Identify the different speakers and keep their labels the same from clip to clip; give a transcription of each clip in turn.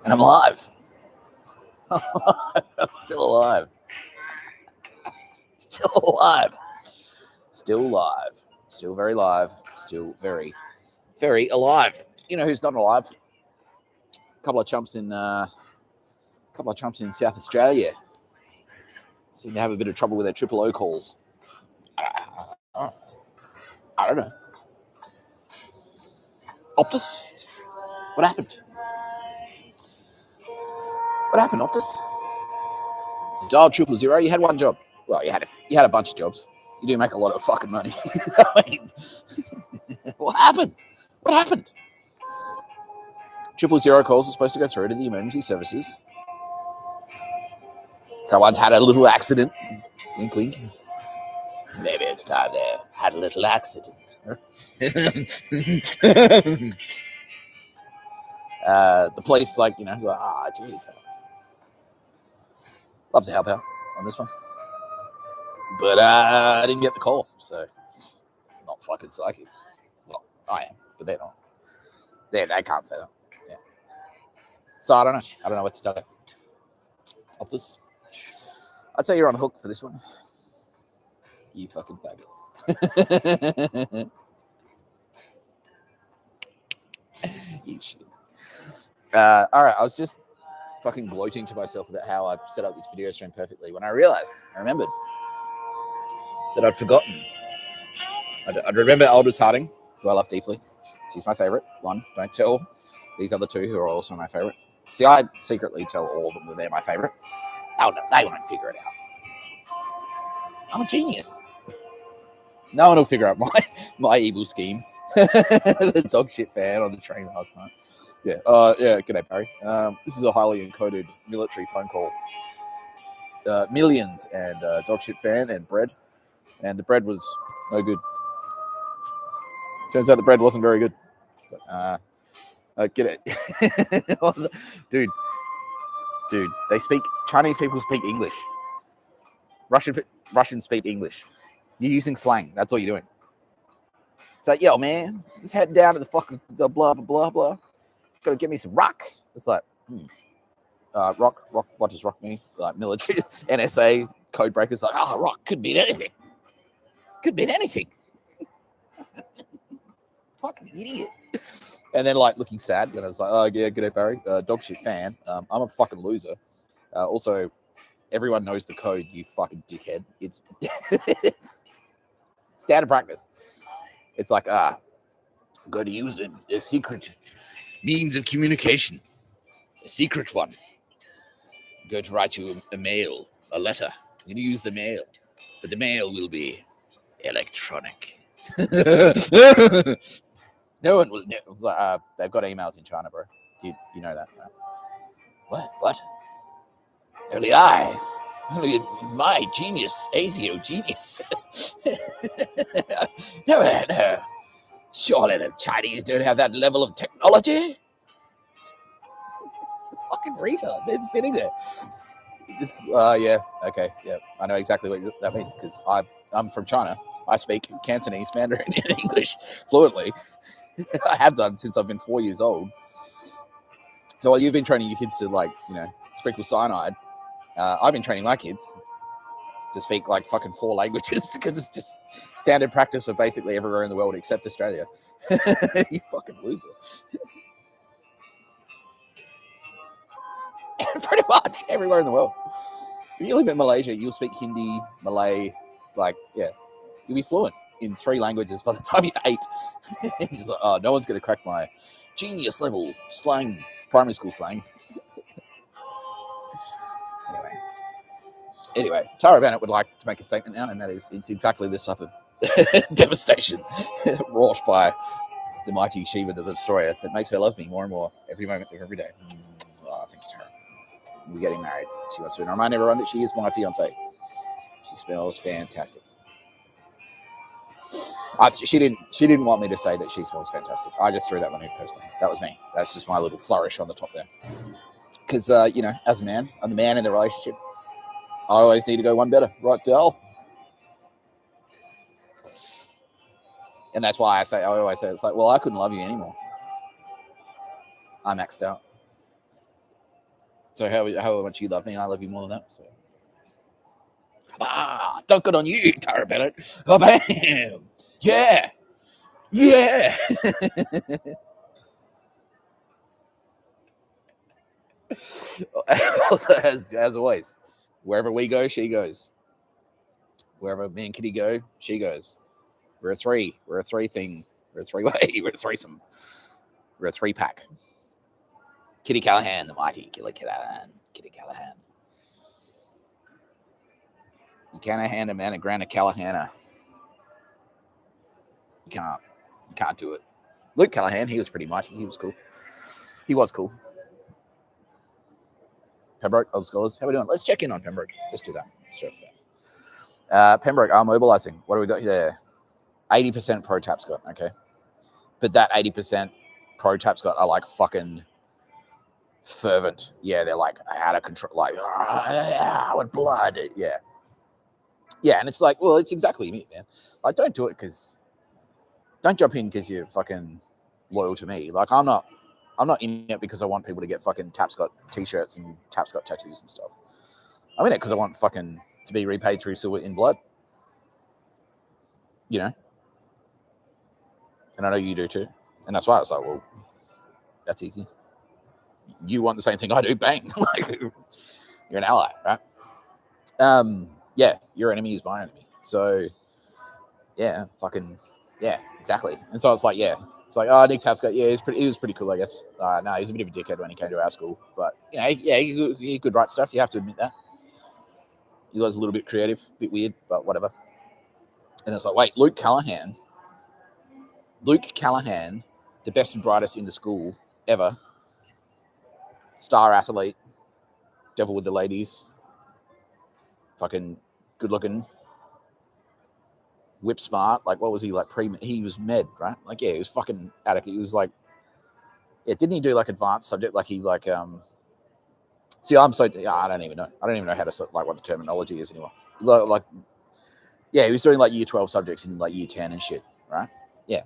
Speaker 1: And I'm alive. I'm still alive. Still alive. Still alive. Still very live. Still very, very alive. You know who's not alive? A couple of chumps in South Australia seem to have a bit of trouble with their triple O calls. I don't know. Optus? What happened? What happened, Optus? You dialed 000. You had one job. Well, you had a bunch of jobs. You do make a lot of fucking money. I mean, what happened? What happened? 000 calls are supposed to go through to the emergency services. Someone's had a little accident. Wink, wink. Maybe it's time they had a little accident. The police, like, geez. Love to help out on this one. But I didn't get the call, so not fucking psychic. Well, I am, but they're not. They can't say that. Yeah. So I don't know. I don't know what to tell you. Optus. I'd say you're on the hook for this one. You fucking faggots. You shit. All right, I was just fucking gloating to myself about how I set up this video stream perfectly when I remembered that I'd forgotten. I'd remember Aldous Harding, who I love deeply. She's my favorite one. Don't tell these other two who are also my favorite. See, I secretly tell all of them that they're my favorite. Oh no, they won't figure it out. I'm a genius. No one will figure out my evil scheme. The dog shit fan on the train last night. Yeah. G'day, Barry. This is a highly encoded military phone call. Millions and dog shit fan and bread, and the bread was no good. Turns out the bread wasn't very good. So, get it, dude. They speak Chinese people speak English. Russians speak English. You're using slang. That's all you're doing. It's like, yo, man, just heading down to the fucking blah blah blah blah. Gotta get me some rock. It's like, rock. What does rock mean? Like military, NSA code breakers. Like, rock could mean anything. Could mean anything. Fucking idiot. And then like looking sad when I was like, oh yeah, g'day Barry, dog shit fan. I'm a fucking loser. Also, everyone knows the code. You fucking dickhead. It's standard practice. It's like, got to use a secret means of communication, a secret one. I'm going to write you a mail, a letter. I'm going to use the mail, but the mail will be electronic. No one will know. They've got emails in China, bro. You know that, right? What? Only my genius, ASIO genius. No. Surely the Chinese don't have that level of technology. Fucking retard. They're sitting there. Yeah. Okay. Yeah. I know exactly what that means because I'm from China. I speak Cantonese, Mandarin, and English fluently. I have done since I've been 4 years old. So while you've been training your kids to sprinkle cyanide, I've been training my kids to speak like fucking 4 languages because it's just standard practice for basically everywhere in the world except Australia. You fucking loser. Pretty much everywhere in the world. If you live in Malaysia, you'll speak Hindi, Malay, you'll be fluent in 3 languages by the time you're 8. He's like, no one's going to crack my genius level slang, primary school slang. Anyway, Tara Bennett would like to make a statement now, and that is, it's exactly this type of devastation wrought by the mighty Shiva the Destroyer that makes her love me more and more every moment of every day. Thank you, Tara. We're getting married. She wants to remind everyone that she is my fiance. She smells fantastic. She didn't want me to say that she smells fantastic. I just threw that one in personally. That was me. That's just my little flourish on the top there. Because, as a man, I'm the man in the relationship. I always need to go one better. Right, Del? And that's why I always say, it's like, well, I couldn't love you anymore. I maxed out. So how much you love me, I love you more than that. So dunk it on you, Tara Bennett. Oh, bam. Yeah. as always, wherever we go, she goes. Wherever me and Kitty go, she goes. We're a three. We're a three thing. We're a three-way. We're a threesome. We're a three-pack. Kitty Callahan, the mighty Killer Callahan. Kitty Callahan. You can't hand a man a grand of Callahan. You can't. You can't do it. Luke Callahan, he was pretty mighty. He was cool. He was cool. Pembroke, old scholars. How are we doing? Let's check in on Pembroke. Let's do that. Pembroke are mobilizing. What do we got here? 80% pro Tapscott. Okay. But that 80% pro Tapscott are like fucking fervent. Yeah, they're like out of control. Like, with blood. Yeah. Yeah, and it's like, well, it's exactly me, man. Like, don't do it because, don't jump in because you're fucking loyal to me. Like, I'm not in it because I want people to get fucking Tapscott t-shirts and Tapscott tattoos and stuff. I'm in it because I want fucking to be repaid through silver in blood. You know? And I know you do too. And that's why I was like, well, that's easy. You want the same thing I do, bang. Like, you're an ally, right? Yeah, your enemy is my enemy. So, yeah, fucking, yeah, exactly. And so it's like, yeah, it's like, oh, Nick Tapscott, yeah, he was pretty cool, I guess. No, he was a bit of a dickhead when he came to our school. But, you know, yeah, he could write stuff. You have to admit that. He was a little bit creative, a bit weird, but whatever. And it's like, wait, Luke Callahan, the best and brightest in the school ever, star athlete, devil with the ladies, fucking good looking, whip smart. Like, what was he like? He was med, right? Like, yeah, he was fucking addict. He was like, yeah, didn't he do like advanced subject? Like he like see, I don't even know. I don't even know how to like what the terminology is anymore. Like, yeah, he was doing like year 12 subjects in like year 10 and shit, right? Yeah.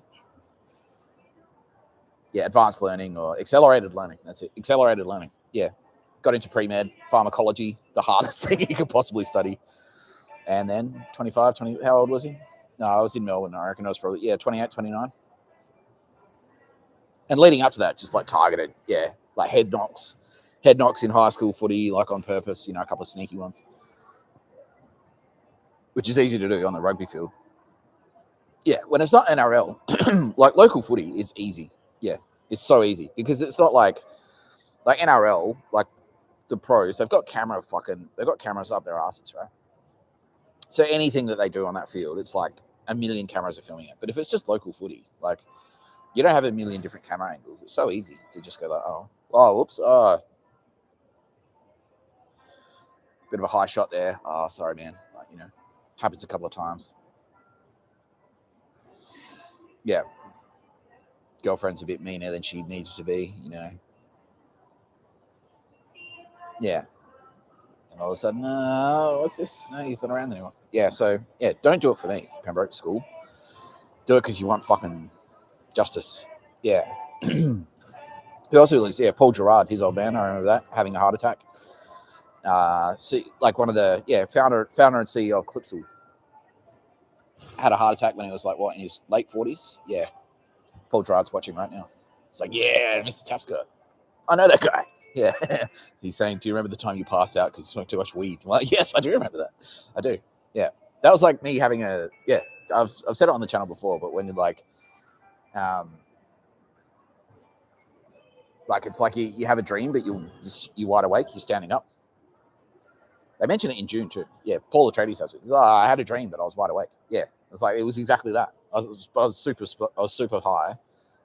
Speaker 1: Yeah, advanced learning or accelerated learning. That's it. Accelerated learning. Yeah. Got into pre-med, pharmacology, the hardest thing you could possibly study. And then 25, 20, how old was he? No, I was in Melbourne. I reckon I was probably, 28, 29. And leading up to that, just like targeted, yeah, like head knocks in high school footy, like on purpose, you know, a couple of sneaky ones, which is easy to do on the rugby field. Yeah, when it's not NRL, like local footy is easy. Yeah, it's so easy because it's not like NRL, like the pros, they've got cameras up their asses, right? So anything that they do on that field, it's like a million cameras are filming it. But if it's just local footy, like you don't have a million different camera angles. It's so easy to just go like, whoops, bit of a high shot there. Oh, sorry, man. Like, you know, happens a couple of times. Yeah. Girlfriend's a bit meaner than she needs to be, you know. Yeah. And all of a sudden, what's this? No, he's not around anymore. Yeah, so, yeah, don't do it for me, Pembroke School. Do it because you want fucking justice. Yeah. Who else released? Yeah, Paul Gerard, his old man, I remember that, having a heart attack. Like one of the, founder and CEO of Clipsal had a heart attack when he was like, what, in his late 40s? Yeah. Paul Gerard's watching right now. It's like, yeah, Mr Tapscott. I know that guy. Yeah. He's saying, do you remember the time you passed out because you smoked too much weed? Well, yes, I do remember that. I do. Yeah. That was like me having I've said it on the channel before, but when you're like it's like you have a dream, but you're wide awake, you're standing up. They mentioned it in June too. Yeah, Paul Atreides has it. I had a dream, but I was wide awake. Yeah, it was exactly that. I was super high,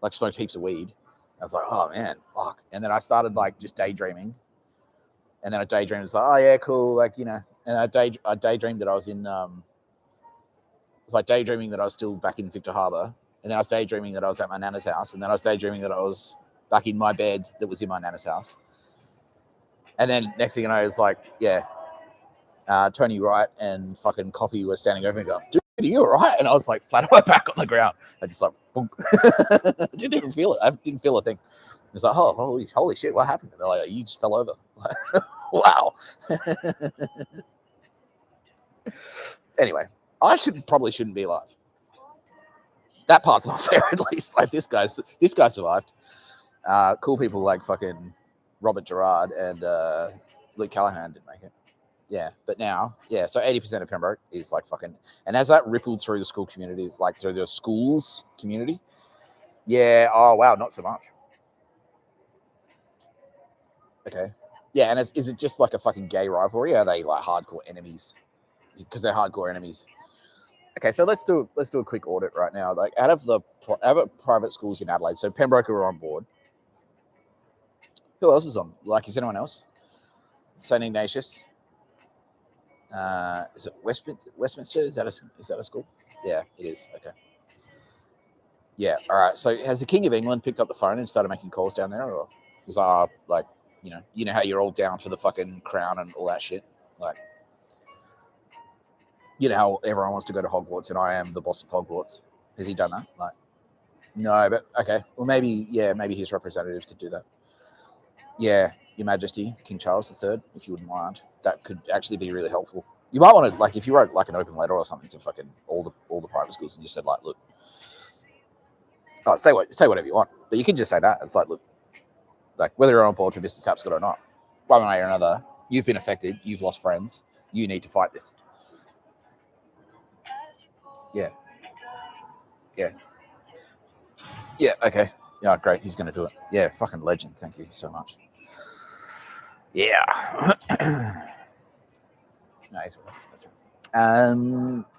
Speaker 1: like smoked heaps of weed. I was like, oh man, fuck. And then I started like just daydreaming. And then I daydreamed, it's like, oh yeah, cool, like, you know. And I daydreamed that I was in it's like daydreaming that I was still back in Victor Harbour. And then I was daydreaming that I was at my nana's house. And then I was daydreaming that I was back in my bed that was in my nana's house. And then next thing you know, it's like, Tony Wright and fucking Copy were standing over and going, dude, are you all right? And I was like flat on my back on the ground. I just like, I didn't even feel it. I didn't feel a thing. It's like, oh, holy shit, what happened? And they're like, you just fell over. Wow. Anyway, I probably shouldn't be alive. That part's not fair, at least. Like this guy survived. Cool people like fucking Robert Gerard and Luke Callahan didn't make it. Yeah, but now, yeah, so 80% of Pembroke is like fucking, and as that rippled through the school communities, like through the schools community, yeah, oh wow, not so much. Okay, yeah, and is it just like a fucking gay rivalry? Or are they like hardcore enemies? Because they're hardcore enemies. Okay, so let's do a quick audit right now. Like out of private schools in Adelaide, so Pembroke are on board. Who else is on? Like, is anyone else? St Ignatius. Is it Westminster? Is that a school? Yeah, it is. Okay. Yeah. All right. So has the King of England picked up the phone and started making calls down there, or is like you know how you're all down for the fucking crown and all that shit, like you know how everyone wants to go to Hogwarts and I am the boss of Hogwarts. Has he done that? Like, no, but okay. Well, maybe his representatives could do that. Yeah, Your Majesty, King Charles III, if you wouldn't mind, that could actually be really helpful. You might want to, like, if you wrote like an open letter or something to fucking all the private schools and you said like, look, say whatever you want, but you can just say that. It's like, look, like whether you're on board for Mr Tapscott or not, one way or another, you've been affected, you've lost friends, you need to fight this. Yeah. Okay. Yeah, great. He's going to do it. Yeah, fucking legend. Thank you so much. Yeah. Nice.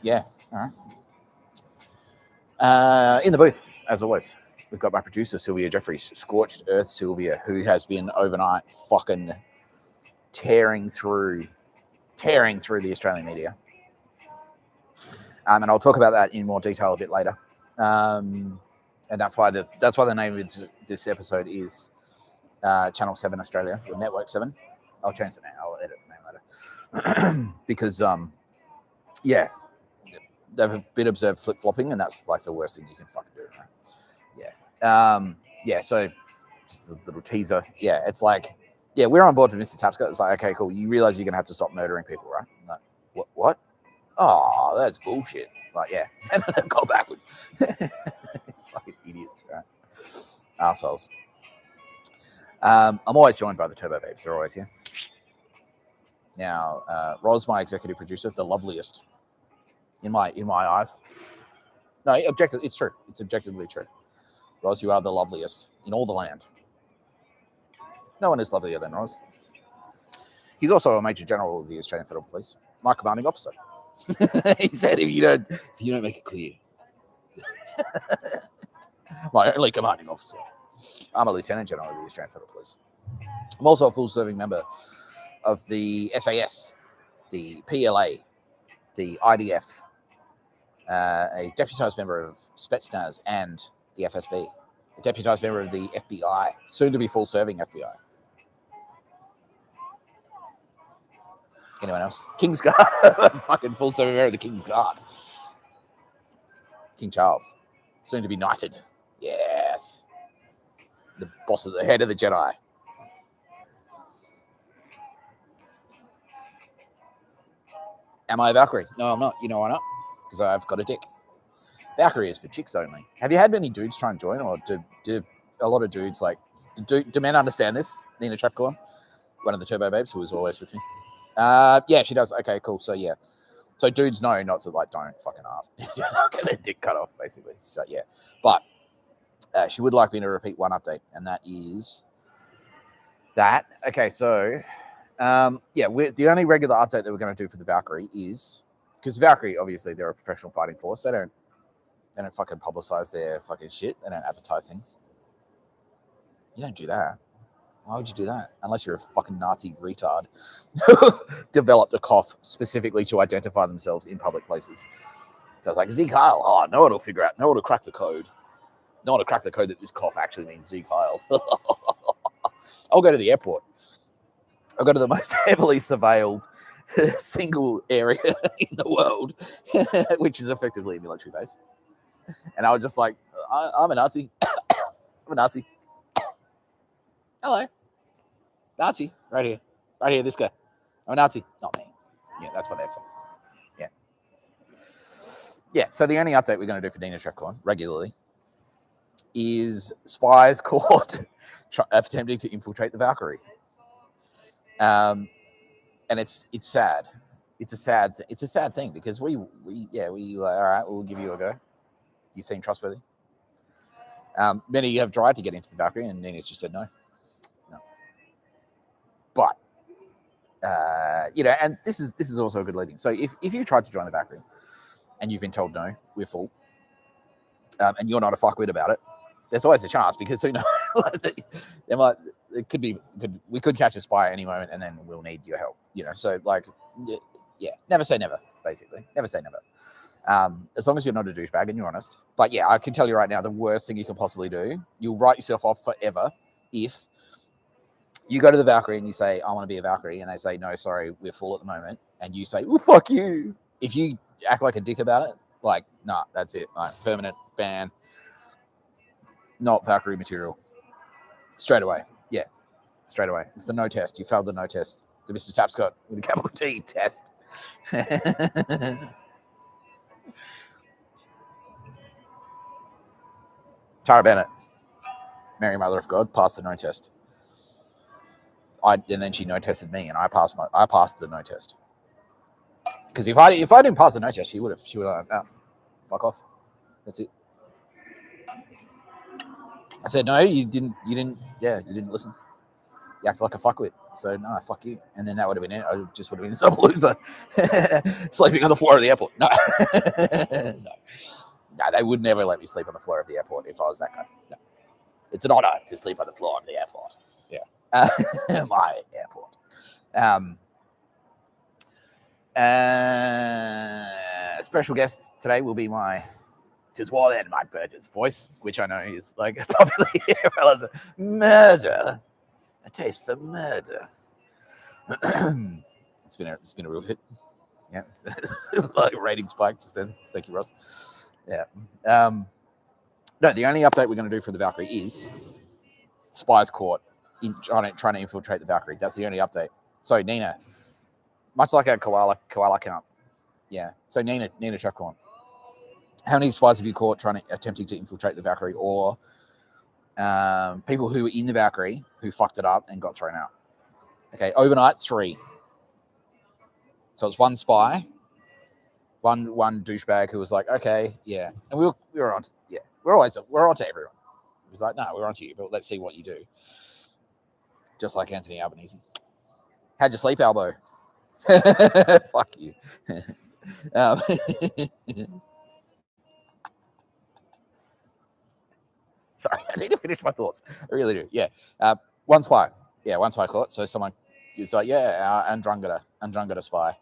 Speaker 1: Yeah. All right. In the booth, as always, we've got my producer Sylvia Jeffries, Scorched Earth Sylvia, who has been overnight fucking tearing through the Australian media. And I'll talk about that in more detail a bit later. And that's why the name of this episode is Channel 7 Australia, or Network 7. I'll change it now. I'll edit the name later. Because, yeah, they've been observed flip-flopping, and that's like the worst thing you can fucking do, right? Yeah, so just a little teaser. Yeah, it's like, yeah, we're on board for Mr. Tapscott. It's like, okay, cool. You realize you're going to have to stop murdering people, right? Like, what? Oh, that's bullshit. Like, yeah. And then they've gone backwards. Fucking idiots, right? Arseholes. I'm always joined by the Turbo Babes. They're always here. Now, Roz, my executive producer, the loveliest in my eyes. No, it's true. It's objectively true. Roz, you are the loveliest in all the land. No one is lovelier than Roz. He's also a Major General of the Australian Federal Police, my commanding officer. He said, if you don't make it clear, my only commanding officer. I'm a Lieutenant General of the Australian Federal Police. I'm also a full-serving member of the SAS, the PLA, the IDF, a deputised member of Spetsnaz and the FSB, a deputised member of the FBI, soon to be full-serving FBI. Anyone else? King's Guard. Fucking full-serving member of the King's Guard. King Charles, soon to be knighted. Yes. The boss of the head of the Jedi. Am I a Valkyrie? No, I'm not. You know why not? Because I've got a dick. Valkyrie is for chicks only. Have you had many dudes try and join, or do a lot of dudes like? Do men understand this? Nina Trapcorn, one of the Turbo Babes, who was always with me. Yeah, she does. Okay, cool. So yeah, so dudes know not to like don't fucking ask. Get their dick cut off, basically. So yeah, but she would like me to repeat one update, and that is that. Okay, so yeah, the only regular update that we're going to do for the Valkyrie is because Valkyrie, obviously, they're a professional fighting force. They don't fucking publicize their fucking shit. They don't advertise things. You don't do that. Why would you do that? Unless you're a fucking Nazi retard who developed a cough specifically to identify themselves in public places. So it's like, Zeke Heil. Oh, no one will figure out. No one will crack the code. No one will crack the code that this cough actually means Zeke Heil. I'll go to the airport. I'll go to the most heavily surveilled single area in the world, which is effectively a military base. And I was just like, I'm a Nazi. I'm a Nazi. Hello. Nazi. Right here. Right here, this guy. I'm a Nazi. Not me. Yeah, that's what they say. Yeah. Yeah, so the only update we're going to do for Nina Trefcon regularly is spies caught attempting to infiltrate the Valkyrie. And it's sad. It's a sad thing because we like, all right, we'll give you a go. You seem trustworthy. Many have tried to get into the Valkyrie, and Nina's just said no. But and this is also a good leading. So if you tried to join the Valkyrie and you've been told no, we're full, and you're not a fuckwit about it, there's always a chance because who knows? We could catch a spy at any moment, and then we'll need your help. So never say never. Basically, never say never. As long as you're not a douchebag and you're honest. But yeah, I can tell you right now, the worst thing you can possibly do, you'll write yourself off forever if you go to the Valkyrie and you say, I want to be a Valkyrie, and they say, no, sorry, we're full at the moment, and you say, well, fuck you. If you act like a dick about it, like, nah, that's it. Right, permanent ban. Not Valkyrie material. Straight away. Yeah, straight away. It's the no test. You failed the no test. The Mr Tapscott with a capital T test. Tara Bennett, Mary Mother of God, passed the no test. And then she no tested me, and I passed the no test. Because if I didn't pass the no test, she would have like, oh, fuck off. That's it. I said, no, you didn't listen. You act like a fuckwit. So no, fuck you. And then that would have been it. I just would have been some loser sleeping on the floor of the airport. No. No, they would never let me sleep on the floor of the airport if I was that guy. No. It's an honor to sleep on the floor of the airport. Yeah. My airport. Special guest today will be my "'Tis War Then" Mike Burgess voice, which I know is like popular here. Well as a murder, a taste for murder. It's been a real hit. Yeah, like rating spike just then. Thank you, Ross. Yeah. No, the only update we're going to do for the Valkyrie is spies caught trying to infiltrate the Valkyrie. That's the only update. So Nina, much like a koala count. Yeah. So Nina Trefcon. How many spies have you caught attempting to infiltrate the Valkyrie, or people who were in the Valkyrie who fucked it up and got thrown out? Okay, overnight 3. So it's one spy, one douchebag who was like, okay, yeah, and we were on. Yeah, we're on to everyone. He was like, no, we're on to you, but let's see what you do. Just like Anthony Albanese. How'd you sleep, Albo? Fuck you. Sorry, I need to finish my thoughts. I really do. Yeah. One spy. Yeah, one spy caught. So someone is like, yeah, Andromeda spy.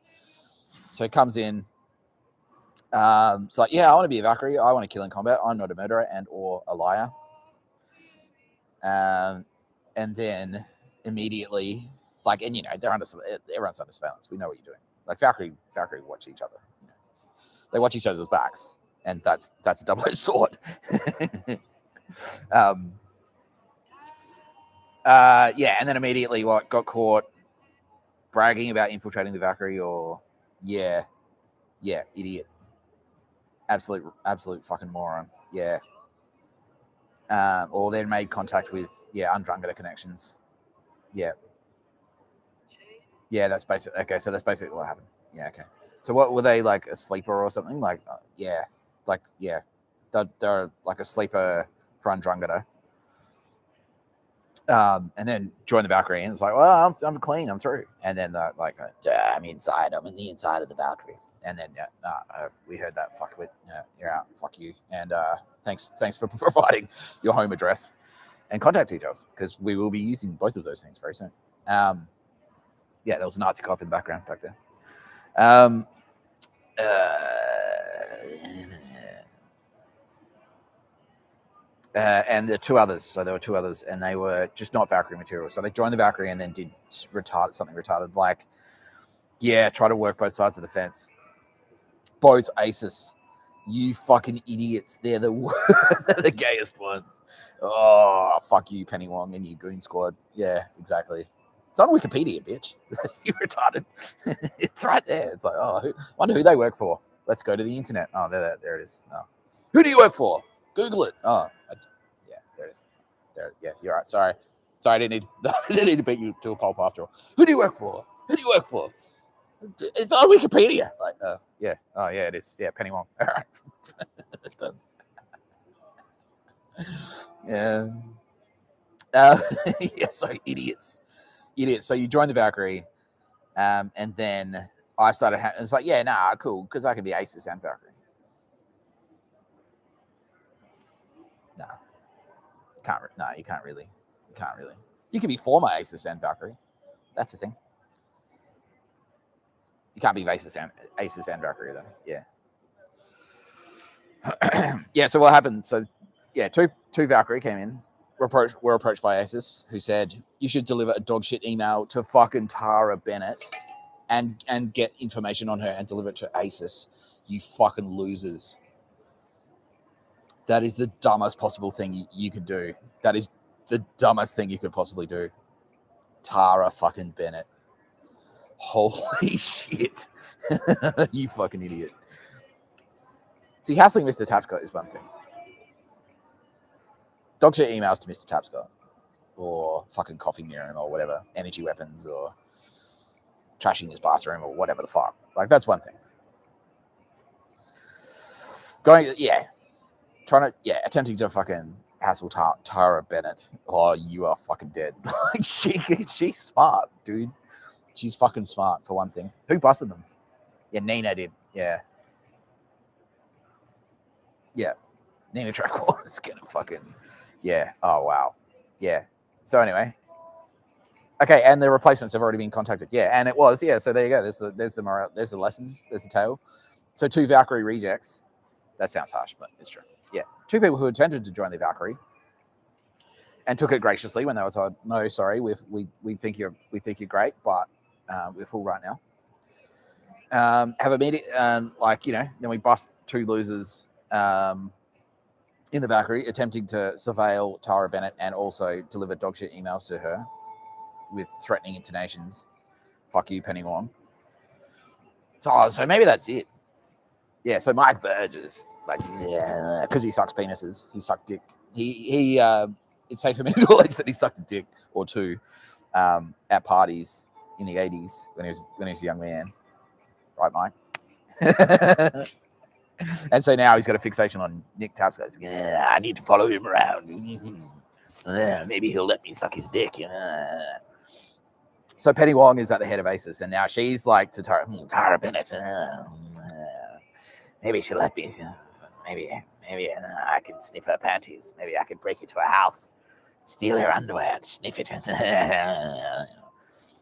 Speaker 1: So he comes in. It's like, yeah, I want to be a Valkyrie. I want to kill in combat. I'm not a murderer and or a liar. And then immediately, like, and everyone's under surveillance. We know what you're doing. Like Valkyrie watch each other. They watch each other's backs, and that's a double-edged sword. Yeah, and then immediately got caught bragging about infiltrating the Valkyrie, or yeah, idiot, absolute fucking moron. Yeah. Or then made contact with Andromeda connections. Yeah, that's basically okay. So that's basically what happened. Yeah, okay. So what were they, like a sleeper or something? Like they're like a sleeper for Andromeda. And then join the Valkyrie, and it's like, well, I'm clean, I'm through. And then like, I'm inside. I'm in the inside of the Valkyrie. And then we heard that. Fuck it. You're out. Fuck you. And thanks for providing your home address and contact details, because we will be using both of those things very soon. Yeah, there was a Nazi cough in the background back there. And there were 2 others. So there were 2 others, and they were just not Valkyrie material. So they joined the Valkyrie and then did something retarded, like, try to work both sides of the fence. Both aces. You fucking idiots. They're the worst. They're the gayest ones. Oh, fuck you, Penny Wong and you Goon Squad. Yeah, exactly. It's on Wikipedia, bitch. You retarded. It's right there. It's like, oh, wonder who they work for. Let's go to the internet. Oh, there it is. Oh. Who do you work for? Google it. Oh, yeah, there it is. There, yeah, you're right. Sorry, I didn't need to beat you to a pulp after all. Who do you work for? Who do you work for? It's on Wikipedia. Like, yeah. Oh, yeah, it is. Yeah, Penny Wong. All right. Done. Yeah. Yeah, so idiots. So you join the Valkyrie, and then I started. It's like, yeah, nah, cool, because I can be Aces and Valkyrie. No, can't. No, you can't really. You can be former Aces and Valkyrie. That's the thing. You can't be Aces and Valkyrie though. Yeah. Yeah. So what happened? So yeah, two Valkyrie came in. Were approached by Aces, who said you should deliver a dogshit email to fucking Tara Bennett, and get information on her and deliver it to Aces. You fucking losers. That is the dumbest possible thing you could do. That is the dumbest thing you could possibly do. Tara fucking Bennett. Holy shit. You fucking idiot. See, hassling Mr. Tapscott is one thing. Dogshit emails to Mr. Tapscott, or fucking coughing near him, or whatever, energy weapons, or trashing his bathroom, or whatever the fuck. Like, that's one thing. Attempting to fucking hassle Tara Bennett. Oh, you are fucking dead. Like, she's smart, dude. She's fucking smart, for one thing. Who busted them? Yeah, Nina did. Yeah. Yeah. Nina Trapcore is gonna fucking... Yeah. Oh, wow. Yeah. So anyway. Okay, and the replacements have already been contacted. Yeah, and it was. Yeah, so there you go. There's the morale. There's the lesson. There's the tale. So 2 Valkyrie rejects. That sounds harsh, but it's true. Yeah. 2 people who attempted to join the Valkyrie and took it graciously when they were told, no, sorry, we think you're great, but we're full right now. Have immediate, then we bust 2 losers in the Valkyrie, attempting to surveil Tara Bennett and also deliver dogshit emails to her with threatening intonations. Fuck you, Penny Wong. So maybe that's it. Yeah, so Mike Burgess, because he sucks penises, he sucked dick. He it's safe for me to acknowledge that he sucked a dick or 2 at parties in the 80s when he was a young man. Right, Mike? And so now he's got a fixation on Nick Tapscott. Yeah, I need to follow him around. Maybe he'll let me suck his dick. So Penny Wong is at the head of Aces, and now she's like to Tara Bennett. Maybe she'll let me. Maybe I can sniff her panties. Maybe I can break into her house, steal her underwear, and sniff it.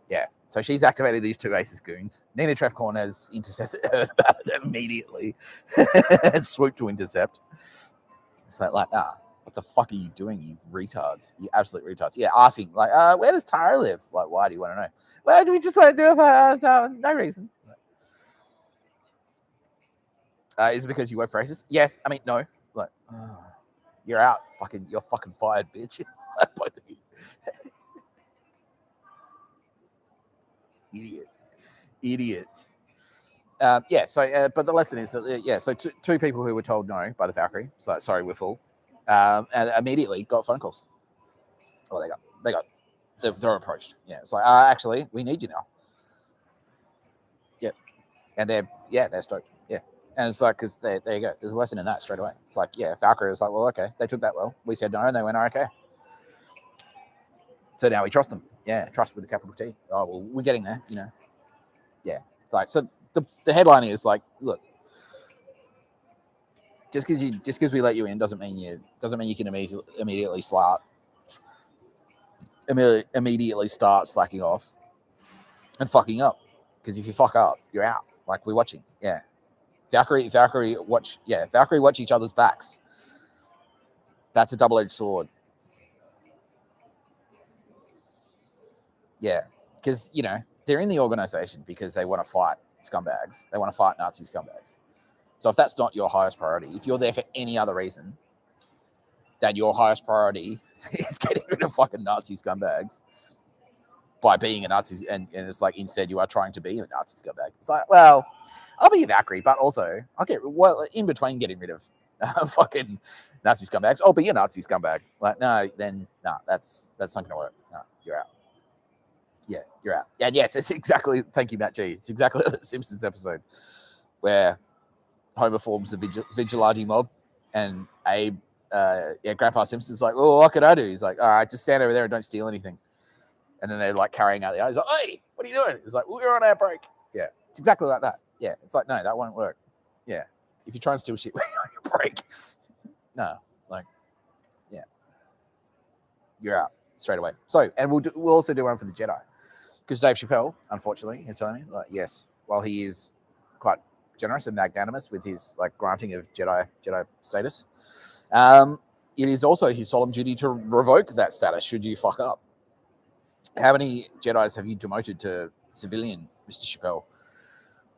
Speaker 1: Yeah. So she's activated these 2 Aces goons. Nina Trefcorn has intercepted her about it immediately and swooped to intercept. So what the fuck are you doing, you retards? You absolute retards. Yeah, asking, where does Tara live? Like, why do you want to know? Well, do we just want to do it for no reason? Is it because you work for Aces? Yes. I mean, no. You're out. You're fucking fired, bitch. Both of you. Idiots. But the lesson is that so 2 people who were told no by the Valkyrie, so sorry, we're full, and immediately got phone calls. Oh, they're approached. Yeah, it's like, actually, we need you now. Yeah, and they're stoked. Yeah, and it's like, because there you go. There's a lesson in that straight away. It's like, yeah, Valkyrie was like, well, okay, they took that well. We said no, and they went, okay. So now we trust them. Yeah, trust with a capital T. Oh, well, we're getting there, Yeah, so the headline is like, look, just because we let you in doesn't mean you can immediately start slacking off and fucking up. Because if you fuck up, you're out. Like, we're watching. Yeah, Valkyrie watch each other's backs. That's a double-edged sword. Yeah, because they're in the organization because they want to fight scumbags. They want to fight Nazi scumbags. So if that's not your highest priority, if you're there for any other reason, that your highest priority is getting rid of fucking Nazi scumbags by being a Nazi, and it's like instead you are trying to be a Nazi scumbag. It's like, well, I'll be a Valkyrie, but also I'll get in between getting rid of fucking Nazi scumbags. I'll be a Nazi scumbag. Like, no, that's not going to work. No, you're out. Yeah, you're out. And yes, it's exactly. Thank you, Matt G. It's exactly the Simpsons episode where Homer forms a vigilante mob, and Abe, Grandpa Simpson's like, "Oh, what can I do?" He's like, "All right, just stand over there and don't steal anything." And then they're like carrying out the eyes. He's like, "Hey, what are you doing?" He's like, "We're on our break." Yeah, it's exactly like that. Yeah, it's like, no, that won't work. Yeah, if you try and steal shit when you're on your break, no, like, yeah, you're out straight away. So, and we'll also do one for the Jedi, because Dave Chappelle, unfortunately, is telling me, like, yes, while he is quite generous and magnanimous with his like granting of Jedi status, it is also his solemn duty to revoke that status should you fuck up. How many Jedis have you demoted to civilian, Mr. Chappelle,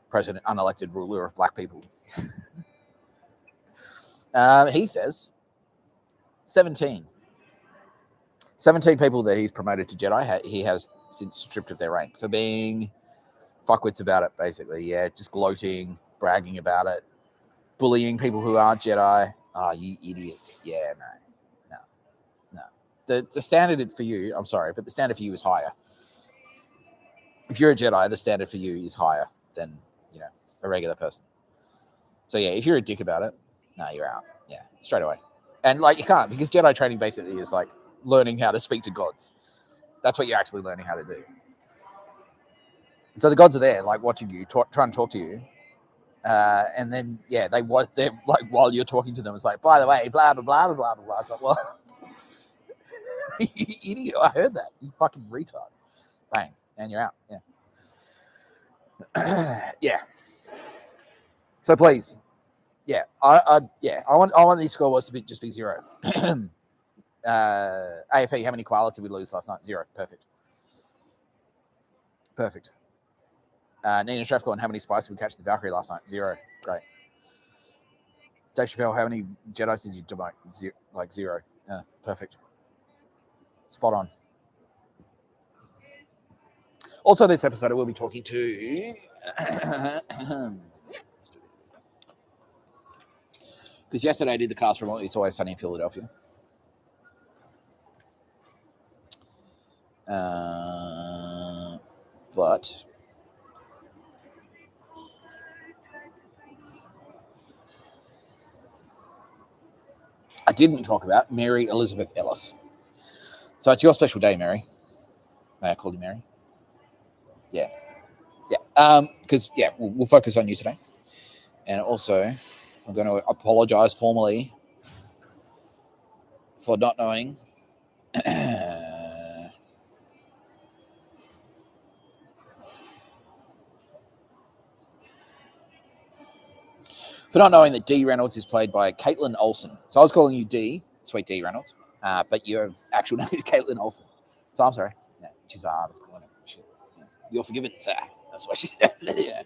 Speaker 1: president, unelected ruler of black people? He says 17. 17 people that he's promoted to Jedi, he has since stripped of their rank for being fuckwits about it, basically. Yeah, just gloating, bragging about it, bullying people who aren't Jedi. Oh, you idiots. Yeah, no. The standard for you, I'm sorry, but the standard for you is higher. If you're a Jedi, the standard for you is higher than, a regular person. So yeah, if you're a dick about it, no, you're out. Yeah, straight away. And like, you can't, because Jedi training basically is like learning how to speak to gods. That's what you're actually learning how to do. So the gods are there, like watching you, trying to talk to you. And then, yeah, they're like, while you're talking to them, it's like, by the way, blah, blah, blah, blah, blah, blah. It's like, well, you idiot, I heard that. You fucking retard. Bang, and you're out. Yeah. Yeah. So please, yeah, I want these scoreboards to just be 0. AFP, how many koalas did we lose last night? 0. Perfect. Nina Trefcon, how many spices did we catch the Valkyrie last night? 0. Great. Dave Chappelle, how many Jedi did you demote? 0. Perfect. Spot on. Also, this episode, I will be talking to because yesterday I did the cast from It's Always Sunny in Philadelphia. But I didn't talk about Mary Elizabeth Ellis. So it's your special day, Mary. May I call you Mary? Yeah. Because we'll focus on you today. And also, I'm going to apologize formally for not knowing that Dee Reynolds is played by Caitlin Olsen. So I was calling you Dee, Sweet Dee Reynolds, but your actual name is Caitlin Olsen. So I'm sorry. Yeah, she's that's cool. Shit. Yeah. You're forgiven, sir. That's what she said. Yeah.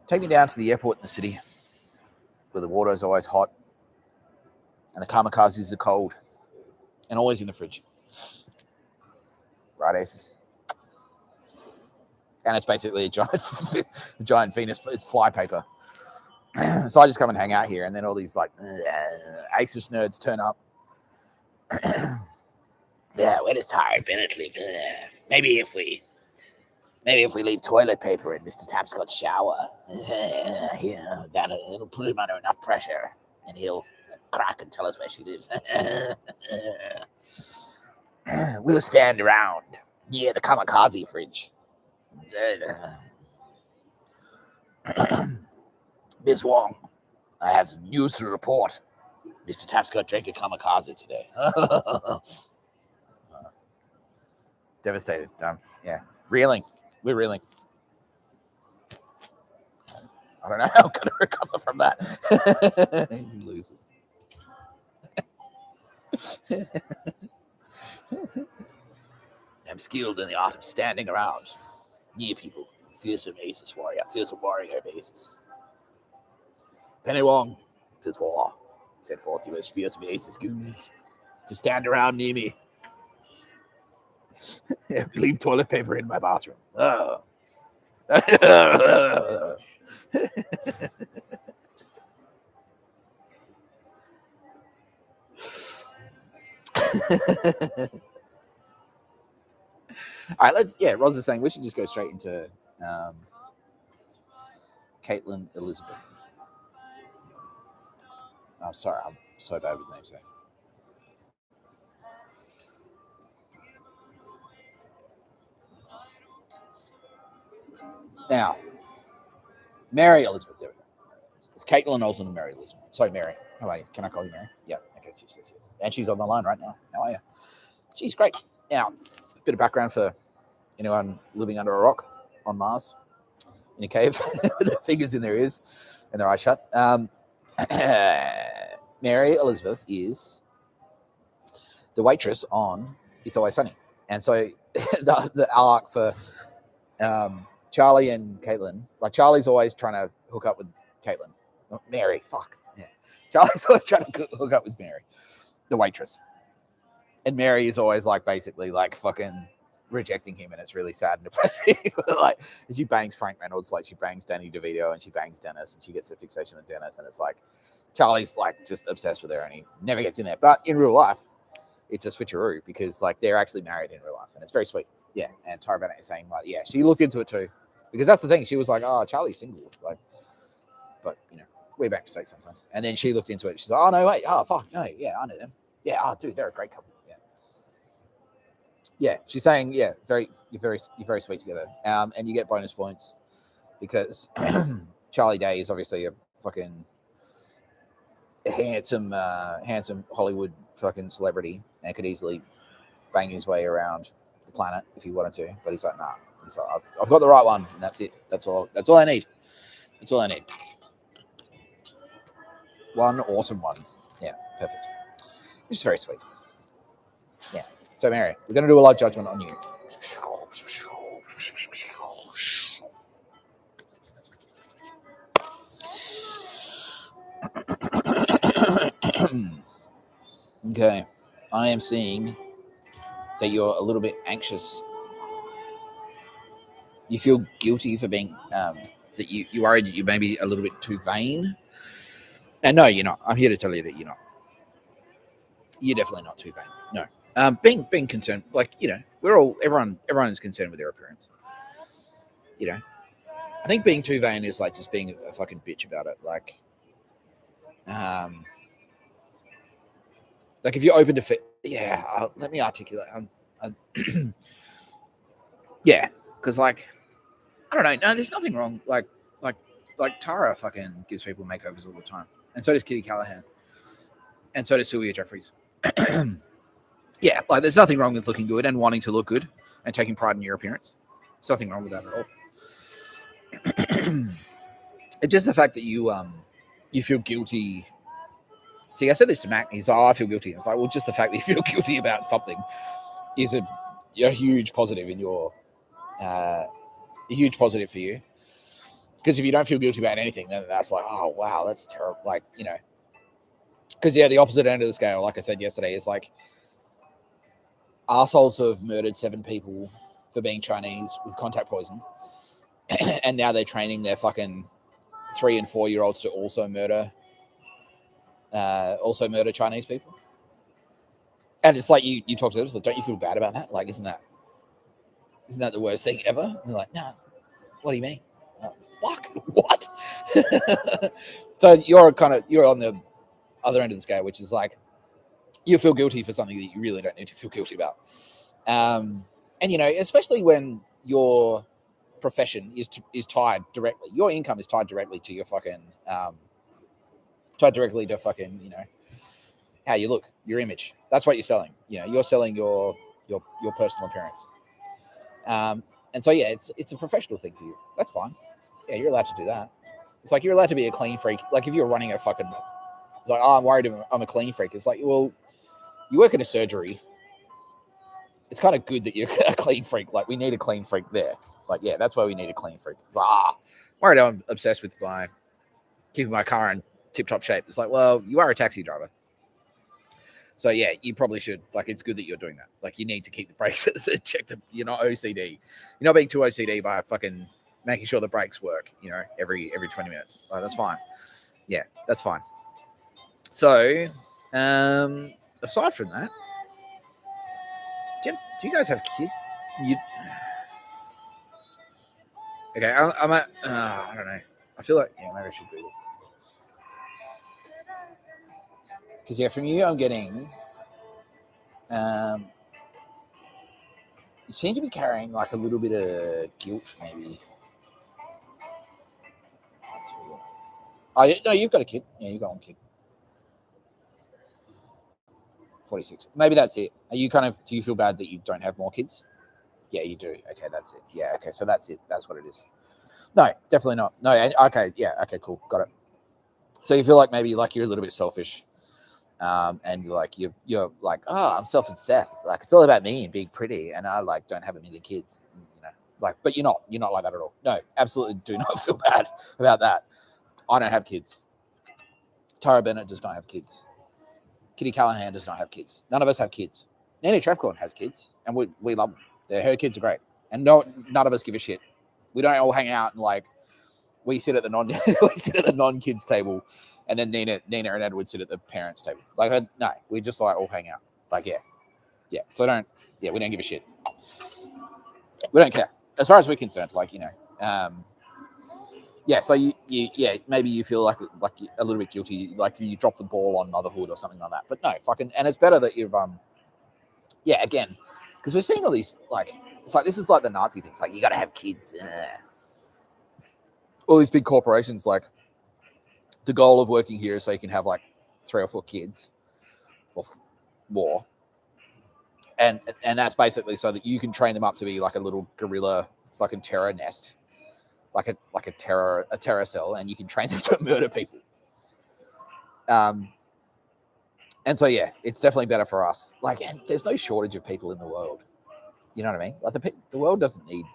Speaker 1: Take me down to the airport in the city where the water is always hot and the kamikazes are cold and always in the fridge. Right, Aces? And it's basically a giant Venus. It's flypaper. So I just come and hang out here, and then all these like Asus nerds turn up. Yeah, where does Tara Bennett live? Maybe if we leave toilet paper in Mr. Tapscott's shower, it'll put him under enough pressure, and he'll crack and tell us where she lives. We'll stand around near the kamikaze fridge. Miss Wong, I have news to report. Mr. Tapscott drank a kamikaze today. Devastated. Yeah, reeling. We're reeling. I don't know how I'm going to recover from that. He loses. I'm skilled in the art of standing around near people. Fearsome aces warrior, fearsome warrior aces. Penny Wong, 'tis war. Set forth you most fearsome aces goons to stand around near me. Leave toilet paper in my bathroom. Oh. All right, Roz is saying we should just go straight into Caitlin Elizabeth. I'm sorry, I'm so bad with names. Now, Mary Elizabeth. There we go. It's Caitlin Olsen and Mary Elizabeth. Sorry, Mary. How are you? Can I call you Mary? Yeah. Okay, she says yes. And she's on the line right now. How are you? She's great. Now, a bit of background for anyone living under a rock on Mars in a cave with their fingers in their ears and their eyes shut. Mary Elizabeth is the waitress on It's Always Sunny. And so the arc for Charlie and Caitlin, like Charlie's always trying to hook up with Caitlin. Mary, fuck. Yeah. Charlie's always trying to hook up with Mary, the waitress. And Mary is always like basically like fucking rejecting him, and it's really sad and depressing. Like she bangs Frank Reynolds, like she bangs Danny DeVito, and she bangs Dennis, and she gets a fixation on Dennis, and it's like Charlie's like just obsessed with her, and he never gets in there. But in real life, it's a switcheroo because like they're actually married in real life, and it's very sweet. Yeah, and Tara Bennett is saying like, yeah, she looked into it too, because that's the thing. She was like, oh, Charlie's single, like, but you know, we're back to mistake sometimes. And then she looked into it. She's like, oh no, wait, oh fuck, no, yeah, I know them. Yeah, oh dude, they're a great couple. Yeah, she's saying, yeah, you're very sweet together. And you get bonus points because Charlie Day is obviously a fucking handsome Hollywood fucking celebrity and could easily bang his way around the planet if he wanted to. But he's like, nah. He's like, I've got the right one, and that's it. That's all I need. That's all I need. One awesome one. Yeah, perfect. Which is very sweet. Yeah. So, Mary, we're going to do a live judgment on you. Okay. I am seeing that you're a little bit anxious. You feel guilty for being, that you worried that you may be a little bit too vain. And no, you're not. I'm here to tell you that you're not. You're definitely not too vain. No. Being concerned, like, you know, everyone is concerned with their appearance. You know, I think being too vain is like just being a fucking bitch about it. Like if you're open to fit, yeah. Let me articulate. Yeah, because like I don't know. No, there's nothing wrong. Like Tara fucking gives people makeovers all the time, and so does Kitty Callahan, and so does Sylvia Jeffries. Yeah, like there's nothing wrong with looking good and wanting to look good and taking pride in your appearance. There's nothing wrong with that at all. It's just the fact that you feel guilty. See, I said this to Mac. He's like, oh, I feel guilty. It's like, well, just the fact that you feel guilty about something is a huge positive in your a huge positive for you. Because if you don't feel guilty about anything, then that's like, oh wow, that's terrible. Like, you know, because yeah, the opposite end of the scale, like I said yesterday, is like assholes who have murdered 7 people for being Chinese with contact poison, and now they're training their fucking 3 and 4 year olds to also murder Chinese people. And it's like you talk to them, so don't you feel bad about that? Like, isn't that the worst thing ever? And they're like, nah, what do you mean? Fuck, what? So you're on the other end of the scale, which is like you feel guilty for something that you really don't need to feel guilty about. And you know, especially when your profession is tied directly, your income is tied directly to your fucking you know, how you look, your image. That's what you're selling. You know, you're selling your personal appearance. And so yeah, it's a professional thing for you. That's fine. Yeah, you're allowed to do that. It's like you're allowed to be a clean freak. Like if you're running a fucking, it's like, oh, I'm worried I'm a clean freak. It's like, well, you work in a surgery. It's kind of good that you're a clean freak. Like, we need a clean freak there. Like, yeah, that's why we need a clean freak. Worried I'm obsessed with keeping my car in tip-top shape. It's like, well, you are a taxi driver. So, yeah, you probably should. Like, it's good that you're doing that. Like, you need to keep the brakes. You're not OCD. You're not being too OCD by fucking making sure the brakes work, every 20 minutes. Like, that's fine. Yeah, that's fine. So, aside from that, do you guys have kids? Okay, I'm at, I don't know. I feel like, maybe I should Google. Because, from you, I'm getting, you seem to be carrying, like, a little bit of guilt, maybe. Oh, no, you've got a kid. Yeah, you've got one kid. 46. Maybe that's it. Are you do you feel bad that you don't have more kids? Yeah, you do. Okay, that's it. Yeah, okay, so that's it. That's what it is. No, definitely not. No, okay, yeah, okay, cool. Got it. So you feel like maybe like you're a little bit selfish. And like you're like, I'm self-obsessed. Like, it's all about me and being pretty, and I like don't have a million kids, like, but you're not like that at all. No, absolutely do not feel bad about that. I don't have kids. Tara Bennett does not have kids. Kitty Callahan does not have kids. None of us have kids. Nanny Trapcorn has kids, and we love them. Her kids are great, and none of us give a shit. We don't all hang out and like we sit at the non-kids table, and then Nina and Edward sit at the parents table. Like, no, we just like all hang out. Like, yeah. So we don't give a shit. We don't care as far as we're concerned. Like, yeah. So maybe you feel like a little bit guilty, like you dropped the ball on motherhood or something like that. But no, and it's better that you've again, because we're seeing all these like, it's like this is like the Nazi things. Like, you got to have kids. All these big corporations, like, the goal of working here is so you can have like 3 or 4 kids or more, and that's basically so that you can train them up to be like a little guerrilla fucking terror nest, like a terror cell, and you can train them to murder people. And so it's definitely better for us. Like, and there's no shortage of people in the world. You know what I mean? Like, the world doesn't need.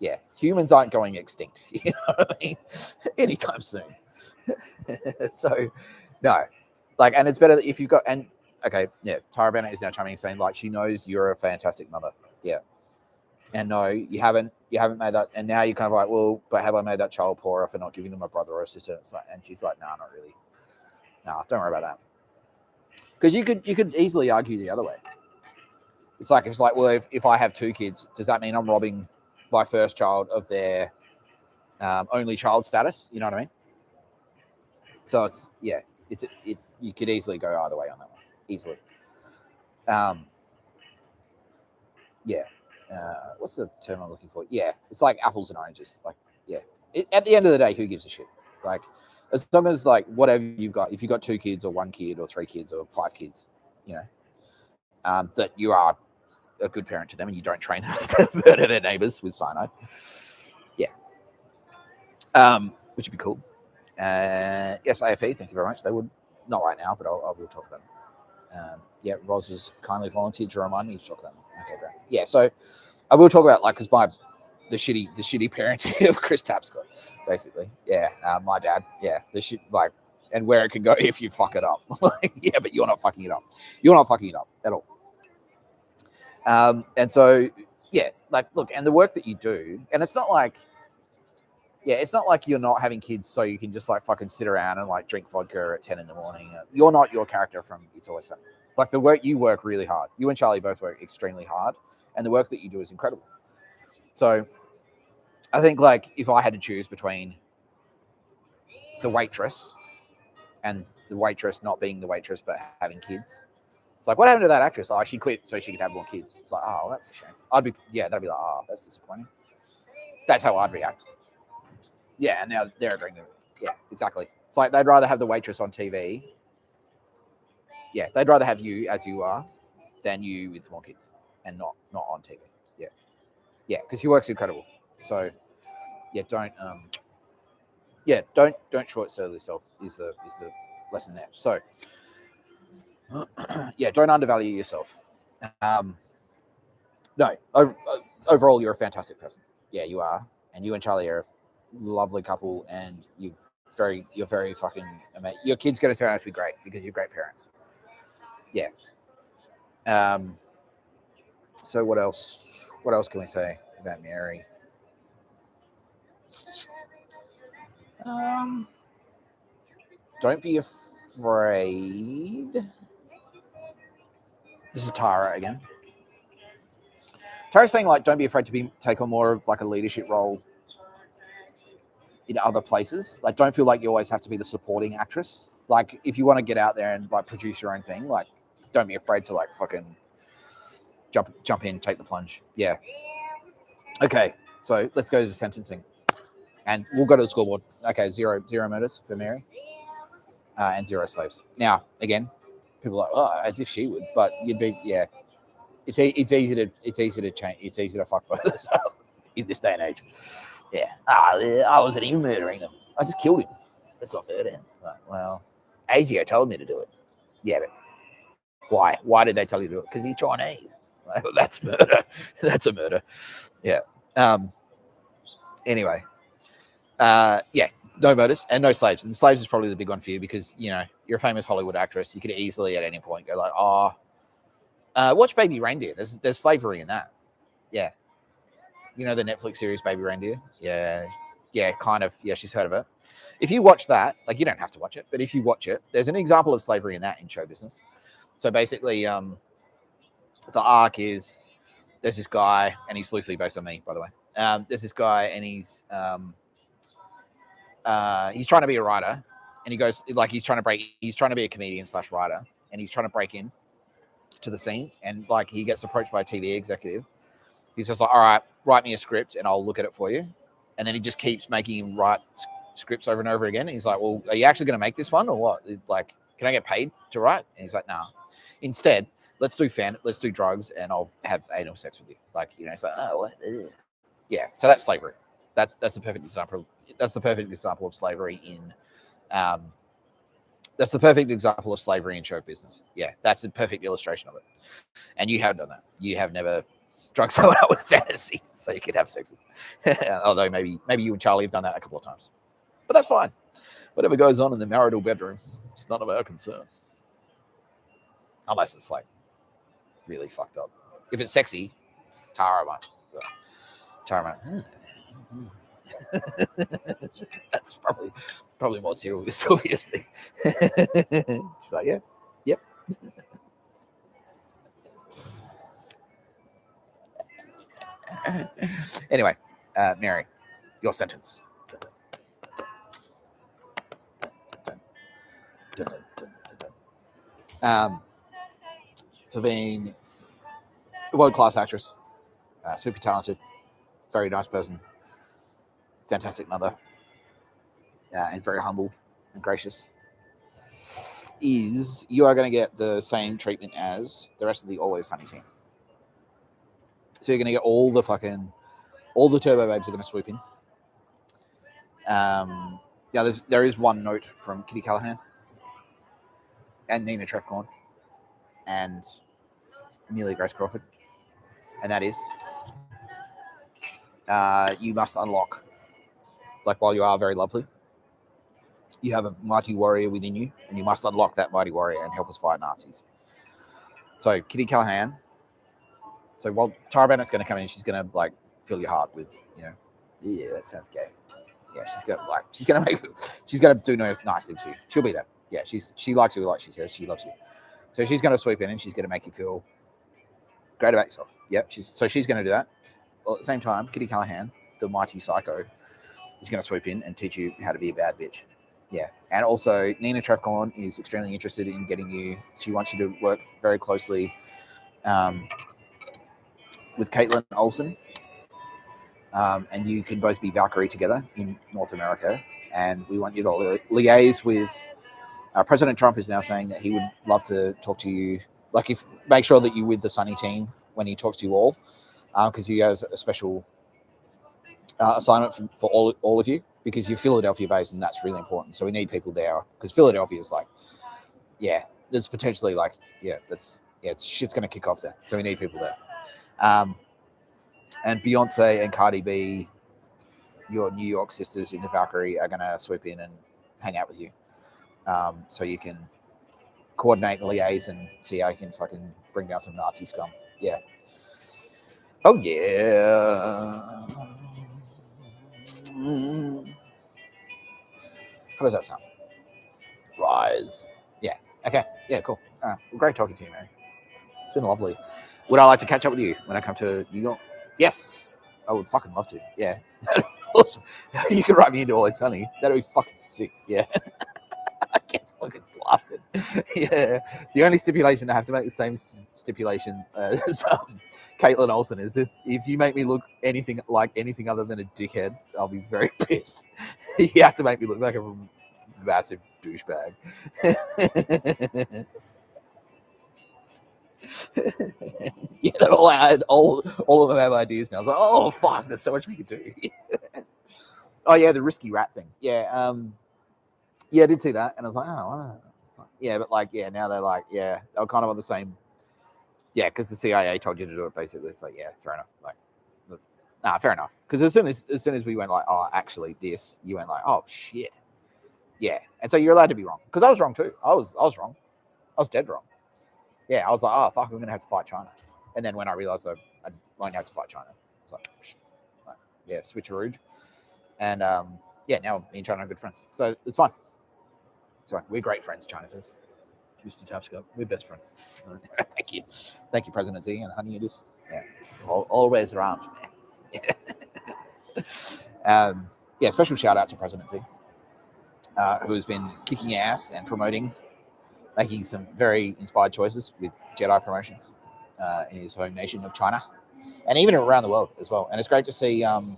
Speaker 1: Yeah, humans aren't going extinct. You know what I mean? Anytime soon. So, no, like, and it's better that if you've got, and okay, Tara Bennett is now chiming in saying like she knows you're a fantastic mother. Yeah, and no, you haven't made that, and now you're kind of like, well, but have I made that child poorer for not giving them a brother or a sister? It's like, and she's like, no, not really. No, don't worry about that. Because you could easily argue the other way. It's like, well, if I have 2 kids, does that mean I'm robbing my first child of their only child status? You know what I mean? So you could easily go either way on that one, easily. What's the term I'm looking for? Yeah, it's like apples and oranges. Like, at the end of the day, who gives a shit? Like, as long as like whatever you've got, if you've got 2 kids or 1 kid or 3 kids or 5 kids, that you are a good parent to them and you don't train them to murder their neighbors with cyanide. Which would be cool. Yes, AFP, thank you very much. They would, not right now, but I will talk about them. Roz has kindly volunteered to remind me to talk about them. Okay, great. Yeah, so I will talk about, like, because the shitty parenting of Mr Tapscott, basically. My dad. The shit, like, and where it can go if you fuck it up. But you're not fucking it up. You're not fucking it up at all. And so, like, look, and the work that you do, and it's not like, it's not like you're not having kids so you can just like fucking sit around and like drink vodka at 10 in the morning. You're not your character from It's Always Sunny. Like, you work really hard. You and Charlie both work extremely hard, and the work that you do is incredible. So I think, like, if I had to choose between the waitress and the waitress not being the waitress but having kids, it's like, what happened to that actress? Oh, she quit so she could have more kids. It's like, oh, that's a shame. That'd be like, oh, that's disappointing. That's how I'd react. Yeah, and now they're agreeing with it. Yeah, exactly. It's like they'd rather have the waitress on TV. Yeah, they'd rather have you as you are than you with more kids and not on TV. Yeah, because your work's incredible. So, don't short sell yourself is the lesson there. So, Yeah, don't undervalue yourself. No, overall, you're a fantastic person. Yeah, you are, and you and Charlie are a lovely couple, and you're very fucking amazing. Your kid's going to turn out to be great because you're great parents. Yeah. So what else? What else can we say about Mary? Don't be afraid. This is Tara again. Tara's saying, like, don't be afraid to take on more of like a leadership role in other places. Like, don't feel like you always have to be the supporting actress. Like, if you want to get out there and like produce your own thing, like, don't be afraid to like fucking jump in, take the plunge. Yeah. Okay, so let's go to sentencing, and we'll go to the scoreboard. Okay, zero murders for Mary, and 0 slaves. Now, again, people are like, oh, as if she would, but you'd be, yeah. It's easy to change. It's easy to fuck both of us up in this day and age. Yeah. I wasn't even murdering him. I just killed him. That's not murder. Well, ASIO told me to do it. Yeah, but why? Why did they tell you to do it? Because he's Chinese. That's murder. That's a murder. Yeah. Anyway. Yeah. No murders and no slaves. And slaves is probably the big one for you because, you know, you're a famous Hollywood actress. You could easily at any point go like, oh, watch Baby Reindeer. There's slavery in that. Yeah. You know the Netflix series Baby Reindeer? Yeah. Yeah, kind of. Yeah, she's heard of it. If you watch that, like, you don't have to watch it, but if you watch it, there's an example of slavery in that in show business. So basically, the arc is there's this guy, and he's loosely based on me, by the way. There's this guy, and he's trying to be a writer, and he goes like he's trying to be a comedian / writer, and he's trying to break in to the scene, and like he gets approached by a TV executive. He's just like, all right, write me a script and I'll look at it for you. And then he just keeps making him write scripts over and over again. And he's like, well, are you actually going to make this one or what? Like, can I get paid to write? And he's like, nah. Instead, let's do drugs and I'll have anal sex with you. Like, you know, it's like, oh, what? Yeah. So that's slavery. That's a perfect example. That's the perfect example of slavery in, that's the perfect example of slavery in show business. Yeah. That's the perfect illustration of it. And you haven't done that. You have never drug someone out with fantasies so you could have sex. Although maybe you and Charlie have done that a couple of times. But that's fine. Whatever goes on in the marital bedroom, it's none of our concern. Unless it's like really fucked up. If it's sexy, Tara might. So, Tara might. That's probably more serious thing. She's like, yeah, yep. Anyway, Mary, your sentence. For being a world-class actress, super talented, very nice person, fantastic mother, and very humble and gracious, you are going to get the same treatment as the rest of the Always Sunny team. So you're going to get all the Turbo Babes are going to swoop in. Yeah, there is one note from Kitty Callahan and Nina Trefcorn and Amelia Grace Crawford, and that is you must unlock, like, while you are very lovely, you have a mighty warrior within you, and you must unlock that mighty warrior and help us fight Nazis. So Kitty Callahan. So while Tara Bennett's going to come in, she's going to like fill your heart with, you know, yeah, that sounds gay. Yeah, she's going to do nice things for you. She'll be there. Yeah, she likes you, like she says, she loves you. So she's going to sweep in and she's going to make you feel great about yourself. Yep. She's going to do that. Well, at the same time, Kitty Callahan, the mighty psycho, is going to sweep in and teach you how to be a bad bitch. Yeah. And also Nina Trefcorn is extremely interested in getting you. She wants you to work very closely with Caitlin Olsen, and you can both be Valkyrie together in North America. And we want you to liaise with President Trump is now saying that he would love to talk to you. Like, make sure that you're with the Sunny team when he talks to you all, because he has a special assignment for all of you, because you're Philadelphia based, and that's really important. So we need people there because Philadelphia is like, yeah, there's potentially like, it's shit's going to kick off there. So we need people there. And Beyonce and Cardi B, your New York sisters in the Valkyrie, are going to swoop in and hang out with you. So you can coordinate and liaise and see how you can fucking bring down some Nazi scum. Yeah. Oh, yeah. How does that sound? Rise. Yeah. Okay. Yeah, cool. All right. Well, great talking to you, Mary. It's been lovely. Would I like to catch up with you when I come to New York? Yes. I would fucking love to. Yeah. That'd be awesome. You could write me into Always Sunny. That'd be fucking sick. Yeah. I get fucking blasted. Yeah. The only stipulation I have to make the same stipulation as Caitlin Olsen is that if you make me look anything like anything other than a dickhead, I'll be very pissed. You have to make me look like a massive douchebag. Yeah, they all had all of them have ideas now. I was like, oh fuck, there's so much we could do. Oh yeah, the risky rat thing. Yeah, yeah, I did see that, and I was like, oh, yeah, but like, yeah, now they're like, yeah, they were kind of on the same. Yeah, because the CIA told you to do it. Basically, it's like, yeah, fair enough. Like, nah, fair enough. Because as soon as we went like, oh, actually, this, you went like, oh shit, yeah, and so you're allowed to be wrong. Because I was wrong too. I was wrong. I was dead wrong. Yeah, I was like, oh fuck, we're gonna have to fight China. And then when I realized I won't have to fight China, it's like, yeah, switcheroo. And yeah, now me and China are good friends, so it's fine. It's fine. We're great friends, China says. Mr Tapscott, we're best friends. Thank you, President Z and Honey. It is, yeah, always around. Yeah, special shout out to President Z, who has been kicking ass and promoting, making some very inspired choices with Jedi promotions in his home nation of China, and even around the world as well. And it's great to see. Oh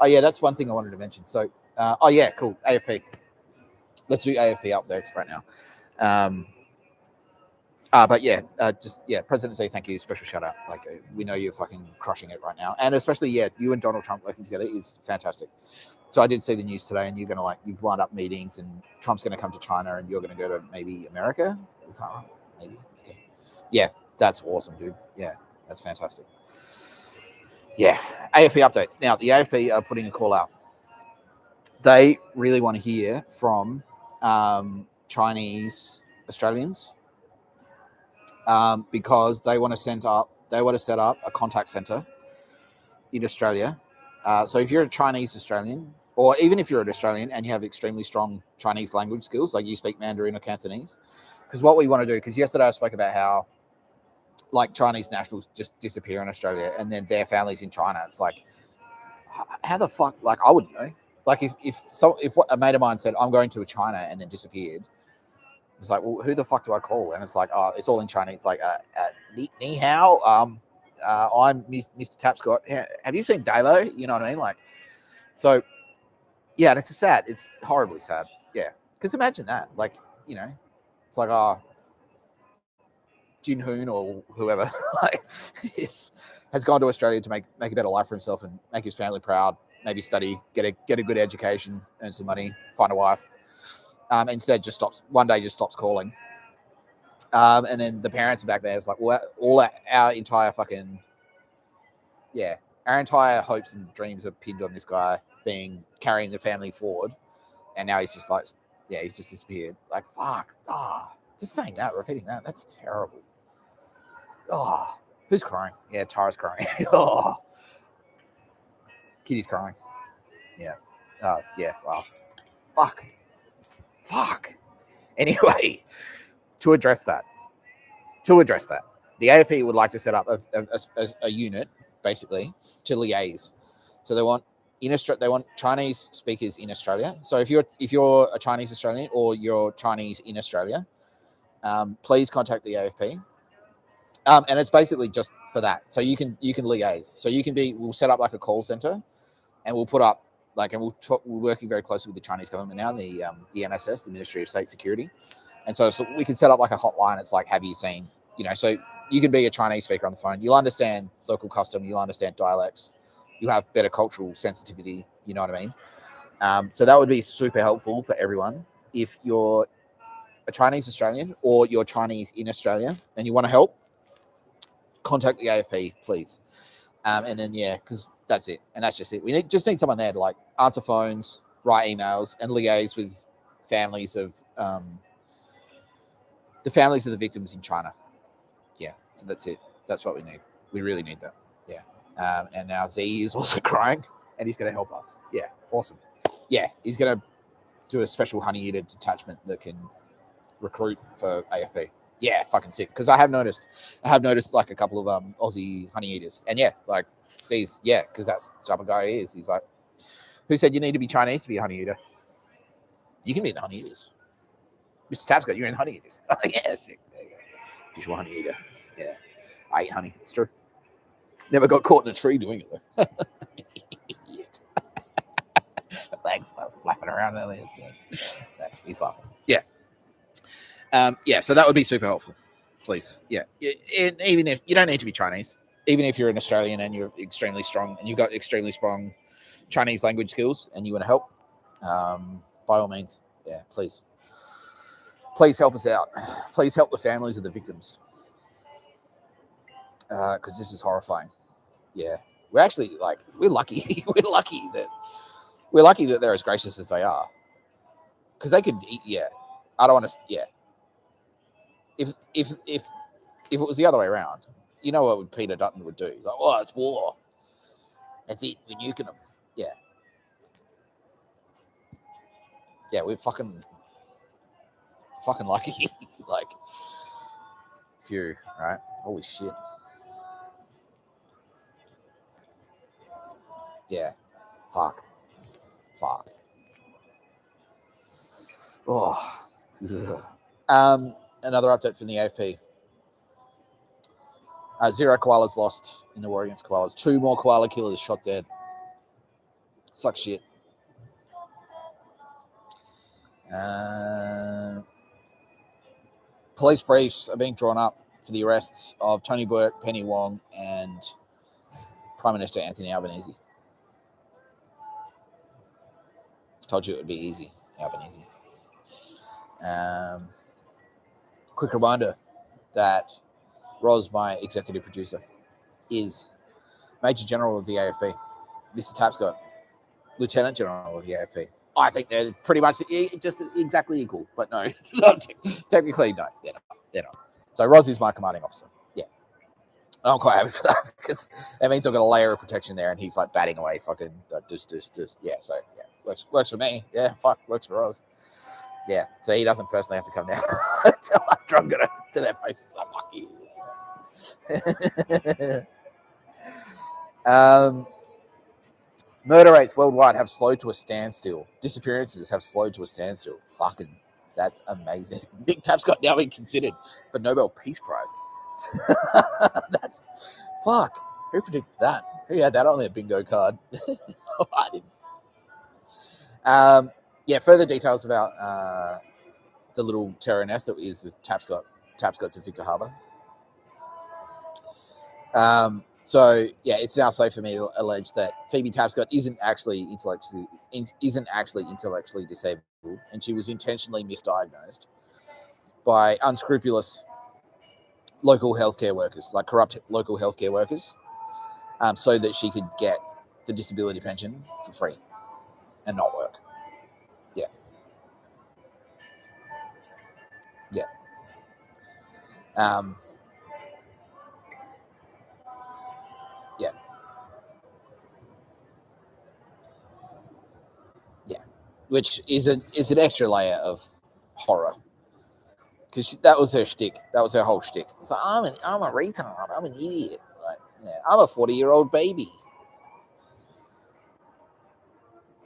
Speaker 1: yeah, that's one thing I wanted to mention. So, oh yeah, cool. AFP. Let's do AFP updates right now. But yeah, just yeah, President Z, thank you. Special shout out. Like we know you're fucking crushing it right now, and especially you and Donald Trump working together is fantastic. So I did see the news today, and you're gonna you've lined up meetings, and Trump's gonna come to China, and you're gonna go to maybe America. Is that right? Maybe. Okay. Yeah, that's awesome, dude. Yeah, that's fantastic. Yeah, AFP updates. Now the AFP are putting a call out. They really want to hear from Chinese Australians. Because they want to set up a contact center in Australia. So if you're a Chinese Australian, or even if you're an Australian and you have extremely strong Chinese language skills, like you speak Mandarin or Cantonese, because what we want to do, because yesterday I spoke about how like Chinese nationals just disappear in Australia and then their families in China. It's like, how the fuck? Like I wouldn't know. Like if what a mate of mine said, I'm going to China and then disappeared. It's like, well, who the fuck do I call? And it's like, oh, it's all in Chinese. It's like, ni hao. I'm Mr Tapscott. Have you seen Dalo? You know what I mean? Like, so, yeah, and it's horribly sad. Yeah, because imagine that. Like, you know, it's like, oh, Jin Hoon or whoever like has gone to Australia to make a better life for himself and make his family proud. Maybe study, get a good education, earn some money, find a wife. Instead, just stops calling. And then the parents are back there. It's like, well, our entire hopes and dreams are pinned on this guy carrying the family forward. And now he's just like, yeah, he's just disappeared. Like, fuck. Just saying that, repeating that, that's terrible. Who's crying? Yeah, Tara's crying. Kitty's crying. Yeah. Yeah, wow. Fuck. Anyway, to address that, the AFP would like to set up a unit, basically, to liaise. So they want Chinese speakers in Australia. So if you're a Chinese Australian or you're Chinese in Australia, please contact the AFP. And it's basically just for that. So you can liaise. So we'll set up like a call center, and we'll put up we're working very closely with the Chinese government now, the MSS, the Ministry of State Security. And so we can set up like a hotline. It's like, have you seen, so you can be a Chinese speaker on the phone. You'll understand local custom. You'll understand dialects. You'll have better cultural sensitivity. You know what I mean? So that would be super helpful for everyone. If you're a Chinese Australian or you're Chinese in Australia and you want to help, contact the AFP, please. And then, yeah, because that's it. And that's just it. We just need someone there to like answer phones, write emails, and liaise with families of the families of the victims in China. Yeah, so that's it. That's what we need. We really need that. Yeah. And now Z is also crying, and he's going to help us. Yeah, awesome. Yeah, he's going to do a special honey eater detachment that can recruit for AFP. Yeah, fucking sick. Because I have noticed like a couple of Aussie honey eaters, and yeah, like Z's, yeah, because that's the type of guy he is. He's like, who said you need to be Chinese to be a honey eater? You can be in the honey eaters. Mr Tapscott, you're in honey eaters. Yeah, sick. There you go. Visual honey eater. Yeah, I eat honey. It's true. Never got caught in a tree doing it though. Thanks, flapping around earlier. He's laughing. Yeah. Yeah. So that would be super helpful, please. Yeah. And even if you don't need to be Chinese, even if you're an Australian and you're extremely strong and you've got extremely strong Chinese language skills and you want to help, by all means, yeah, please help us out. Please help the families of the victims, because this is horrifying. Yeah, we're actually like we're lucky. we're lucky that they're as gracious as they are, because they could. Yeah, I don't want to. Yeah, if it was the other way around, you know what Peter Dutton would do? He's like, oh, it's war. That's it. We're nuking them. Yeah. Yeah, we're fucking lucky. Like, phew, right? Holy shit. Yeah. Fuck. Oh. Ugh. Another update from the AFP. 0 koalas lost in the war against koalas. 2 more koala killers shot dead. Sucks shit. Police briefs are being drawn up for the arrests of Tony Burke, Penny Wong, and Prime Minister Anthony Albanese. Told you it would be easy, Albanese. Quick reminder that Roz, my executive producer, is Major General of the AFP. Mr Tapscott, Lieutenant General of the AFP. I think they're pretty much just exactly equal, but no, technically, no, they're not. So Roz is my commanding officer. Yeah. I'm quite happy for that because that means I've got a layer of protection there and he's like batting away fucking just. Yeah, so yeah, works for me. Yeah, fuck, works for Roz. Yeah, so he doesn't personally have to come down until I've drunk it to their faces. I'm lucky. Murder rates worldwide have slowed to a standstill. Disappearances have slowed to a standstill. Fucking, that's amazing. Nick Tapscott now being considered for Nobel Peace Prize. That's fuck. Who predicted that? Who had that on their bingo card? I didn't. Yeah, further details about the little terror nest that is the Tapscott's in Victor Harbour. So yeah, it's now safe for me to allege that Phoebe Tapscott isn't actually intellectually disabled, and she was intentionally misdiagnosed by unscrupulous local healthcare workers, like corrupt local healthcare workers, so that she could get the disability pension for free and not work. Yeah. Yeah. Yeah. Yeah. Which is an extra layer of horror. Because that was her shtick. That was her whole shtick. It's like, I'm a retard. I'm an idiot. Like, yeah, I'm a 40-year-old baby.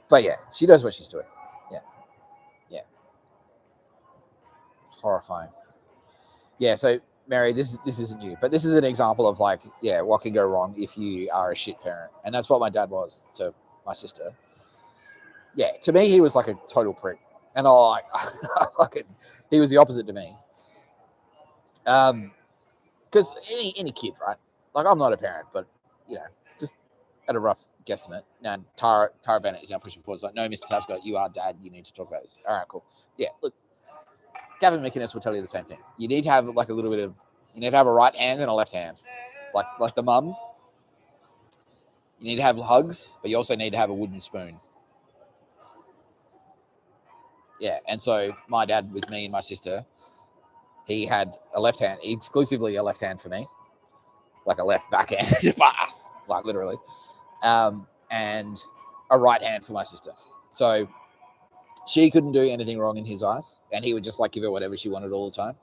Speaker 1: But yeah, she knows what she's doing. Yeah. Yeah. Horrifying. Yeah, so Mary, this isn't you, but this is an example of like, yeah, what can go wrong if you are a shit parent. And that's what my dad was to my sister. Yeah, to me, he was like a total prick. And he was the opposite to me. Because any kid, right? Like, I'm not a parent, but, you know, just at a rough guesstimate. Now, Tara Bennett is now pushing forward. It's like, no, Mr. Tapscott, you are dad. You need to talk about this. All right, cool. Yeah, look, Gavin McInnes will tell you the same thing. You need to have like a little bit of, you need to have a right hand and a left hand, like the mum. You need to have hugs, but you also need to have a wooden spoon. Yeah, and so my dad with me and my sister, he had a left hand, exclusively a left hand for me, like a left backhand pass, like literally, and a right hand for my sister. So she couldn't do anything wrong in his eyes, and he would just like give her whatever she wanted all the time.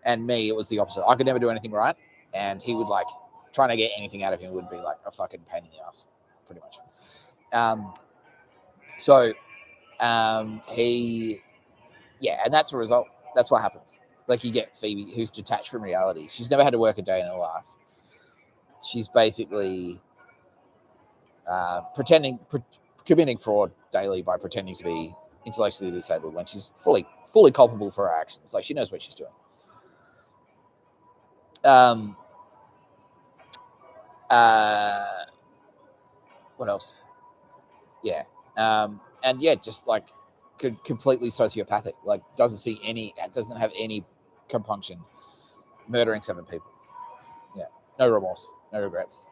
Speaker 1: And me, it was the opposite. I could never do anything right, and he would like trying to get anything out of him would be like a fucking pain in the ass, pretty much. He, yeah, and that's a result. That's what happens. Like you get Phoebe, who's detached from reality. She's never had to work a day in her life. She's basically committing fraud daily by pretending to be intellectually disabled when she's fully culpable for her actions. Like she knows what she's doing. What else? Yeah. And yeah, just like completely sociopathic, like doesn't have any compunction, murdering 7 people. Yeah. No remorse, no regrets.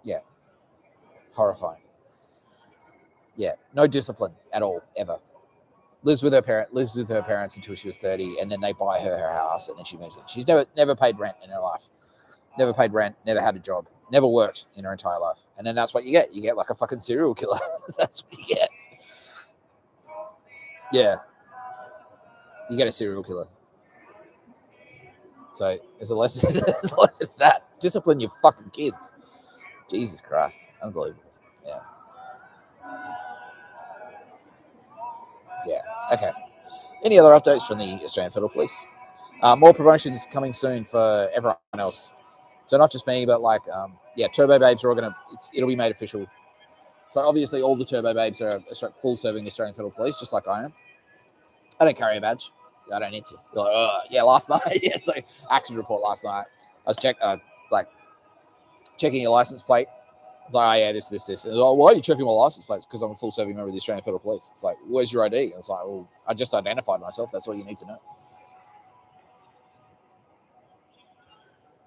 Speaker 1: Yeah. Horrifying. Yeah. No discipline at all, ever. Lives with her parents until she was 30, and then they buy her house, and then she moves in. She's never paid rent in her life. Never paid rent, never had a job, never worked in her entire life. And then that's what you get. You get like a fucking serial killer. That's what you get. Yeah. You get a serial killer. So there's a lesson, of that. Discipline your fucking kids. Jesus Christ. Unbelievable. Yeah. Yeah. Okay. Any other updates from the Australian Federal Police? More promotions coming soon for everyone else. So not just me, but like, Turbo Babes are all it'll be made official. So obviously all the Turbo Babes are full serving Australian Federal Police, just like I am. I don't carry a badge. I don't need to. Like, last night. Yeah, so action report last night. I was checking your license plate. It's like, oh yeah, this. And it's like, why are you checking my license plates? Because I'm a full serving member of the Australian Federal Police. It's like, where's your ID? And it's like, well, I just identified myself. That's all you need to know.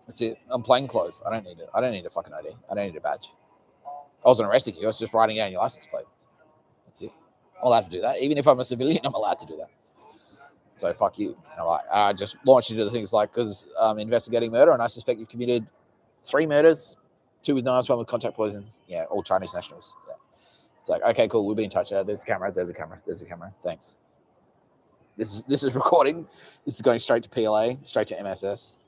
Speaker 1: That's it. I'm plain clothes. I don't need it. I don't need a fucking ID. I don't need a badge. I wasn't arresting you. I was just writing down your license plate. That's it. I'm allowed to do that. Even if I'm a civilian, I'm allowed to do that. So fuck you. I just launched into the things like, because I'm investigating murder and I suspect you've committed 3 murders, 2 with knives, 1 with contact poison. Yeah, all Chinese nationals. Yeah. It's like, okay, cool. We'll be in touch. There's a camera. There's a camera. There's a camera. Thanks. This is recording. This is going straight to PLA, straight to MSS.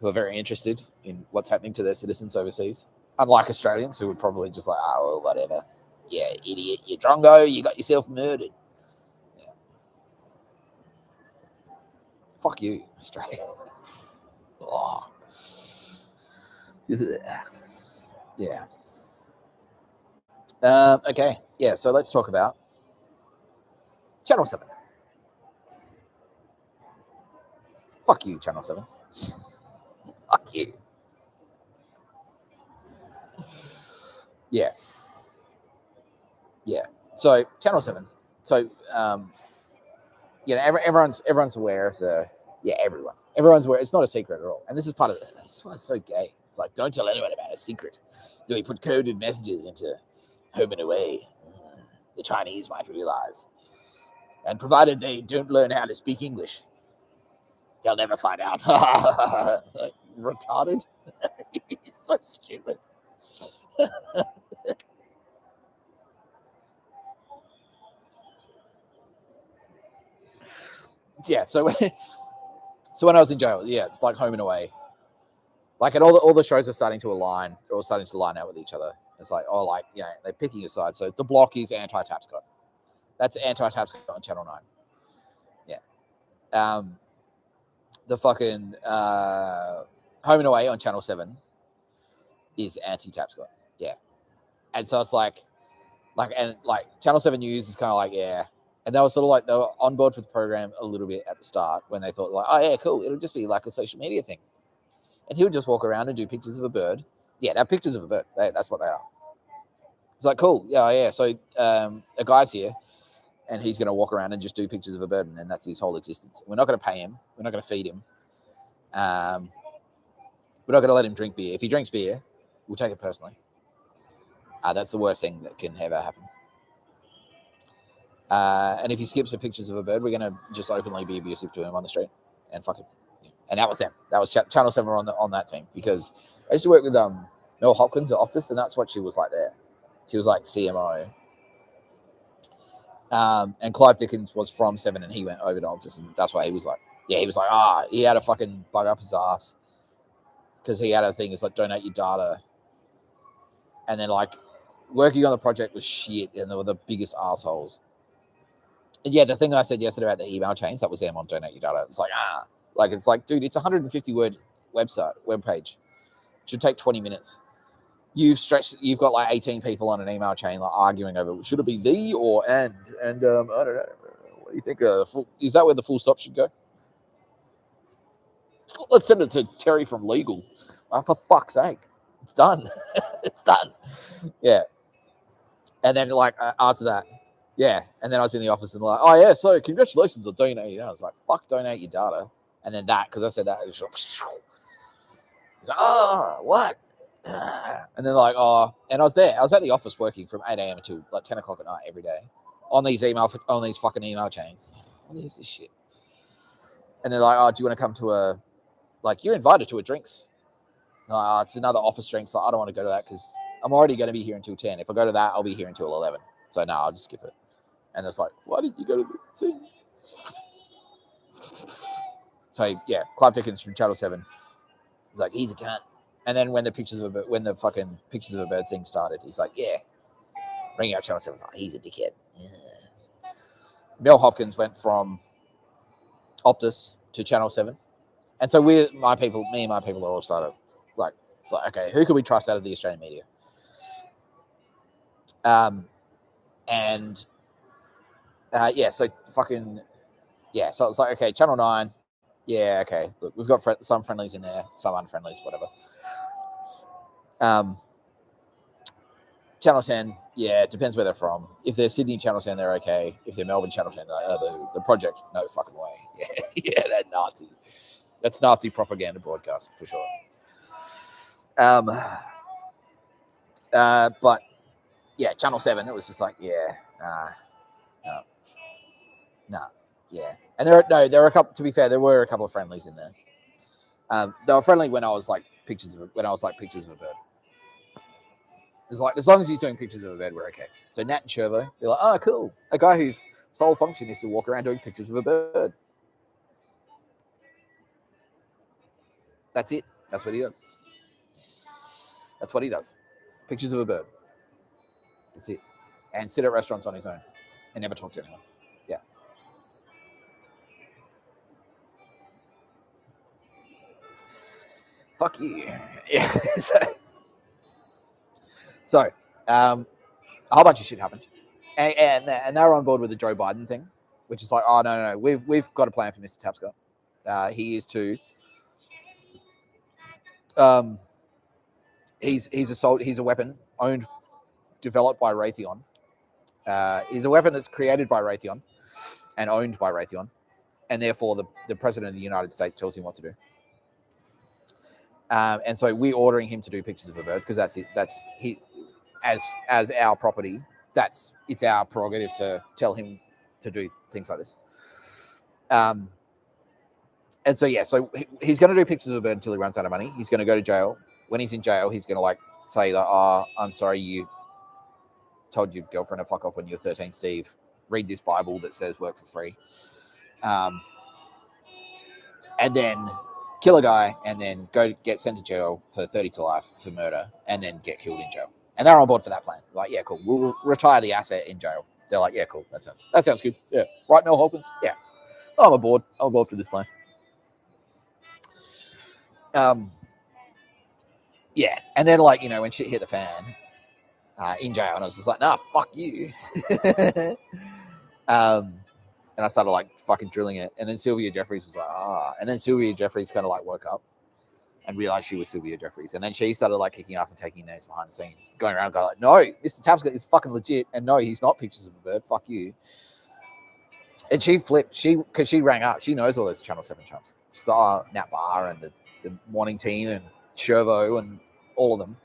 Speaker 1: Who are very interested in what's happening to their citizens overseas. Unlike Australians who would probably just like, oh, well, whatever. Yeah, idiot. You drongo. You got yourself murdered. Yeah. Fuck you, Australia. Oh. Yeah. Okay. Yeah, so let's talk about Channel 7. Fuck you, Channel 7. Fuck you. Yeah. Yeah. So Channel 7. So everyone's aware of everyone. Everyone's aware. It's not a secret at all. And this is part of it. That's why it's so gay. It's like, don't tell anyone about a secret. Do we put coded messages into home and away? The Chinese might realize. And provided they don't learn how to speak English, they'll never find out. Retarded. He's so stupid. Yeah, so when I was in jail, yeah, it's like home and away. Like, and all the shows are starting to align. They're all starting to line out with each other. It's like, they're picking a side. So the block is anti-Tapscott. That's anti-Tapscott on Channel 9. Yeah. The fucking home and away on Channel 7 is anti-Tapscott. Yeah. And so it's like Channel 7 News is kind of like, yeah. And they were sort of like, they were on board for the program a little bit at the start when they thought like, oh yeah, cool. It'll just be like a social media thing. And he would just walk around and do pictures of a bird Yeah, they're pictures of a bird. That's what they are. It's like, cool. Yeah. So a guy's here, and he's going to walk around and just do pictures of a bird, and then that's his whole existence. We're not going to pay him. We're not going to feed him. We're not going to let him drink beer. If he drinks beer, we'll take it personally. That's the worst thing that can ever happen. And if he skips the pictures of a bird, we're going to just openly be abusive to him on the street and fuck him. And that was them. That was Channel 7 on that team, because I used to work with Mel Hopkins at Optus, and that's what she was like there. She was like CMO. And Clive Dickens was from 7, and he went over to Optus, and that's why he was like, he had a fucking bug up his ass because he had a thing. It's like, donate your data. And then like working on the project was shit, and they were the biggest assholes. And yeah, the thing that I said yesterday about the email chains, that was them on donate your data. It's like, it's like, dude, it's a 150-word web page. It should take 20 minutes. You've got like 18 people on an email chain like arguing over, should it be the or and I don't know. What do you think? Is that where the full stop should go? Let's send it to Terry from legal. For fuck's sake, it's done. It's done. Yeah. And then like after that, yeah. And then I was in the office and like, oh yeah, so congratulations on donating. I was like, fuck, donate your data. And then that, because I said that, it was like, oh, what? And then like, oh, and I was there. I was at the office working from 8 a.m. until like 10 o'clock at night every day on these fucking email chains. What is this shit? And they're like, oh, do you want to come to you're invited to a drinks. Like, it's another office drinks. Like, I don't want to go to that because I'm already going to be here until 10. If I go to that, I'll be here until 11. So no, I'll just skip it. And it's like, why did you go to the thing? So yeah, Clive Dickens from Channel 7. He's like, he's a cunt. And then when the fucking pictures of a bird thing started, he's like, yeah, ringing out Channel 7. Like, he's a dickhead. Yeah. Mel Hopkins went from Optus to Channel 7. And so me and my people are all started like, it's like, okay, who can we trust out of the Australian media? So it's like, okay, Channel 9, yeah, okay, look, we've got some friendlies in there, some unfriendlies, whatever. Channel 10, yeah, it depends where they're from. If they're Sydney Channel 10, they're okay. If they're Melbourne Channel 10, like, the project, no fucking way. Yeah, that's Nazi. That's Nazi propaganda broadcast for sure. But yeah, Channel 7, it was just like, yeah, nah, yeah. And there were a couple. To be fair, there were a couple of friendlies in there. They were friendly when I was like pictures of a bird. It's like, as long as he's doing pictures of a bird, we're okay. So Nat and Chervo, they're like, oh, cool, a guy whose sole function is to walk around doing pictures of a bird. That's it. That's what he does. That's what he does. Pictures of a bird. That's it. And sit at restaurants on his own and never talk to anyone. Yeah. Fuck you. Yeah. So a whole bunch of shit happened. And they were on board with the Joe Biden thing, which is like, oh, no. We've got a plan for Mr. Tapscott. He is to... He's a weapon developed by Raytheon. He's a weapon that's created by Raytheon and owned by Raytheon, and therefore the president of the United States tells him what to do. And so we're ordering him to do pictures of a bird because as our property, it's our prerogative to tell him to do things like this. And so yeah, so he's going to do pictures of a bird until he runs out of money. He's going to go to jail. When he's in jail, he's going to like say that, oh, I'm sorry, you told your girlfriend to fuck off when you were 13, Steve. Read this Bible that says work for free. And then kill a guy and then go get sent to jail for 30 to life for murder and then get killed in jail. And they're on board for that plan. Like, yeah, cool. We'll retire the asset in jail. They're like, yeah, cool. That sounds good. Yeah. Right, Mel Hopkins? Yeah. I'm aboard. I'm aboard for this plan. Yeah. And then, like, when shit hit the fan in jail, and I was just like, nah, fuck you. And I started like fucking drilling it. And then Sylvia Jeffries was like, and then Sylvia Jeffries kind of like woke up and realized she was Sylvia Jeffries. And then she started like kicking ass and taking names behind the scene, going around going like, no, Mr. Tapscott is fucking legit. And no, he's not pictures of a bird. Fuck you. And she flipped. Because she rang up. She knows all those Channel 7 chumps. She saw Nat Barr and the morning team and Shervo and all of them.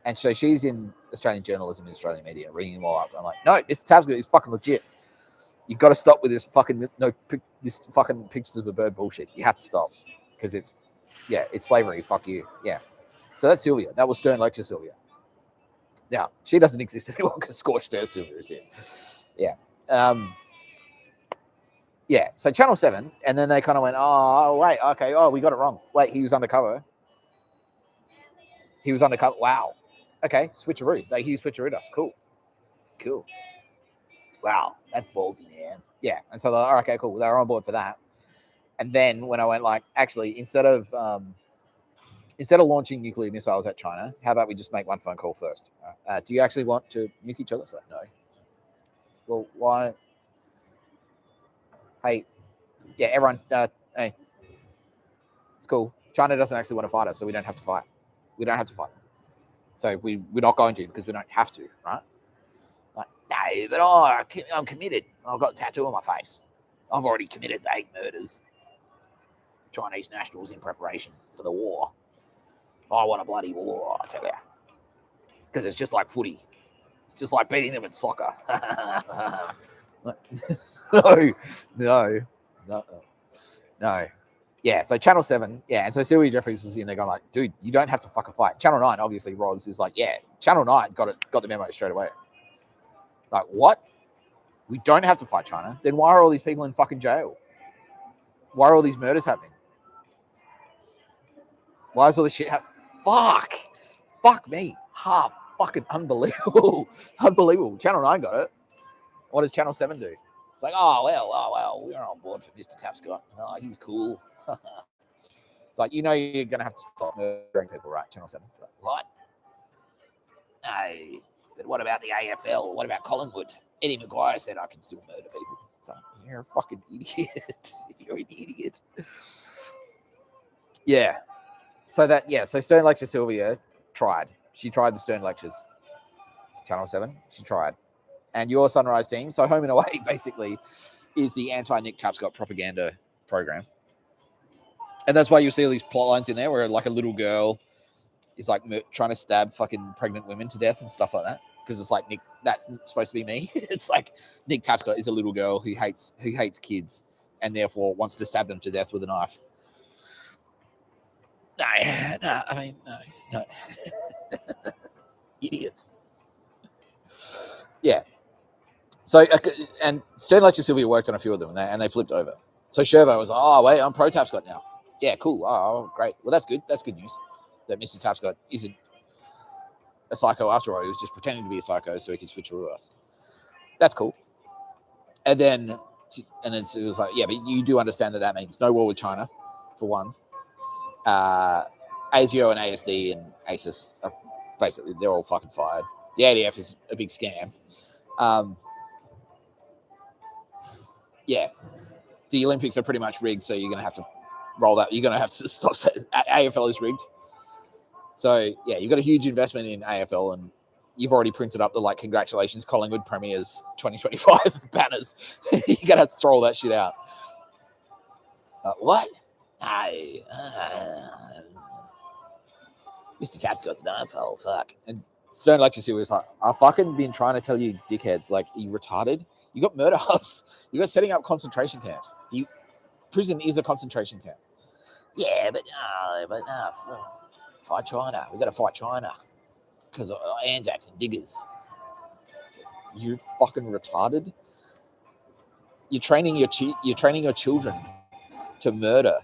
Speaker 1: And so she's in Australian journalism and Australian media, ringing them all up. I'm like, no, Mr. Tapscott is fucking legit. You've got to stop with this fucking this fucking pictures of a bird bullshit. You have to stop because it's slavery. Fuck you. Yeah. So that's Sylvia. That was Stern Lecture Sylvia. Now she doesn't exist anymore because Scorched Earth Sylvia is here. Yeah. Yeah. So Channel 7, and then they kind of went, oh wait, okay, oh we got it wrong. Wait, he was undercover. Wow. Okay, switcheroo. He switcherooed us. Cool. Wow, that's ballsy, man. Yeah, and so they're like, oh, okay, cool. They were on board for that. And then when I went like, actually, instead of launching nuclear missiles at China, how about we just make one phone call first? Do you actually want to nuke each other? It's like, no. Well, why? Hey, yeah, everyone, hey, it's cool. China doesn't actually want to fight us, so we don't have to fight. So we're not going to because we don't have to, right? Like, no, but I'm committed. I've got a tattoo on my face. I've already committed to 8 murders. Chinese nationals in preparation for the war. I want a bloody war, I tell you. Because it's just like footy. It's just like beating them in soccer. No. Yeah, so Channel 7, yeah, and so Sylvia Jeffries was in there going like, dude, you don't have to fucking fight. Channel 9, obviously, Roz is like, yeah, Channel 9 got the memo straight away. Like, what? We don't have to fight China. Then why are all these people in fucking jail? Why are all these murders happening? Why is all this shit happening? Fuck me. Fucking unbelievable. Unbelievable. Channel 9 got it. What does Channel 7 do? It's like, oh, well, we're on board for Mr. Tapscott. Oh, he's cool. It's like, you're going to have to stop murdering people, right? Channel 7. It's like, what? No. But what about the AFL? What about Collingwood? Eddie Maguire said I can still murder people. It's like, you're a fucking idiot. You're an idiot. Yeah. So Stern Lecture Sylvia tried. She tried the Stern Lectures. Channel 7, she tried. And your Sunrise team, so Home and Away basically is the anti-Nick Tapscott propaganda program. And that's why you see all these plot lines in there where like a little girl is like trying to stab fucking pregnant women to death and stuff like that. Because it's like, Nick, that's supposed to be me. It's like Nick Tapscott is a little girl who hates kids and therefore wants to stab them to death with a knife. No. Idiots. Yeah. So, and Stern Lecture Sylvia worked on a few of them and they flipped over. So Shervo was like, oh, wait, I'm pro Tapscott now. Yeah, cool. Oh, great. Well, that's good. That's good news. That Mr. Tapscott isn't a psycho after all. He was just pretending to be a psycho so he could switch through us. That's cool. And then it was like, yeah, but you do understand that means no war with China, for one. ASIO and ASD and ASIS are basically, they're all fucking fired. The ADF is a big scam. Yeah, the Olympics are pretty much rigged, so you're going to have to roll that. You're going to have to stop. AFL is rigged. So, yeah, you've got a huge investment in AFL, and you've already printed up the, like, congratulations, Collingwood Premiers 2025 banners. You're going to have to throw all that shit out. What? Mr. Tapscott's an asshole. Fuck. And Stern Lecture Sylvia was like, I've fucking been trying to tell you, dickheads, like, are you retarded? You got murder hubs. You got setting up concentration camps. Prison is a concentration camp. Yeah, but no. Fight China. We got to fight China because of Anzacs and diggers. You fucking retarded. You're training your children to murder.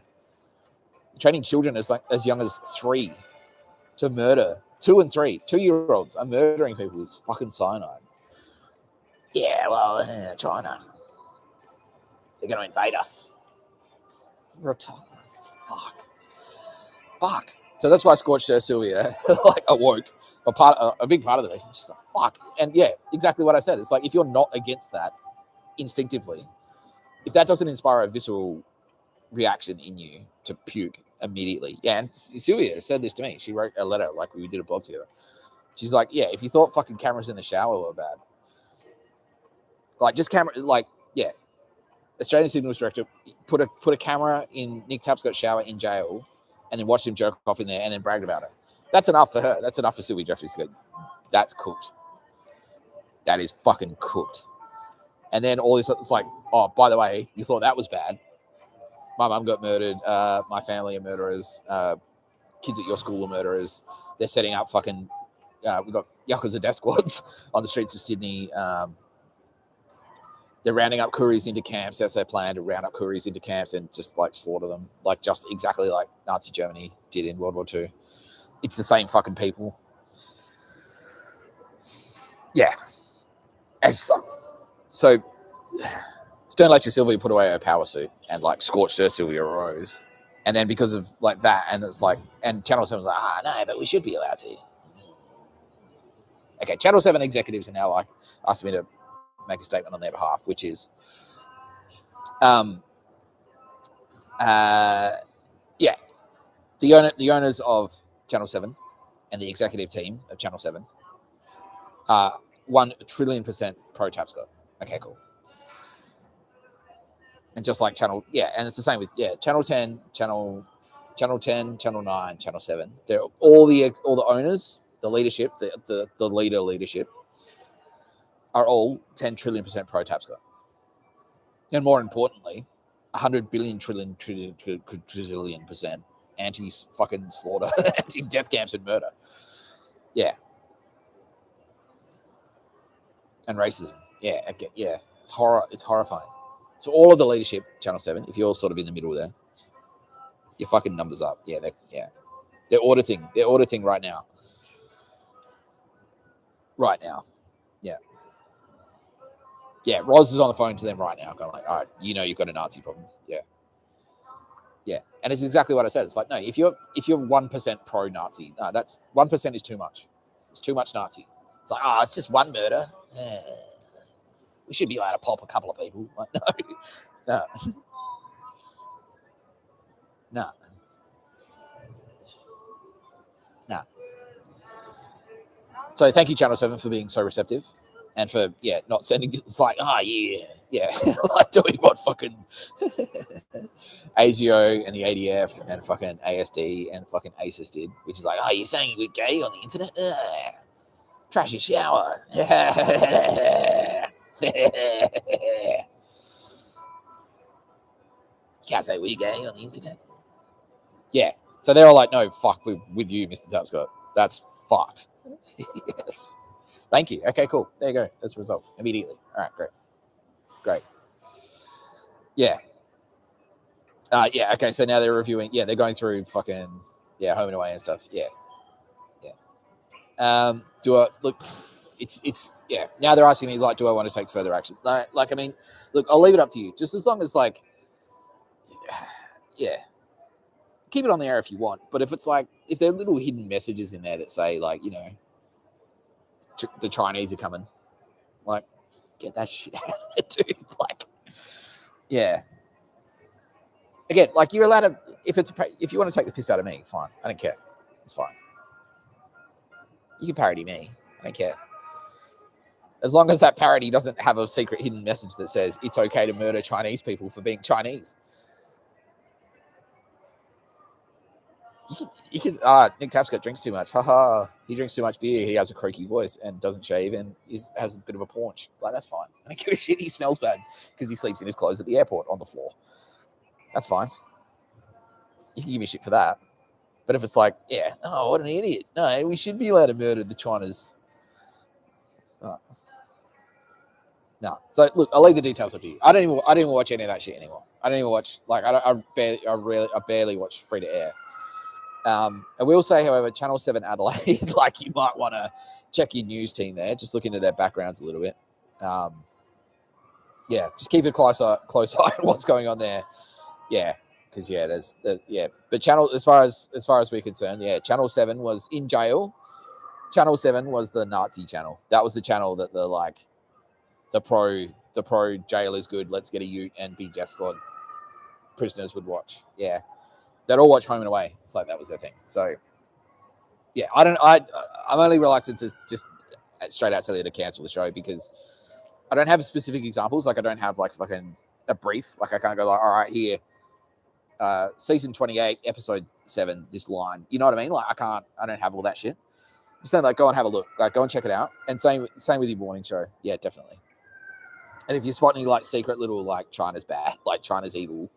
Speaker 1: You're training children as young as 3 to murder. 2 and 3. 2-year-olds are murdering people with fucking cyanide. Yeah, well, China. They're going to invade us. Retarded. Fuck. So that's why Scorched Earth Sylvia like awoke. A big part of the reason. She's like, fuck. And yeah, exactly what I said. It's like, if you're not against that instinctively, if that doesn't inspire a visceral reaction in you to puke immediately. Yeah, and Sylvia said this to me. She wrote a letter, like we did a blog together. She's like, yeah, if you thought fucking cameras in the shower were bad, like just camera, like, yeah, Australian Signals Director put a camera in Nick Tapscott's shower in jail, and then watched him jerk off in there, and then bragged about it. That's enough for her. That's enough for Sylvia Jeffries to go, that's cooked. That is fucking cooked. And then all this, it's like, oh, by the way, you thought that was bad. My mum got murdered. My family are murderers. Kids at your school are murderers. They're setting up fucking. We've got Yakuza death squads on the streets of Sydney. They're rounding up couriers into camps. That's their plan, to round up couriers into camps and just like slaughter them, like just exactly like Nazi Germany did in World War II. It's the same fucking people. Yeah. So Stern lectured Sylvia put away her power suit and like scorched her Sylvia Rose. And then because of like that, and it's like, and Channel 7 was like, no, but we should be allowed to. Okay, Channel 7 executives are now like asking me to make a statement on their behalf, which is, yeah, the owners of Channel 7 and the executive team of Channel 7 are 1 trillion% pro Tapscott. Okay, cool. And just like Channel, yeah, and it's the same with Channel 10, Channel 10, Channel 9, Channel 7. They're all the owners, the leadership, the leadership are all 10 trillion% pro Tapscott. And more importantly, 100 billion trillion% anti fucking slaughter, anti death camps and murder. Yeah. And racism. Yeah, okay, yeah. It's horrifying. So all of the leadership, Channel 7, if you're sort of in the middle there, your fucking numbers up. Yeah, they're auditing. They're auditing right now. Right now. Yeah. Yeah, Roz is on the phone to them right now, going like, all right, you know you've got a Nazi problem. Yeah. Yeah. And it's exactly what I said. It's like, no, if you're 1% pro-Nazi, no, that's 1% is too much. It's too much Nazi. It's like, it's just one murder. We should be allowed to pop a couple of people. Like, no. No. So thank you, Channel 7, for being so receptive and for, not sending, it's like, like doing what fucking ASIO and the ADF and fucking ASD and fucking ACES did, which is like, you're saying we're gay on the internet? Trash your shower. Can't say we're gay on the internet. Yeah. So they're all like, no, fuck with you, Mr. Tapscott. That's fucked. Yes. Thank you. Okay, cool. There you go. That's the result. Immediately. All right, great. Yeah. Okay, so now they're reviewing. Yeah, they're going through fucking, Home and Away and stuff. Yeah. Do I look? It's now they're asking me like, do I want to take further action? Like, I mean, look, I'll leave it up to you. Just as long as like, keep it on the air if you want. But if it's like, if there are little hidden messages in there that say like, the Chinese are coming, like, get that shit out of there, dude. Like, again, like, you're allowed to, if you want to take the piss out of me, fine. I don't care. It's fine. You can parody me. I don't care. As long as that parody doesn't have a secret hidden message that says it's okay to murder Chinese people for being Chinese. Nick Tapscott drinks too much. Haha. He drinks too much beer. He has a croaky voice and doesn't shave and has a bit of a paunch. Like, that's fine. I don't give a shit. He smells bad because he sleeps in his clothes at the airport on the floor. That's fine. You can give me shit for that. But if it's like, what an idiot. No, we should be allowed to murder the Chinas. No. So look, I'll leave the details up to you. I don't even watch any of that shit anymore. I don't even watch, like, I barely watch free to air. I will say, however, Channel 7 Adelaide, like, you might want to check your news team there. Just look into their backgrounds a little bit. Just keep a close eye on what's going on there. Yeah, because But Channel, as far as we're concerned, Channel 7 was in jail. Channel 7 was the Nazi channel. That was the channel that the pro jail is good. Let's get a ute and be death squad prisoners would watch. Yeah. They'd all watch Home and Away. It's like that was their thing. So yeah, I'm only reluctant to just straight out tell you to cancel the show because I don't have specific examples. Like I don't have like fucking a brief. Like I can't go like, all right, here, season 28, episode 7, this line. You know what I mean? Like I don't have all that shit. I'm saying like go and have a look. Like go and check it out. And same with your morning show. Yeah, definitely. And if you spot any like secret little like China's bad, like China's evil,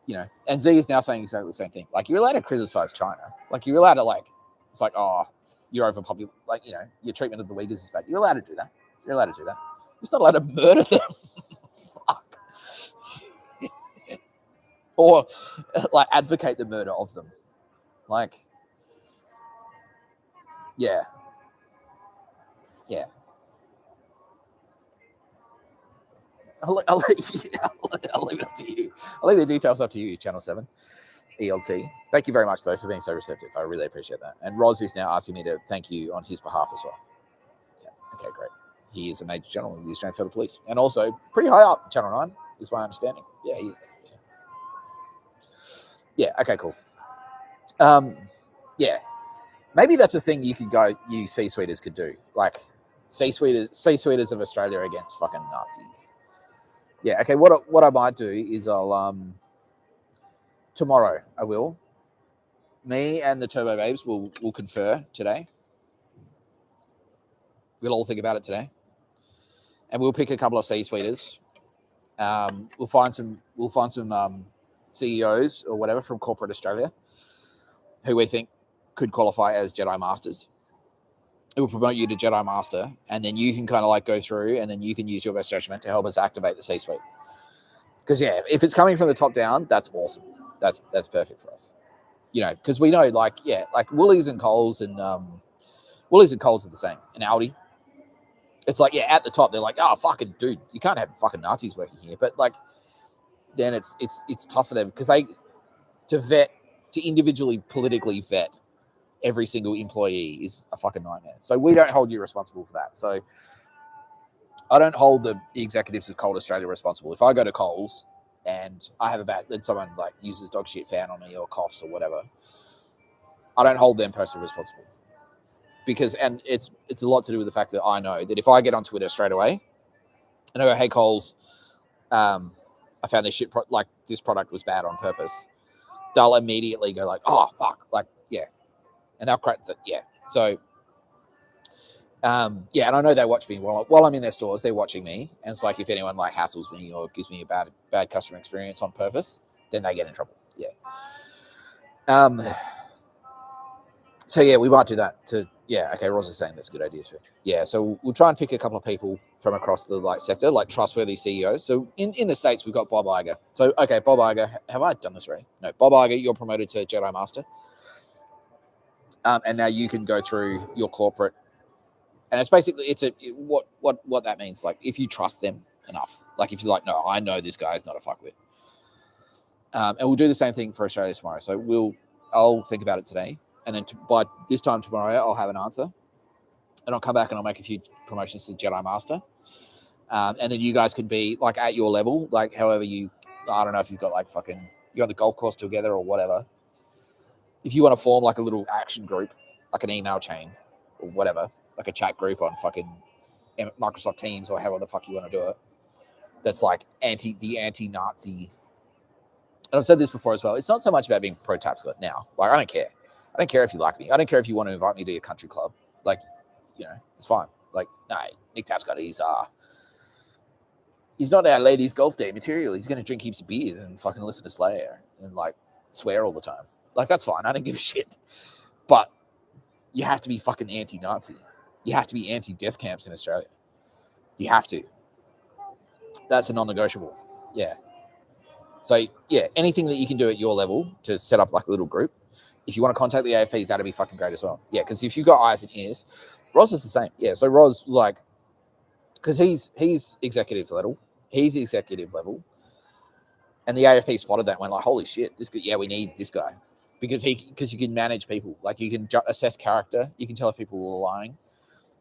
Speaker 1: you know, and Z is now saying exactly the same thing. Like you're allowed to criticize China. Like you're allowed to like, it's like, oh, you're overpopulated. Like, you know, your treatment of the Uyghurs is bad. You're allowed to do that. You're allowed to do that. You're just not allowed to murder them. Fuck. Or like advocate the murder of them. Like, yeah. Yeah. I'll leave it up to you. I'll leave the details up to you, Channel 7, ELT. Thank you very much, though, for being so receptive. I really appreciate that. And Roz is now asking me to thank you on his behalf as well. Yeah. Okay, great. He is a major general of the Australian Federal Police. And also pretty high up, Channel 9, is my understanding. Yeah, he is. Yeah, okay, cool. Yeah. Maybe that's a thing you C-suiters could do. Like, C-suiters of Australia against fucking Nazis. Yeah, okay, what I might do is I'll, tomorrow I will. Me and the Turbo Babes will confer today. We'll all think about it today. And we'll pick a couple of C-suiters. We'll find some CEOs or whatever from corporate Australia who we think could qualify as Jedi Masters. It will promote you to Jedi Master, and then you can kind of like go through, and then you can use your best judgment to help us activate the C-suite. Because yeah, if it's coming from the top down, that's awesome. That's perfect for us. You know, because we know like Woolies and Coles and Woolies and Coles are the same, and Aldi. It's like at the top they're like, oh fucking dude, you can't have fucking Nazis working here, but like then it's tough for them because to individually politically vet every single employee is a fucking nightmare. So we don't hold you responsible for that. So I don't hold the executives of Coles Australia responsible. If I go to Coles and I have then someone like uses dog shit fan on me or coughs or whatever, I don't hold them personally responsible. And it's a lot to do with the fact that I know that if I get on Twitter straight away and I go, hey Coles, I found this shit, this product was bad on purpose, they'll immediately go like, oh fuck, like, yeah. And they'll crack that, yeah. So, and I know they watch me while I'm in their stores. They're watching me, and it's like if anyone like hassles me or gives me a bad customer experience on purpose, then they get in trouble. Yeah. So yeah, we might do that. Okay, Roz is saying that's a good idea too. Yeah, so we'll try and pick a couple of people from across the sector, like trustworthy CEOs. So in the States, we've got Bob Iger. So okay, Bob Iger, have I done this already? No, Bob Iger, you're promoted to Jedi Master. And now you can go through your corporate, and it's basically what that means. Like if you trust them enough, like if you're like, no, I know this guy is not a fuckwit. And we'll do the same thing for Australia tomorrow. So I'll think about it today, and then by this time tomorrow, I'll have an answer, and I'll come back and I'll make a few promotions to Jedi Master, and then you guys can be like at your level, like however I don't know if you've got like fucking you're on the golf course together or whatever. If you want to form like a little action group, like an email chain or whatever, like a chat group on fucking Microsoft Teams or however the fuck you want to do it, that's like anti-Nazi. And I've said this before as well. It's not so much about being pro Tapscott now. Like, I don't care. I don't care if you like me. I don't care if you want to invite me to your country club. Like, you know, it's fine. Like, no, Nick Tapscott, he's not our ladies' golf day material. He's going to drink heaps of beers and fucking listen to Slayer and like swear all the time. Like, that's fine. I don't give a shit. But you have to be fucking anti-Nazi. You have to be anti-death camps in Australia. You have to. That's a non-negotiable. Yeah. So, yeah, anything that you can do at your level to set up like a little group. If you want to contact the AFP, that'd be fucking great as well. Yeah, because if you've got eyes and ears, Roz is the same. Yeah, so Roz, like, because he's executive level. He's executive level. And the AFP spotted that and went like, holy shit, this guy, yeah, we need this guy. Because you can manage people. Like, you can assess character. You can tell if people are lying.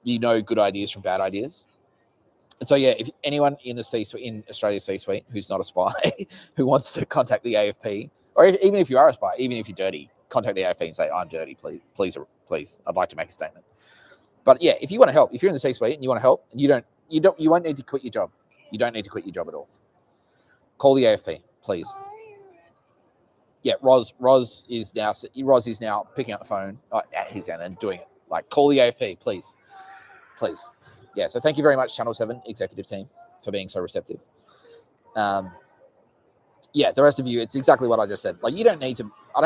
Speaker 1: You know good ideas from bad ideas. And so, yeah, if anyone in the C-suite, in Australia's C-suite who's not a spy, who wants to contact the AFP, Or even if you are a spy, even if you're dirty, contact the AFP and say, I'm dirty, please, I'd like to make a statement. But yeah, if you want to help, if you're in the C-suite and you want to help, and you won't need to quit your job. You don't need to quit your job at all. Call the AFP, please. Yeah, Roz is now picking up the phone. He's down and doing it. Like, call the AFP, please. Yeah, so thank you very much, Channel 7 executive team, for being so receptive. Yeah, the rest of you, it's exactly what I just said. Like, I don't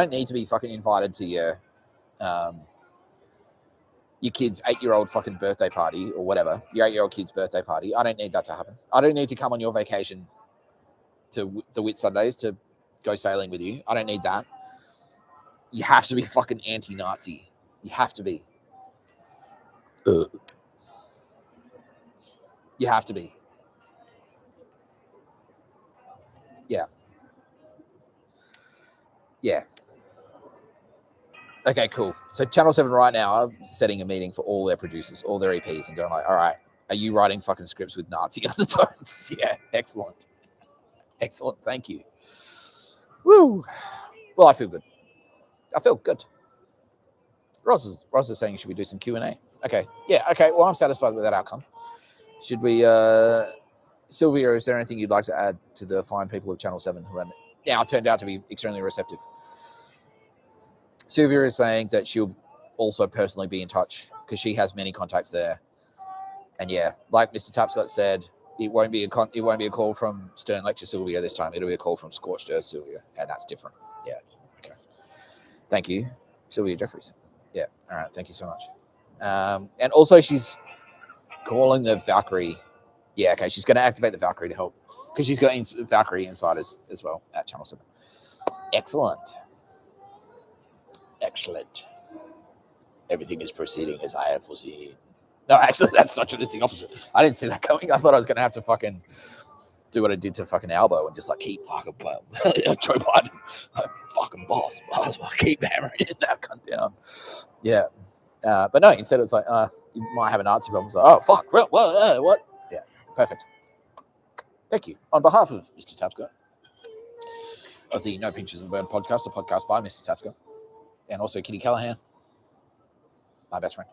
Speaker 1: need to be fucking invited to your kid's 8-year-old fucking birthday party or whatever, your 8-year-old kid's birthday party. I don't need that to happen. I don't need to come on your vacation to the Whitsundays to go sailing with you. I don't need that. You have to be fucking anti-Nazi. You have to be. You have to be. Yeah. Yeah. Okay, cool. So Channel 7 right now are setting a meeting for all their producers, all their EPs, and going like, all right, are you writing fucking scripts with Nazi undertones? Yeah, excellent. Excellent, thank you. Woo. Well, I feel good. Ross is saying, should we do some Q&A? Okay, yeah, okay. Well, I'm satisfied with that outcome. Should we, Sylvia, is there anything you'd like to add to the fine people of Channel 7 who have now turned out to be extremely receptive? Sylvia is saying that she'll also personally be in touch because she has many contacts there. And yeah, like Mr. Tapscott said, it won't be a call from Stern Lecture Sylvia this time. It'll be a call from Scorched Earth Sylvia, and that's different. Yeah. Okay. Thank you, Sylvia Jeffries. Yeah. All right. Thank you so much. And also, she's calling the Valkyrie. Yeah. Okay. She's going to activate the Valkyrie to help because she's got Valkyrie insiders as well at Channel 7. Excellent. Everything is proceeding as I have foreseen. No, actually, that's not true. It's the opposite. I didn't see that coming. I thought I was going to have to fucking do what I did to fucking Albo and just like keep fucking Joe Biden, like, fucking boss. Keep hammering that cunt down. Yeah. But no, instead it's like, you might have a Nazi problem. It's like, oh, fuck. What? Yeah. Perfect. Thank you. On behalf of Mr. Tapscott, of the No Pictures of a Bird podcast, a podcast by Mr. Tapscott, and also Kitty Callahan, my best friend.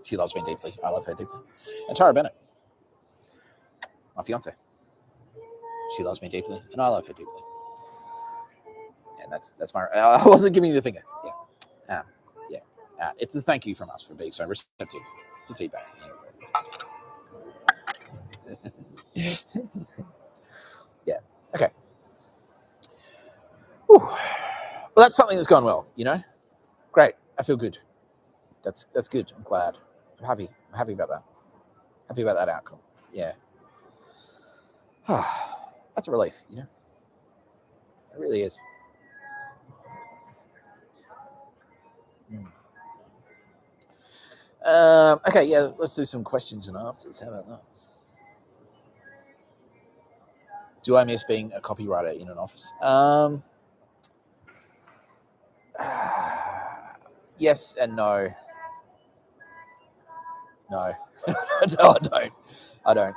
Speaker 1: She loves me deeply. I love her deeply. And Tara Bennett, my fiance. She loves me deeply, and I love her deeply. And that's my. I wasn't giving you the finger. Yeah. It's a thank you from us for being so receptive to feedback. Yeah. Okay. Whew. Well, that's something that's gone well. Great. I feel good. That's good. I'm glad. I'm happy about that. Happy about that outcome. Yeah. That's a relief, It really is. Okay, yeah, let's do some questions and answers. How about that? Do I miss being a copywriter in an office? Yes and no. No. No, I don't.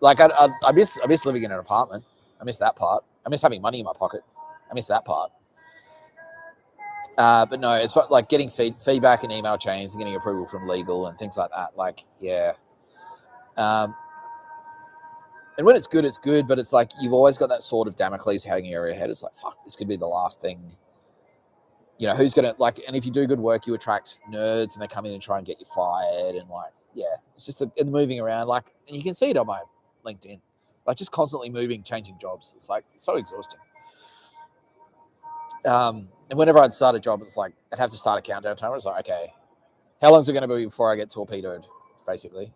Speaker 1: Like, I miss living in an apartment. I miss that part. I miss having money in my pocket. I miss that part. But no, it's like getting feedback in email chains and getting approval from legal and things like that. Like, yeah. And when it's good, but it's like you've always got that sort of Damocles hanging over your head. It's like, fuck, this could be the last thing. Who's going to, like, and if you do good work, you attract nerds and they come in and try and get you fired. And like, yeah, it's just the moving around. Like, and you can see it on my LinkedIn, like just constantly moving, changing jobs. It's like, it's so exhausting. And whenever I'd start a job, it's like, I'd have to start a countdown timer. It's like, okay, how long is it going to be before I get torpedoed, basically?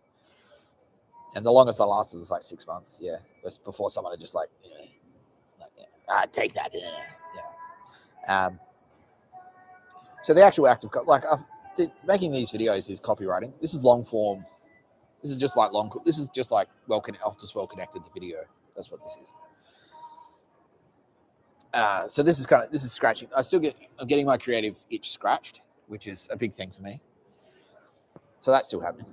Speaker 1: And the longest I lasted was like 6 months. Yeah. Before someone had just like take that. Yeah. So the actual act of making these videos is copywriting. This is long form. This is just like well connected to video. That's what this is. So this is scratching. I'm getting my creative itch scratched, which is a big thing for me. So that's still happening.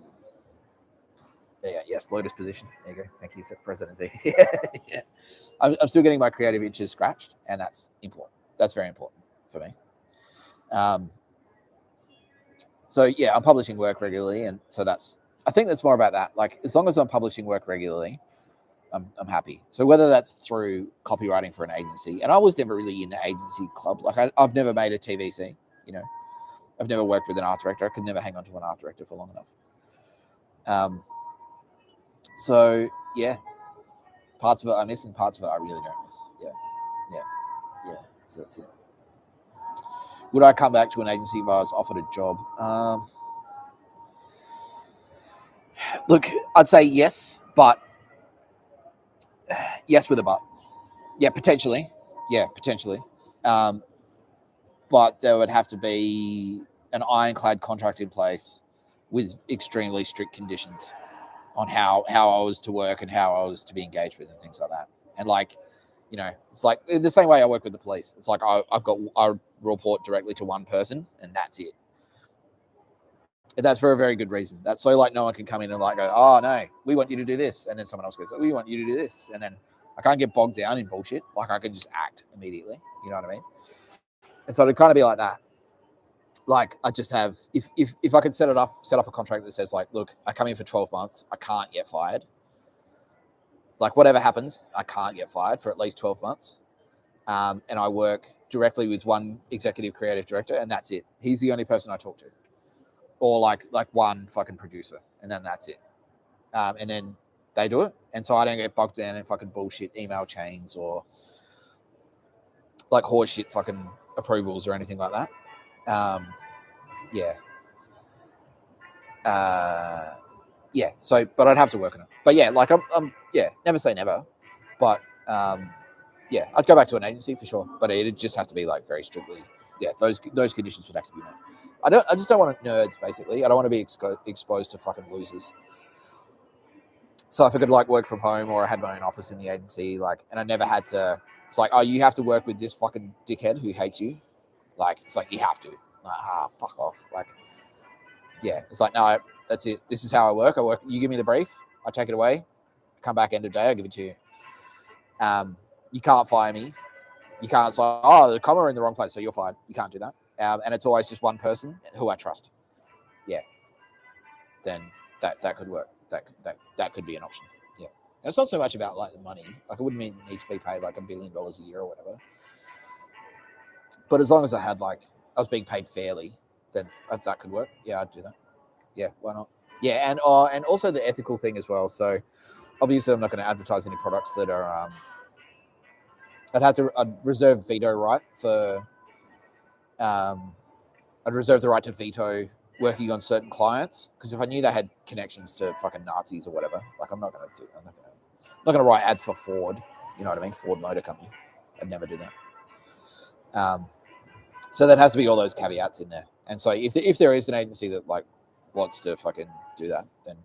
Speaker 1: Yeah, yes, lotus position. There you go. Thank you, presidency. Yeah, yeah. I'm still getting my creative itches scratched, and that's important. That's very important for me. So yeah, I'm publishing work regularly, and so I think that's more about that. Like, as long as I'm publishing work regularly, I'm happy. So whether that's through copywriting for an agency, and I was never really in the agency club. Like, I've never made a TVC. You know, I've never worked with an art director. I could never hang on to an art director for long enough. So yeah, parts of it I miss, and parts of it I really don't miss. Yeah. So that's it. Would I come back to an agency if I was offered a job? Look, I'd say yes, but yes with a but. Yeah, potentially. Yeah, potentially. But there would have to be an ironclad contract in place with extremely strict conditions on how I was to work and how I was to be engaged with and things like that. And like, you know, it's like the same way I work with the police. It's like I report directly to one person, and that's it. And that's for a very good reason. That's so like no one can come in and like go, oh no, we want you to do this, and then someone else goes, oh, we want you to do this, and then I can't get bogged down in bullshit. Like, I can just act immediately. You know what I mean? And so it'd kind of be like that. Like, I just have, if I could set up a contract that says like, look, I come in for 12 months, I can't get fired. Like, whatever happens, I can't get fired for at least 12 months. And I work directly with one executive creative director, and that's it. He's the only person I talk to. Or like one fucking producer, and then that's it. And then they do it. And so I don't get bogged down in fucking bullshit email chains or like horseshit fucking approvals or anything like that. Yeah. So, but I'd have to work on it. But yeah, like I'm never say never. But yeah, I'd go back to an agency for sure. But it'd just have to be like very strictly. Yeah, those conditions would have to be met. I just don't want nerds, basically. I don't want to be exposed to fucking losers. So if I could like work from home, or I had my own office in the agency, like, and I never had to, it's like, oh, you have to work with this fucking dickhead who hates you. Like, it's like, you have to. Like, fuck off. Like, yeah, it's like, no, that's it. This is how I work. You give me the brief, I take it away, come back end of day, I give it to you. You can't fire me. You can't say, oh, the comma in the wrong place, so you're fired. You can't do that. And it's always just one person who I trust. Yeah. Then that could work. That could be an option. Yeah. And it's not so much about like the money. Like, I wouldn't need to be paid like $1 billion a year or whatever. But as long as I was being paid fairly, then that could work. Yeah, I'd do that. Yeah, why not? Yeah, and also the ethical thing as well. So obviously I'm not going to advertise any products that are I'd reserve veto right for I'd reserve the right to veto working on certain clients, because if I knew they had connections to fucking Nazis or whatever, like, I'm not gonna write ads for Ford. You know what I mean? Ford Motor Company. I'd never do that. So that has to be all those caveats in there. And so if there is an agency that like wants to fucking do that, then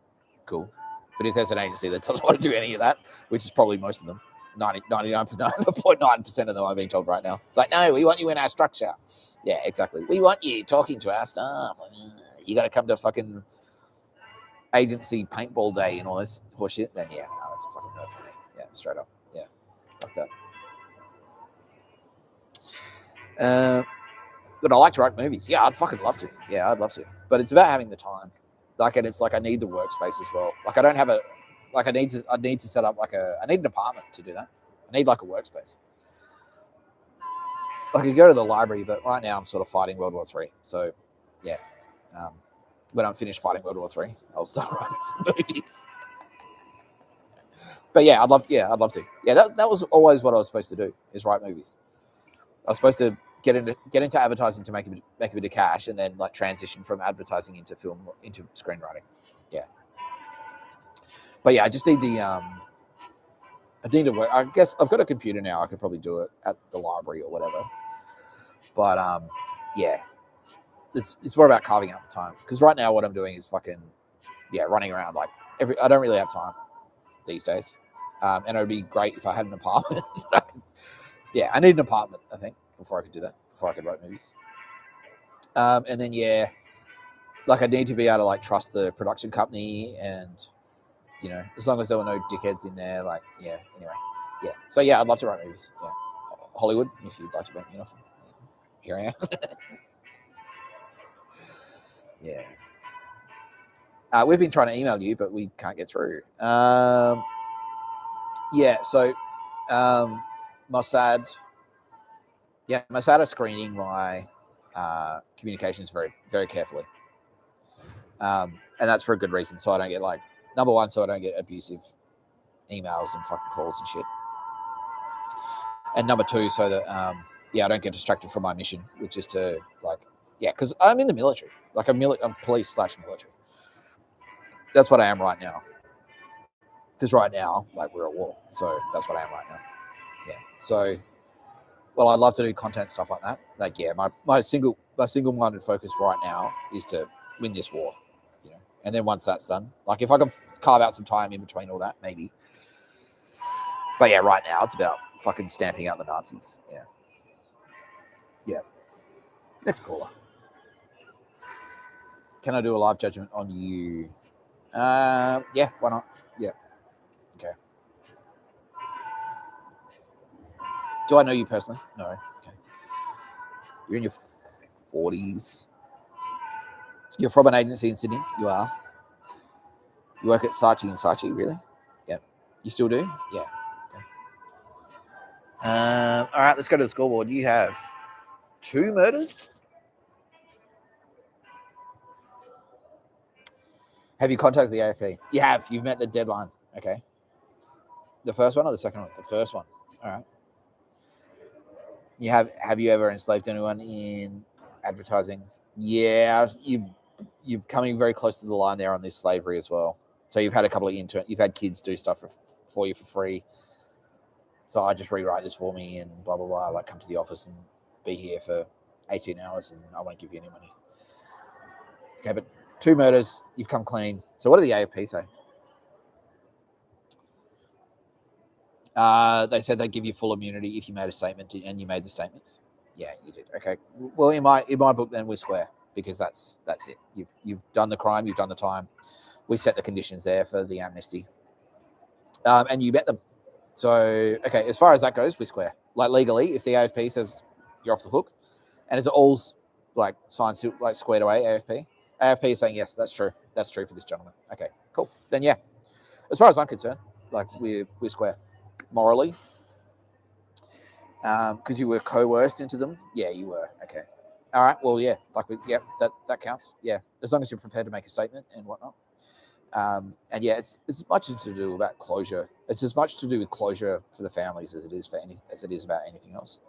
Speaker 1: cool. But if there's an agency that doesn't want to do any of that, which is probably most of them, 99.9% of them, I'm being told right now, it's like, no, we want you in our structure. Yeah, exactly. We want you talking to our staff. You got to come to fucking agency paintball day and all this horseshit. Then yeah, no, that's a fucking no for me. Yeah, straight up. Yeah, fuck that. But I like to write movies. Yeah, I'd fucking love to. Yeah, I'd love to. But it's about having the time. Like, and it's like I need the workspace as well. Like, I don't have I need to set up I need an apartment to do that. I need like a workspace. I could go to the library, but right now I'm sort of fighting World War III. So yeah, when I'm finished fighting World War III, I'll start writing some movies. But yeah, I'd love to. Yeah, that was always what I was supposed to do, is write movies. I was supposed to get into advertising to make a bit of cash, and then like transition from advertising into film, into screenwriting. Yeah. But yeah, I just need I need to work. I guess I've got a computer now. I could probably do it at the library or whatever. But yeah, it's more about carving out the time, because right now what I'm doing is fucking running around like I don't really have time these days. And it would be great if I had an apartment. Yeah, I need an apartment, I think, before I could do that, before I could write movies. And then, yeah, like, I need to be able to like trust the production company, and you know, as long as there were no dickheads in there, like, yeah, anyway. Yeah. So, yeah, I'd love to write movies. Yeah. Hollywood, if you'd like to make me an offer. Here I am. Yeah. We've been trying to email you, but we can't get through. Yeah, so Mossad are screening my communications very, very carefully. And that's for a good reason. So I don't get, like, number one, so I don't get abusive emails and fucking calls and shit. And number two, so that, I don't get distracted from my mission, which is to, like, because I'm in the military. Like, I'm police/military. That's what I am right now. Because right now, like, we're at war. So that's what I am right now. Yeah. So, well, I'd love to do content, stuff like that. Like, yeah, my single-minded focus right now is to win this war, you know. And then once that's done, like, if I can carve out some time in between all that, maybe. But yeah, right now it's about fucking stamping out the Nazis. Yeah. Yeah. Next caller. Can I do a live judgment on you? Yeah, why not? Yeah. Okay. Do I know you personally? No. Okay. You're in your 40s. You're from an agency in Sydney? You are. You work at Saatchi & Saatchi, really? Yep. You still do? Yeah. Okay. All right, let's go to the scoreboard. You have 2 murders? Have you contacted the AFP? You have. You've met the deadline. Okay. The first one or the second one? The first one. All right. Have you ever enslaved anyone in advertising? Yeah, you're coming very close to the line there on this slavery as well. So you've had a couple of you've had kids do stuff for you for free. So I just rewrite this for me and blah blah blah. Like, come to the office and be here for 18 hours and I won't give you any money. Okay, but 2 murders, you've come clean. So what did the AFP say? They said they'd give you full immunity if you made a statement, and you made the statements. Yeah, you did. Okay. Well, in my book, then we're square, because that's it. You've done the crime, you've done the time. We set the conditions there for the amnesty, and you met them. So, okay, as far as that goes, we're square. Like, legally, if the AFP says you're off the hook, and is it all like signed, like, squared away? AFP is saying yes, that's true. That's true for this gentleman. Okay, cool. Then yeah, as far as I'm concerned, like, we're square. Morally, because you were coerced into them. Yeah, you were. Okay. All right. Well, yeah. Like, that counts. Yeah, as long as you're prepared to make a statement and whatnot. And yeah, it's as much to do about closure. It's as much to do with closure for the families as it is about anything else.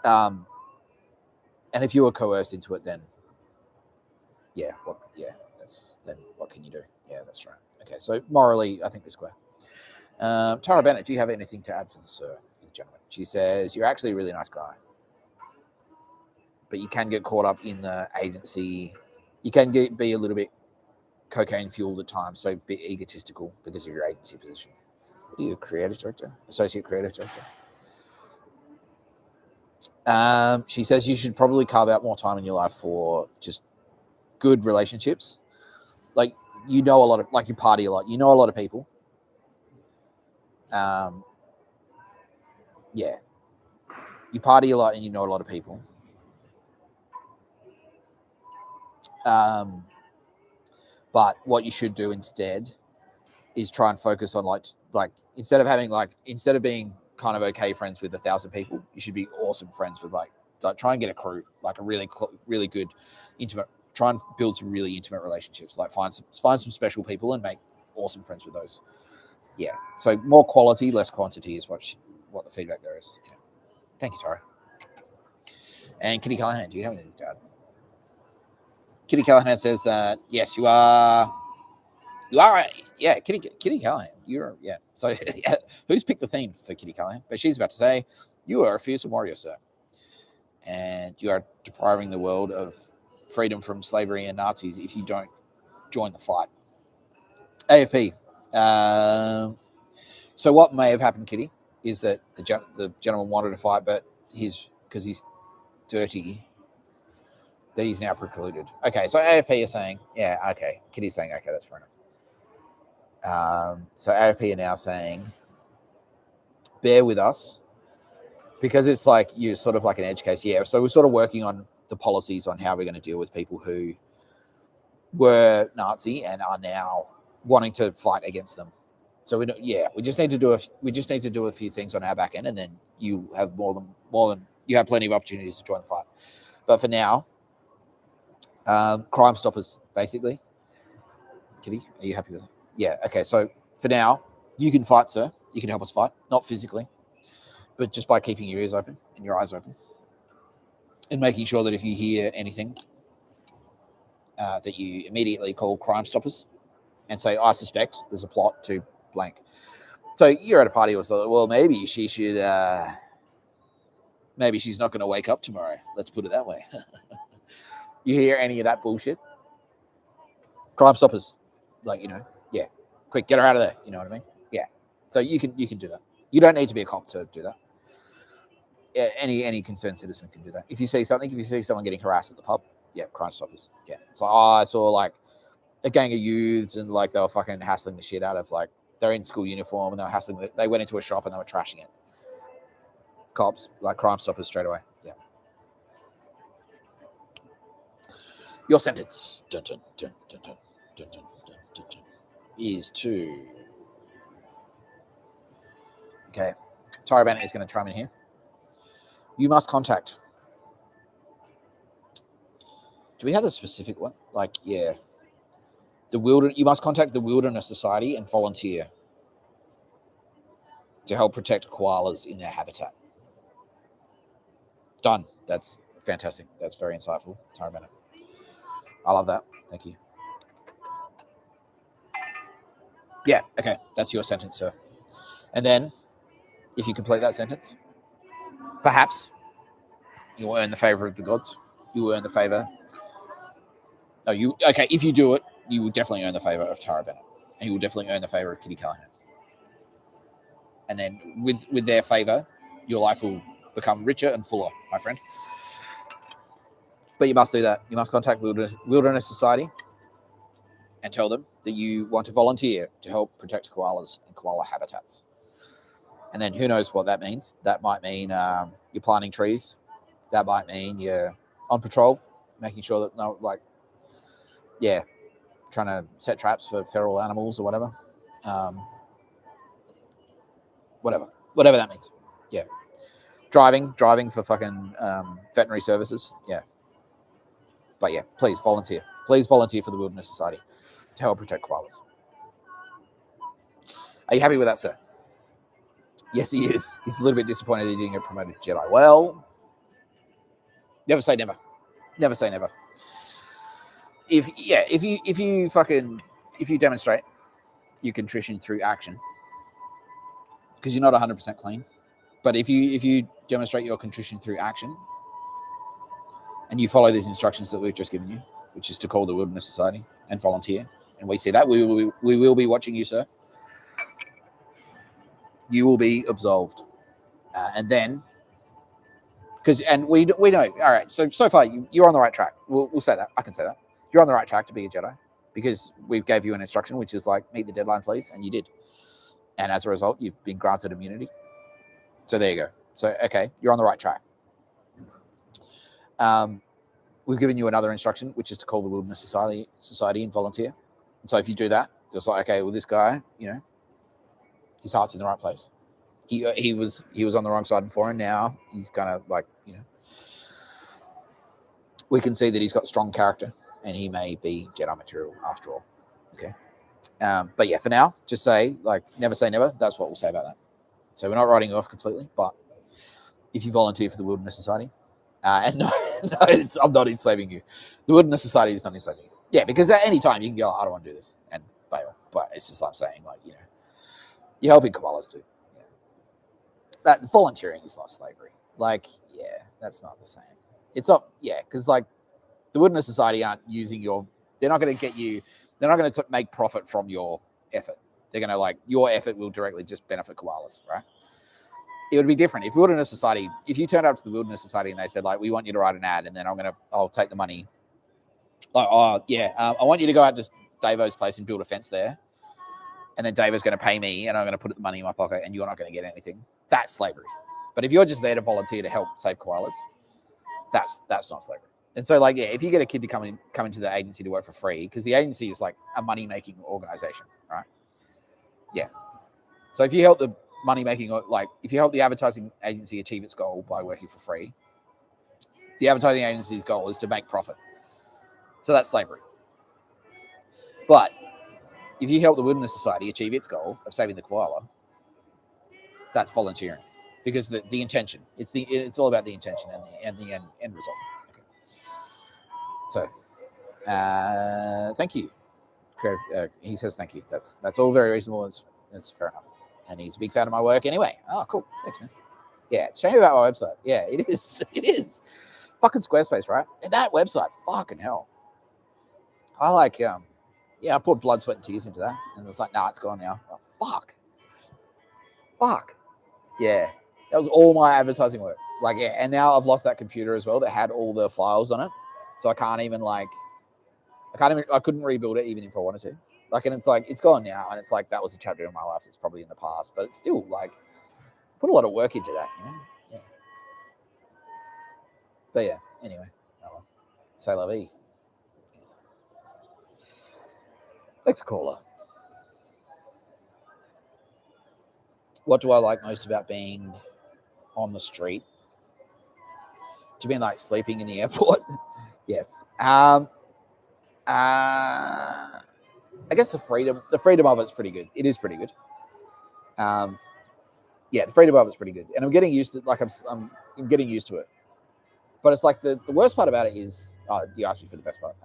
Speaker 1: And if you were coerced into it, then then what can you do? Yeah, that's right. Okay, so morally, I think we're square. Tara Bennett, do you have anything to add for the gentleman? She says, you're actually a really nice guy, but you can get caught up in the agency. You can be a little bit cocaine fueled at times, so be egotistical because of your agency position. What are you, a creative director? Associate creative director? She says you should probably carve out more time in your life for just good relationships. Like, you know a lot of, like, you party a lot. You know a lot of people. You party a lot and you know a lot of people. But what you should do instead is try and focus on, like instead of being kind of okay friends with 1,000 people, you should be awesome friends with, like try and get a crew, like a really good, intimate. Try and build some really intimate relationships. Like, find some special people and make awesome friends with those. Yeah. So more quality, less quantity is what the feedback there is. Yeah. Thank you, Tara. And Kitty Callahan, do you have anything to add? Kitty Callahan says that yes, you are. Yeah, Kitty Callahan. So yeah, who's picked the theme for Kitty Callahan? But she's about to say, you are a fearsome warrior, sir, and you are depriving the world of freedom from slavery and Nazis if you don't join the fight. AFP. So what may have happened, Kitty, is that the gentleman wanted to fight, but because he's dirty, that he's now precluded. Okay, so AFP is saying, yeah, okay. Kitty's saying, okay, that's fair enough. So AFP are now saying, bear with us, because it's like you're sort of like an edge case. Yeah, so we're sort of working on the policies on how we're going to deal with people who were Nazi and are now wanting to fight against them. So we just need to do a few things on our back end, and then you have more than you have plenty of opportunities to join the fight. But for now, Crime Stoppers, basically. Kitty, are you happy with that? Yeah. Okay. So for now, you can fight, sir. You can help us fight, not physically, but just by keeping your ears open and your eyes open, and making sure that if you hear anything, that you immediately call Crime Stoppers and say, I suspect there's a plot to blank. So you're at a party or so, well, maybe she should, maybe she's not going to wake up tomorrow. Let's put it that way. You hear any of that bullshit? Crime Stoppers, like, yeah, quick, get her out of there. You know what I mean? Yeah. So you can do that. You don't need to be a cop to do that. Yeah, any concerned citizen can do that. If you see someone getting harassed at the pub, yeah, Crime Stoppers. Yeah. So I saw like a gang of youths and like they were fucking hassling the shit out of like, they're in school uniform and they were hassling. They went into a shop and they were trashing it. Cops, like Crime Stoppers straight away. Yeah. Your sentence is to... Okay. Taliban is going to chime in here. You must contact... Do we have the specific one? Like, yeah. You must contact the Wilderness Society and volunteer to help protect koalas in their habitat. Done. That's fantastic. That's very insightful. Taliban. I love that. Thank you. Yeah, okay. That's your sentence, sir. And then, if you complete that sentence, perhaps you will earn the favor of the gods. You will earn the favor. Okay, if you do it, you will definitely earn the favor of Tara Bennett. And you will definitely earn the favor of Kitty Callahan. And then, with their favor, your life will become richer and fuller, my friend. But you must do that. You must contact Wilderness Society and tell them that you want to volunteer to help protect koalas and koala habitats. And then who knows what that means. That might mean you're planting trees. That might mean you're on patrol, making sure that, trying to set traps for feral animals or whatever. Whatever that means. Yeah. Driving for fucking veterinary services. Yeah. But yeah, please volunteer. Please volunteer for the Wilderness Society to help protect koalas. Are you happy with that, sir? Yes, he is. He's a little bit disappointed that he didn't get promoted to Jedi. Well, never say never. Never say never. If you demonstrate your contrition through action, because you're not 100% clean, but if you demonstrate your contrition through action, and you follow these instructions that we've just given you, which is to call the Wilderness Society and volunteer, and we see that, we will be watching you, sir. You will be absolved. And then, we know, all right, so far you're on the right track. We'll say that. I can say that. You're on the right track to be a Jedi because we gave you an instruction, which is like, meet the deadline, please, and you did. And as a result, you've been granted immunity. So there you go. So, okay, you're on the right track. We've given you another instruction, which is to call the Wilderness Society and volunteer. And so if you do that, it's like, okay, well, this guy, his heart's in the right place. He was on the wrong side before, and now he's kind of like, we can see that he's got strong character, and he may be Jedi material after all. Okay. But yeah, for now, just say, never say never. That's what we'll say about that. So we're not writing you off completely, but if you volunteer for the Wilderness Society, and no, I'm not enslaving you. The Wilderness Society is not enslaving you. Yeah, because at any time you can go, I don't want to do this, and bail. But it's just like saying, you're helping koalas too. Yeah. That volunteering is not slavery. That's not the same. It's not, because the Wilderness Society aren't using they're not going to get you, they're not going to make profit from your effort. They're going to your effort will directly just benefit koalas, right? It would be different if Wilderness Society, if you turned up to the Wilderness Society and they said, we want you to write an ad and then I'll take the money. I want you to go out to Davo's place and build a fence there. and then Dave is going to pay me, and I'm going to put the money in my pocket, and you're not going to get anything. That's slavery. But if you're just there to volunteer to help save koalas, that's not slavery. And so, like, yeah, if you get a kid to come into the agency to work for free, because the agency is like a money-making organization, right? Yeah. So if you help the money-making, like, if you help the advertising agency achieve its goal by working for free, the advertising agency's goal is to make profit. So that's slavery. But if you help the Wilderness Society achieve its goal of saving the koala, that's volunteering, because the intention, it's all about the intention and the end result. Okay. So, thank you. He says thank you. That's all very reasonable. It's fair enough. And he's a big fan of my work anyway. Oh, cool. Thanks, man. Yeah, show me about my website. Yeah, it is. It is. Fucking Squarespace, right? And that website, fucking hell. I like, I put blood, sweat, and tears into that. And it's like, nah, it's gone now. Oh, fuck. Yeah. That was all my advertising work. Like, yeah. And now I've lost that computer as well that had all the files on it. So I couldn't rebuild it even if I wanted to. Like, and it's like, it's gone now. And it's like, that was a chapter in my life that's probably in the past. But it's still like, put a lot of work into that, you know? Yeah. But yeah, anyway. Oh well. C'est la vie. Next caller. What do I like most about being on the street? Do you mean like sleeping in the airport? Yes. I guess the freedom of it's pretty good. It is pretty good. Yeah, the freedom of it's pretty good, and I'm getting used to it. Like I'm getting used to it. But it's like the worst part about it is, you asked me for the best part.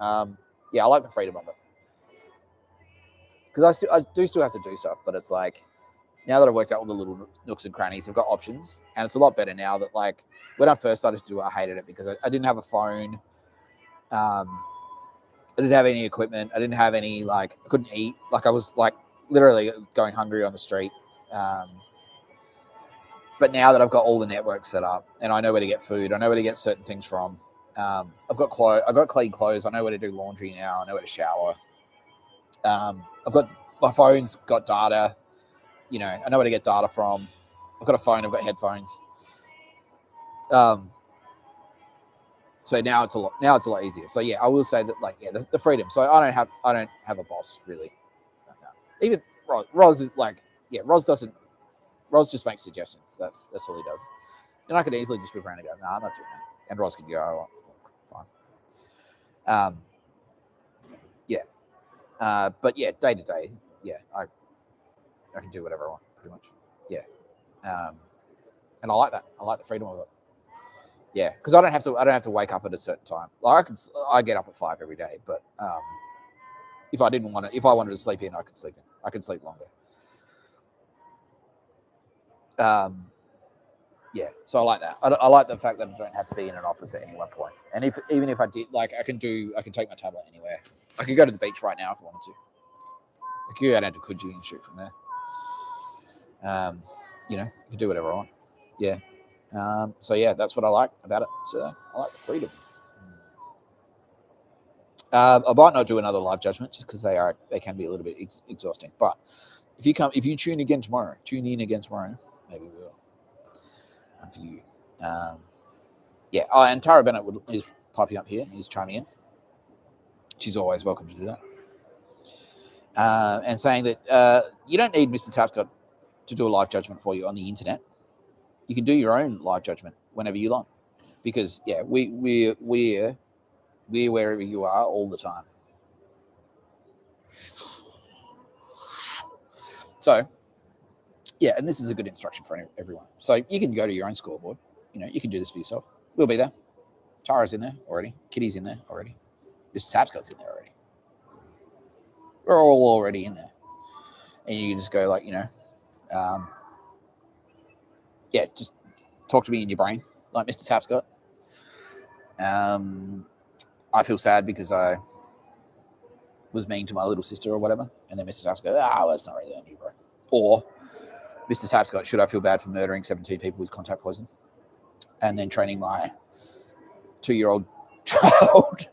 Speaker 1: Yeah, I like the freedom of it, because I do still have to do stuff, but it's like, now that I've worked out all the little nooks and crannies, I've got options, and it's a lot better now. That, like, when I first started to do it, I hated it because I didn't have a phone. I didn't have any equipment. I didn't have any, like, I couldn't eat. Like, I was like literally going hungry on the street. But now that I've got all the networks set up and I know where to get food, I know where to get certain things from. I've got clean clothes. I know where to do laundry now. I know where to shower. I've got, my phone's got data. You know, I know where to get data from. I've got a phone. I've got headphones. So now it's a lot easier. So yeah, I will say that, like, yeah, the freedom. So I don't have a boss really. Even Roz is like, yeah, Roz just makes suggestions. That's all he does. And I could easily just whip around and go, no, I'm not doing that. And Roz could go, oh, fine. Yeah. But yeah, day to day, yeah, I can do whatever I want, pretty much. Yeah. And I like that. I like the freedom of it. Yeah, because I don't have to wake up at a certain time. Like, I get up at 5 every day, but if I wanted to sleep in, I could sleep in. I could sleep longer. Yeah, so I like that. I like the fact that I don't have to be in an office at any one point. And even if I did, like, I can take my tablet anywhere. I could go to the beach right now if I wanted to. I could go down to Coogee and shoot from there. You know, I can do whatever I want. Yeah. So yeah, that's what I like about it. So I like the freedom. I might not do another live judgment just because they can be a little bit exhausting. But if you tune in again tomorrow, maybe we will. And for you, yeah. Oh, and Tara Bennett is popping up here. He's chiming in. She's always welcome to do that. And saying that you don't need Mr. Tapscott to do a live judgment for you on the internet. You can do your own live judgment whenever you like, because yeah, we're wherever you are all the time. So yeah, and this is a good instruction for everyone. So you can go to your own scoreboard. You know, you can do this for yourself. We'll be there. Tara's in there already. Kitty's in there already. Mr. Tapscott's in there already. We're all already in there, and you can just go, like, you know, yeah, just talk to me in your brain, like Mr. Tapscott. I feel sad because I was mean to my little sister or whatever, and then Mr. Tapscott, well, that's not really on you, bro. Or Mr. Tapscott, should I feel bad for murdering 17 people with contact poison and then training my 2-year-old child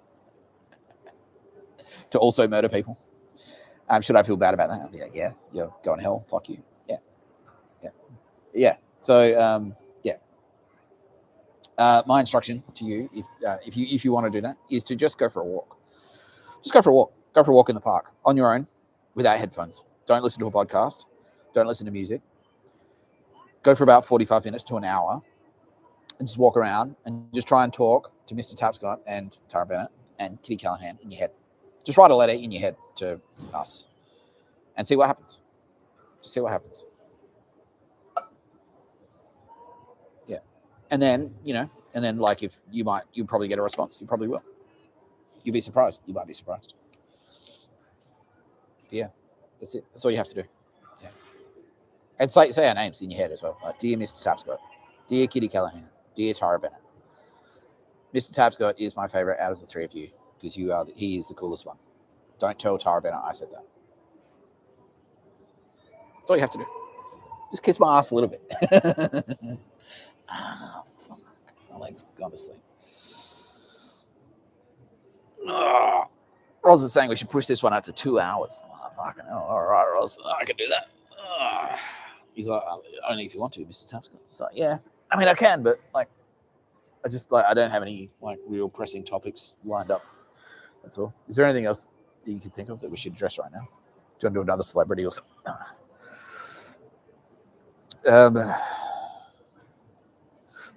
Speaker 1: to also murder people? Should I feel bad about that? Yeah, you're going hell. Fuck you. Yeah. So my instruction to you, if you want to do that, is to just go for a walk. Just go for a walk. Go for a walk in the park on your own, without headphones. Don't listen to a podcast. Don't listen to music. Go for about 45 minutes to an hour, and just walk around and just try and talk to Mr. Tapscott and Tara Bennett and Kitty Callahan in your head. Just write a letter in your head to us and see what happens. Just see what happens. Yeah. And then, like if you'll probably get a response. You probably will. You'll be surprised. You might be surprised. But yeah, that's it. That's all you have to do. Yeah. And say our names in your head as well. Like, dear Mr. Tapscott, dear Kitty Callahan, dear Tara Bennett. Mr. Tapscott is my favorite out of the three of you because he is the coolest one. Don't tell Tara Bennett I said that. That's all you have to do. Just kiss my ass a little bit. Fuck. My leg's gone to sleep. Roz is saying we should push this one out to 2 hours. Oh, fucking hell. All right, Roz. I can do that. He's like, only if you want to, Mr. Tapscott. It's like, yeah. I mean, I can, but I don't have any real pressing topics lined up. That's all. Is there anything else that you can think of that we should address right now? Do you want to do another celebrity or something?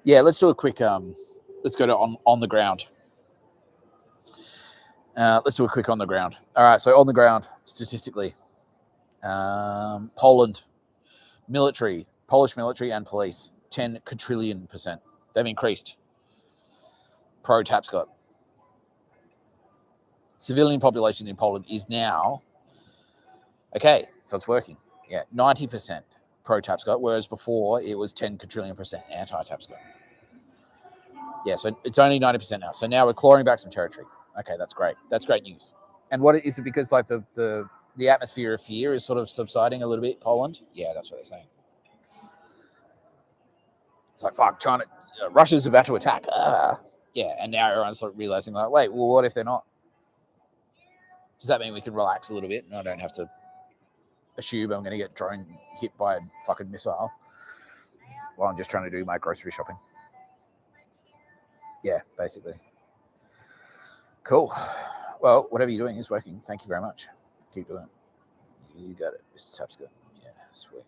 Speaker 1: Yeah, let's do a quick. Let's go to on the ground. Let's do a quick on the ground. All right, so on the ground, statistically, Polish military and police, 10 quadrillion%. They've increased. Pro Tapscott. Civilian population in Poland is now, okay, so it's working. Yeah, 90% pro Tapscott, whereas before it was 10 quadrillion% anti-Tapscott. Yeah, so it's only 90% now. So now we're clawing back some territory. Okay, that's great. That's great news. And what is it? Because the atmosphere of fear is sort of subsiding a little bit. Poland, yeah, that's what they're saying. It's like, fuck, China, Russia's about to attack. Yeah, and now everyone's sort of realizing, like, wait, well, what if they're not? Does that mean we can relax a little bit and I don't have to assume I'm going to get drone hit by a fucking missile while I'm just trying to do my grocery shopping? Yeah, basically. Cool. Well, whatever you're doing is working. Thank you very much. Keep doing it. You got it, Mr. Tapscott. Yeah, sweet.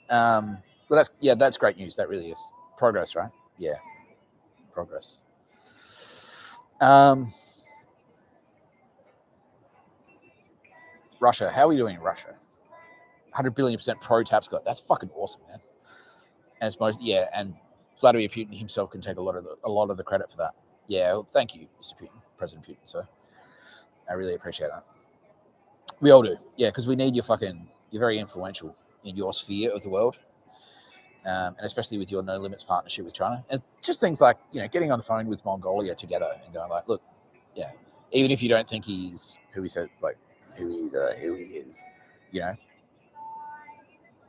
Speaker 1: Well, that's great news. That really is progress, right? Yeah, progress. Russia. How are we doing in Russia? 100 billion% pro Tapscott. That's fucking awesome, man. And it's and Vladimir Putin himself can take a lot of the credit for that. Yeah, well, thank you, Mr. Putin, President Putin. So I really appreciate that. We all do. Yeah, because we need you're very influential in your sphere of the world. And especially with your No Limits partnership with China. And just things like, getting on the phone with Mongolia together and going like, look, yeah, even if you don't think he's who he said, like, who he is,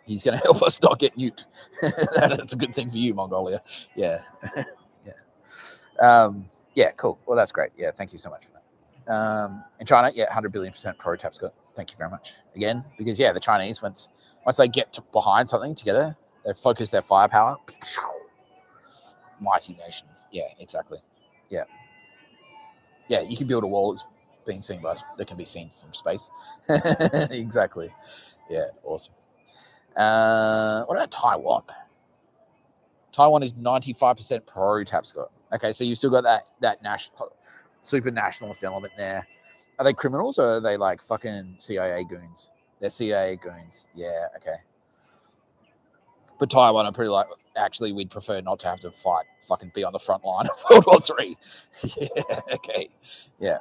Speaker 1: he's going to help us not get nuked. That's a good thing for you, Mongolia. Yeah. Yeah, cool. Well, that's great. Yeah, thank you so much for that. In China, 100 billion% pro Tapscott. Thank you very much. Again, because, the Chinese, once they get behind something together, they focus their firepower. Mighty nation. Yeah, exactly. Yeah. Yeah, you can build a wall that's being seen that can be seen from space. Exactly. Yeah, awesome. What about Taiwan? Taiwan is 95% pro Tapscott. Okay, so you've still got that national, super nationalist element there. Are they criminals or are they like fucking CIA goons? They're CIA goons. Yeah, okay. But Taiwan, I'm pretty like, actually, we'd prefer not to have to fucking be on the front line of World War III. Yeah, okay. Yeah.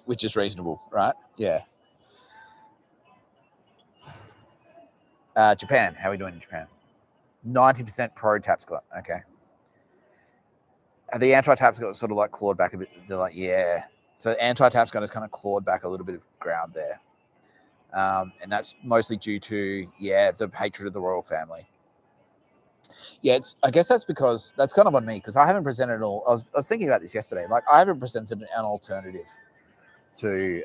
Speaker 1: Which is reasonable, right? Yeah. Japan, how are we doing in Japan? 90% pro Tapscott. Okay. The anti-Tapscott sort of like clawed back a bit. They're like, yeah. So anti-Tapscott has kind of clawed back a little bit of ground there. And that's mostly due to, the hatred of the royal family. Yeah, I guess that's because that's kind of on me because I haven't presented I was thinking about this yesterday. Like, I haven't presented an alternative to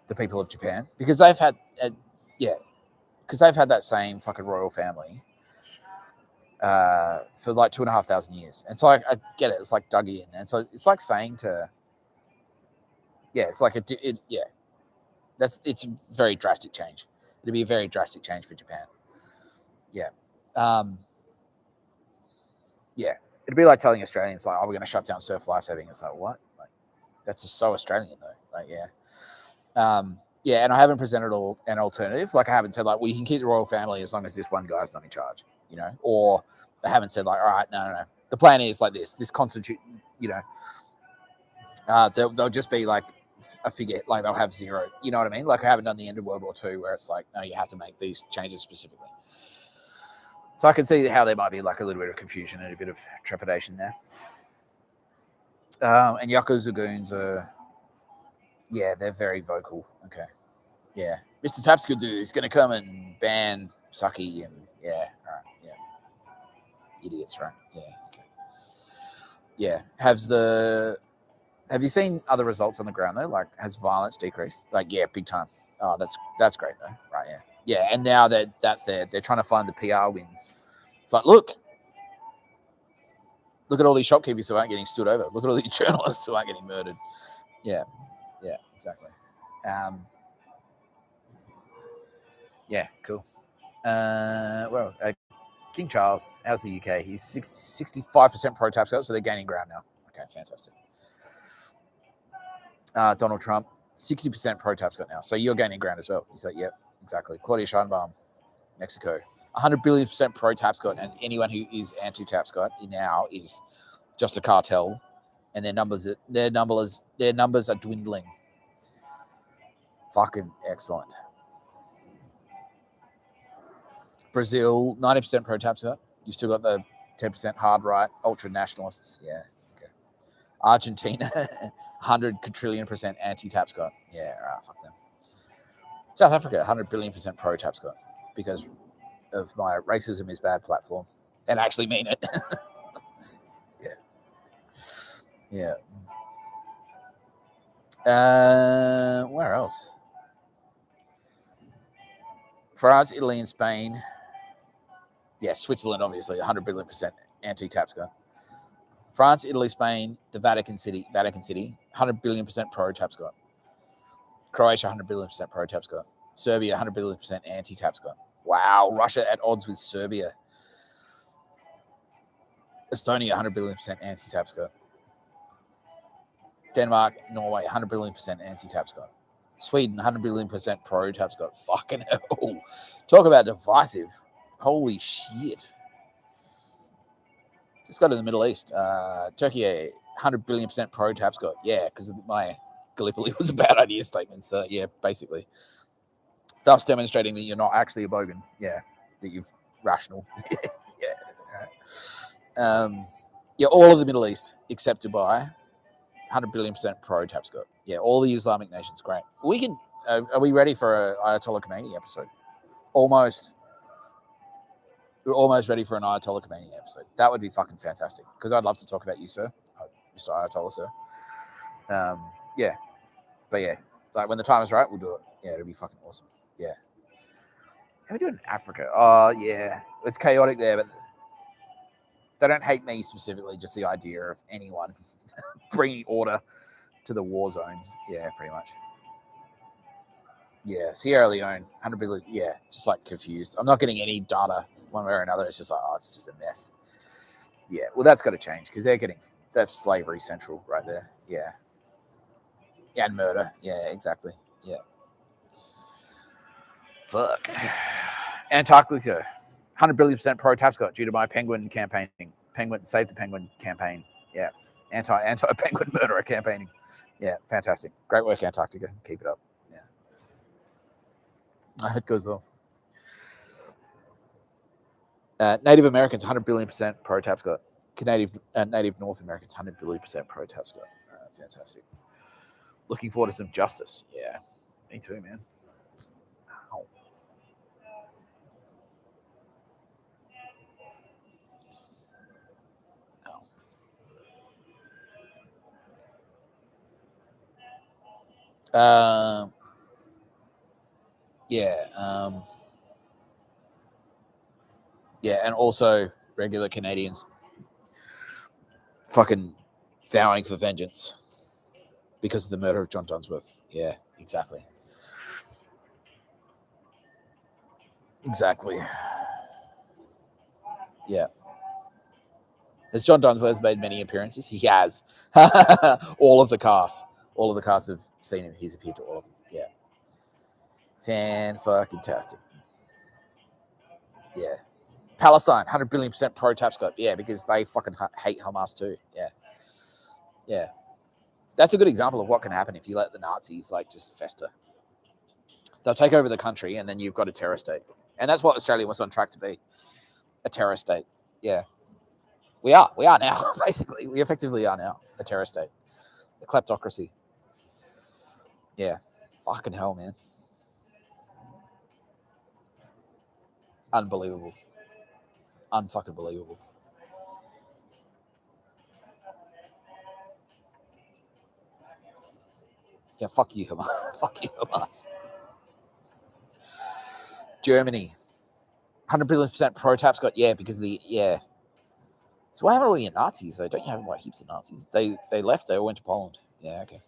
Speaker 1: the people of Japan, because they've had, because they've had that same fucking royal family for like 2,500 years. And so I get it. It's like dug in. And so it's like saying to, it's like it's a very drastic change. It'd be a very drastic change for Japan. Yeah. It'd be like telling Australians, like, oh, we're going to shut down surf lifesaving. It's like, what? Like, that's just so Australian, though. Like, and I haven't presented an alternative. Like, I haven't said, like, we can keep the royal family as long as this one guy's not in charge, or I haven't said, like, all right, no. The plan is like this constitute, they'll just be like a figure, like they'll have zero, you know what I mean? Like, I haven't done the end of World War II where it's like, no, you have to make these changes specifically. So I can see how there might be like a little bit of confusion and a bit of trepidation there. And Yakuza goons are, they're very vocal. Okay. Yeah. Mr Tapscott is going to come and ban Saki and all right. Yeah. Idiots, right? Yeah. Okay. Yeah. Have you seen other results on the ground though? Like, has violence decreased? Like, big time. Oh, that's great though. Right. Yeah. Yeah. And now that's there. They're trying to find the PR wins. It's like, look at all these shopkeepers who aren't getting stood over. Look at all these journalists who aren't getting murdered. Yeah, exactly. Cool. King Charles, how's the UK? He's 65% pro Tapscott, so they're gaining ground now. Okay, fantastic. Donald Trump, 60% pro Tapscott now, so you're gaining ground as well. He's like, yep, exactly. Claudia Sheinbaum, Mexico, 100 billion% pro Tapscott, and anyone who is anti Tapscott now is just a cartel, and their numbers are dwindling. Fucking excellent. Brazil, 90% pro Tapscott. You've still got the 10% hard right, ultra nationalists. Yeah. Okay. Argentina, 100 quadrillion% anti Tapscott. Yeah, all right, fuck them. South Africa, 100 billion% pro Tapscott because of my racism is bad platform, and I actually mean it. Yeah. Where else? France, Italy, and Spain. Yeah, Switzerland, obviously, 100 billion% anti-Tapscott. France, Italy, Spain, the Vatican City, 100 billion% pro-Tapscott. Croatia, 100 billion% pro-Tapscott. Serbia, 100 billion% anti-Tapscott. Wow, Russia at odds with Serbia. Estonia, 100 billion% anti-Tapscott. Denmark, Norway, 100 billion% anti-Tapscott. Sweden, 100 billion% pro-Tapscott. Fucking hell. Talk about divisive. Holy shit. Let's go to the Middle East. Turkey, 100 billion% pro-Tapscott. Yeah, because my Gallipoli was a bad idea statement. So, yeah, basically. Thus demonstrating that you're not actually a bogan. Yeah, that you're rational. All of the Middle East, except Dubai, 100 billion% pro-Tapscott. Yeah, all the Islamic nations. Great. We can. Are we ready for an Ayatollah Khomeini episode? Almost. We're almost ready for an Ayatollah Khomeini episode. That would be fucking fantastic because I'd love to talk about you, sir, Mr. Ayatollah, sir. Like when the time is right, we'll do it. Yeah, it'll be fucking awesome. Yeah. How are we doing in Africa? Oh, yeah. It's chaotic there, but they don't hate me specifically, just the idea of anyone bringing order to the war zones. Yeah, pretty much. Yeah, Sierra Leone, 100 billion. Yeah, just like confused. I'm not getting any data one way or another. It's just like, it's just a mess. Yeah, well, that's got to change because that's slavery central right there. Yeah. And murder. Yeah, exactly. Yeah. Fuck. Antarctica, 100 billion% pro Tapscott due to my penguin campaigning. Save the penguin campaign. Yeah. Anti-penguin murderer campaigning. Yeah, fantastic. Great work, Antarctica. Keep it up. Yeah. It goes off. Native Americans, 100 billion% pro Tapscott. Native North Americans, 100 billion% pro Tapscott. Fantastic. Looking forward to some justice. Yeah. Me too, man. Ow. Yeah. Yeah, and also regular Canadians fucking vowing for vengeance because of the murder of John Dunsworth. Yeah, exactly. Exactly. Yeah. Has John Dunsworth made many appearances? He has. All of the cast. All of the cast have seen him. He's appeared to all of them. Yeah. Fan-fucking-tastic. Yeah. Palestine, 100 billion% pro-Tapscott. Yeah, because they fucking hate Hamas too. Yeah. Yeah. That's a good example of what can happen if you let the Nazis like just fester. They'll take over the country and then you've got a terror state. And that's what Australia was on track to be. A terror state. Yeah. We are now, basically. We effectively are now a terror state. A kleptocracy. Yeah. Fucking hell, man. Unbelievable. Unfucking believable. Yeah, fuck you, Hamas. Fuck you, Hamas. Germany. 100 billion% pro-Tapscott. Yeah, because of the, yeah. So what happened to all your Nazis, though? Don't you have like heaps of Nazis? They left. They all went to Poland. Yeah, okay.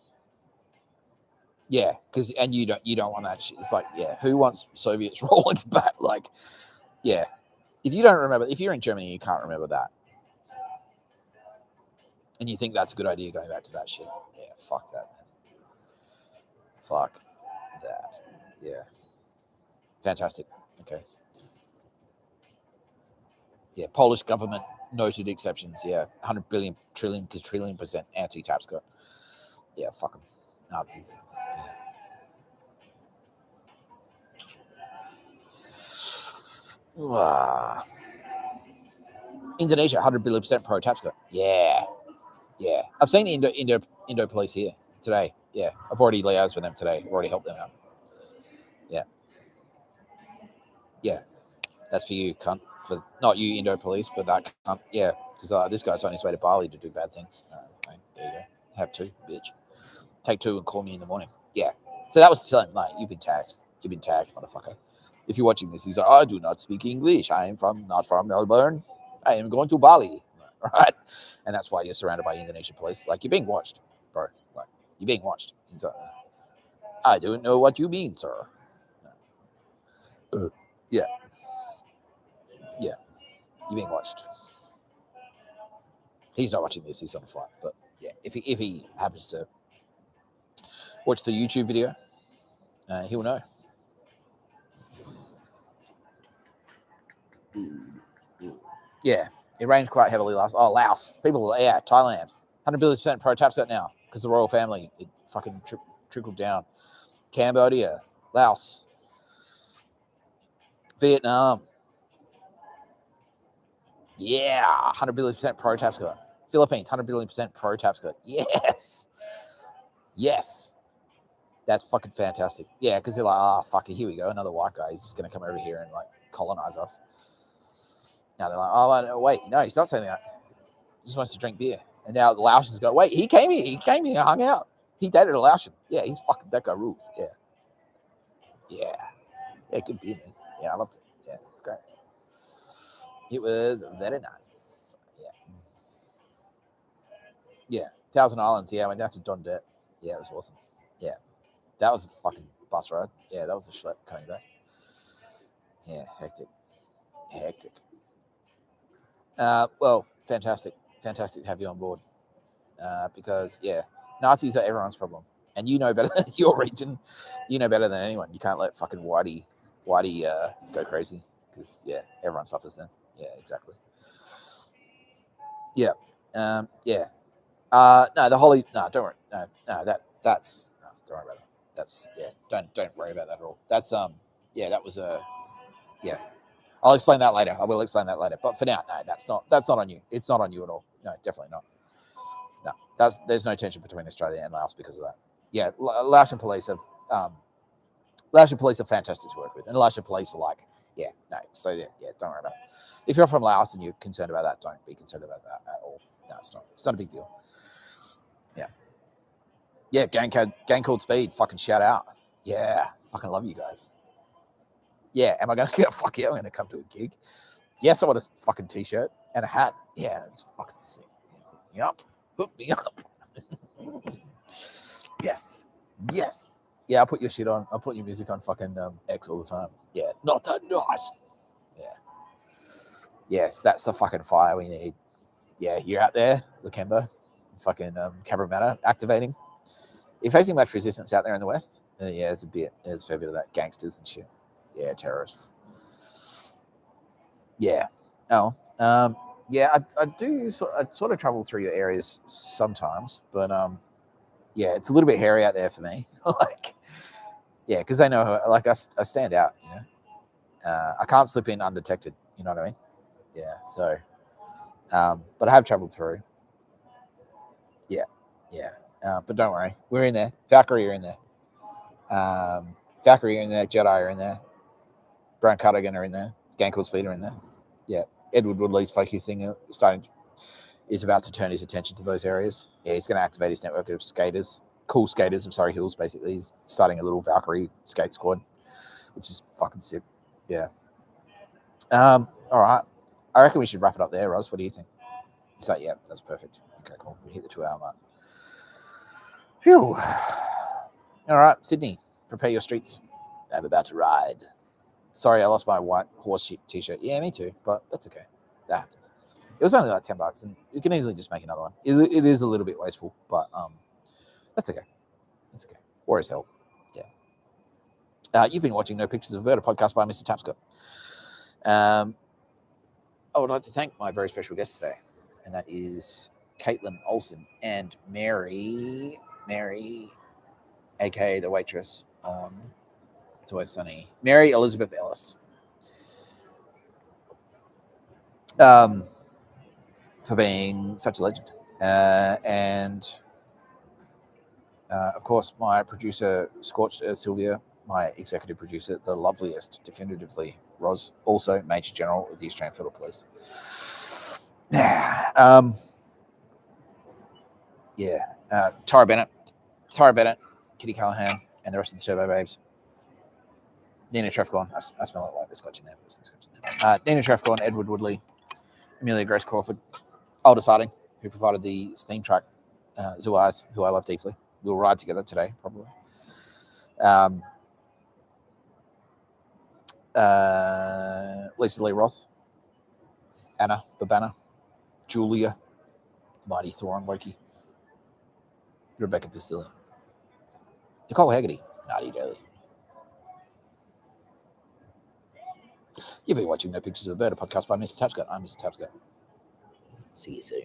Speaker 1: Yeah, because and you don't want that shit. It's like, yeah, who wants Soviets rolling back? Like, yeah, if you don't remember, if you're in Germany, you can't remember that, and you think that's a good idea going back to that shit. Yeah, fuck that, man. Fuck that. Yeah, fantastic. Okay. Yeah, Polish government noted exceptions. Yeah, 100 billion, trillion% anti-Tapscott. Yeah, fuck them, Nazis. Yeah. Indonesia, 100 billion% pro-Tapscott. Yeah. Yeah. I've seen Indo police here today. Yeah. I've already liaised with them today. I've already helped them out. Yeah. Yeah. That's for you, cunt. For not you, Indo police, but that cunt. Yeah. Because this guy's on his way to Bali to do bad things. Okay, there you go. Have two, bitch. Take two and call me in the morning. Yeah. So that was to tell him, like, you've been tagged. You've been tagged, motherfucker. If you're watching this, he's like, I do not speak English. I am not from Melbourne. I am going to Bali. Right? And that's why you're surrounded by Indonesian police. Like, you're being watched, bro. Like, you're being watched. I don't know what you mean, sir. Yeah. Yeah. You're being watched. He's not watching this. He's on a flight. But yeah, if he happens to watch the YouTube video, he'll know. Yeah. It rained quite heavily last. Oh, Laos. People, yeah, Thailand. 100 billion% pro-Tapscott now because the royal family, it fucking trickled down. Cambodia, Laos, Vietnam. Yeah, 100 billion% pro-Tapscott. Philippines, 100 billion% pro-Tapscott. Yes. Yes. That's fucking fantastic. Yeah, because they're like, oh, fuck it, here we go. Another white guy. He's just going to come over here and like colonize us. Now they're like, oh, wait, no, he's not saying that. He just wants to drink beer. And now the Laotians go, wait, he came here, hung out. He dated a Laotian. Yeah, he's fucking, that guy rules. Yeah. Yeah. Yeah, good beer, man. Yeah, I loved it. Yeah, it's great. It was very nice. Yeah. Yeah. Thousand Islands. Yeah, I went down to Don Det. Yeah, it was awesome. Yeah. That was a fucking bus ride. Yeah, that was a schlep coming back. Yeah, hectic. Well, fantastic to have you on board. Because yeah, Nazis are everyone's problem, and you know better than your region. You know better than anyone. You can't let fucking Whitey go crazy because yeah, everyone suffers then. Yeah, exactly. Yeah, yeah. No, the holy. No, don't worry. No, that's. No, don't worry about that. That's yeah. Don't worry about that at all. That's yeah. That was a yeah. I'll explain that later. I will explain that later. But for now, no, that's not on you. It's not on you at all. No, definitely not. No, there's no tension between Australia and Laos because of that. Yeah, Laotian police are fantastic to work with, and Laotian police are like, yeah, no. So yeah, don't worry about it. If you're from Laos and you're concerned about that, don't be concerned about that at all. No, it's not. It's not a big deal. Yeah. Yeah, gang called Speed. Fucking shout out. Yeah, fucking love you guys. Yeah, am I gonna get fuck yeah? I'm gonna come to a gig. Yes, I want a fucking t-shirt and a hat. Yeah, it's fucking sick. Yup, put me up. Yes, yes. Yeah, I'll put your shit on. I'll put your music on fucking X all the time. Yeah, not that nice. Yeah. Yes, that's the fucking fire we need. Yeah, you're out there, Lakemba, fucking Cabramatta activating. You're facing much resistance out there in the west. Yeah, there's a fair bit of that gangsters and shit. Yeah, terrorists. Yeah. Oh, yeah, I do I sort of travel through your areas sometimes, but yeah, it's a little bit hairy out there for me. Like, yeah, because they know, like, I stand out, you know. I can't slip in undetected, you know what I mean? Yeah, so, but I have traveled through. Yeah, yeah. But don't worry, we're in there. Valkyrie are in there. Valkyrie are in there. Jedi are in there. Brown Cardigan are in there. Gankle Speed are in there. Yeah, Edward Woodley's focusing, is about to turn his attention to those areas. Yeah, he's going to activate his network of skaters, cool skaters of Surrey Hills, basically. He's starting a little Valkyrie skate squad, which is fucking sick. Yeah. All right. I reckon we should wrap it up there, Roz. What do you think? He's like, yeah, that's perfect. Okay, cool. We hit the 2 hour mark. Phew. All right, Sydney, prepare your streets. I'm about to ride. Sorry, I lost my white horse shit t-shirt. Yeah, me too, but that's okay. That happens. It was only like $10, and you can easily just make another one. It is a little bit wasteful, but that's okay. That's okay. Or as hell. Yeah. You've been watching No Pictures of a Bird, a podcast by Mr Tapscott. I would like to thank my very special guest today, and that is Caitlin Olsen and Mary, aka the waitress on It's Always Sunny, Mary Elizabeth Ellis. For being such a legend. And of course, my producer, Scorched Sylvia, my executive producer, the loveliest, definitively, Roz, also Major General of the Australian Federal Police. Yeah. Tara Bennett, Kitty Callahan, and the rest of the Turbo Babes. Nina Trefcorn, I smell it like the scotch in there. Nina Trefcorn, Edward Woodley, Amelia Grace Crawford, Aldous Harding, who provided the theme track, Zoo Eyes, who I love deeply. We'll ride together today, probably. Lisa Lee Roth, Anna Babana, Julia, Mighty Thor Loki, Rebecca Pistilli, Nicole Haggerty, Naughty Daily. You've been watching No Pictures of a Bird, a podcast by Mr Tapscott. I'm Mr Tapscott. See you soon.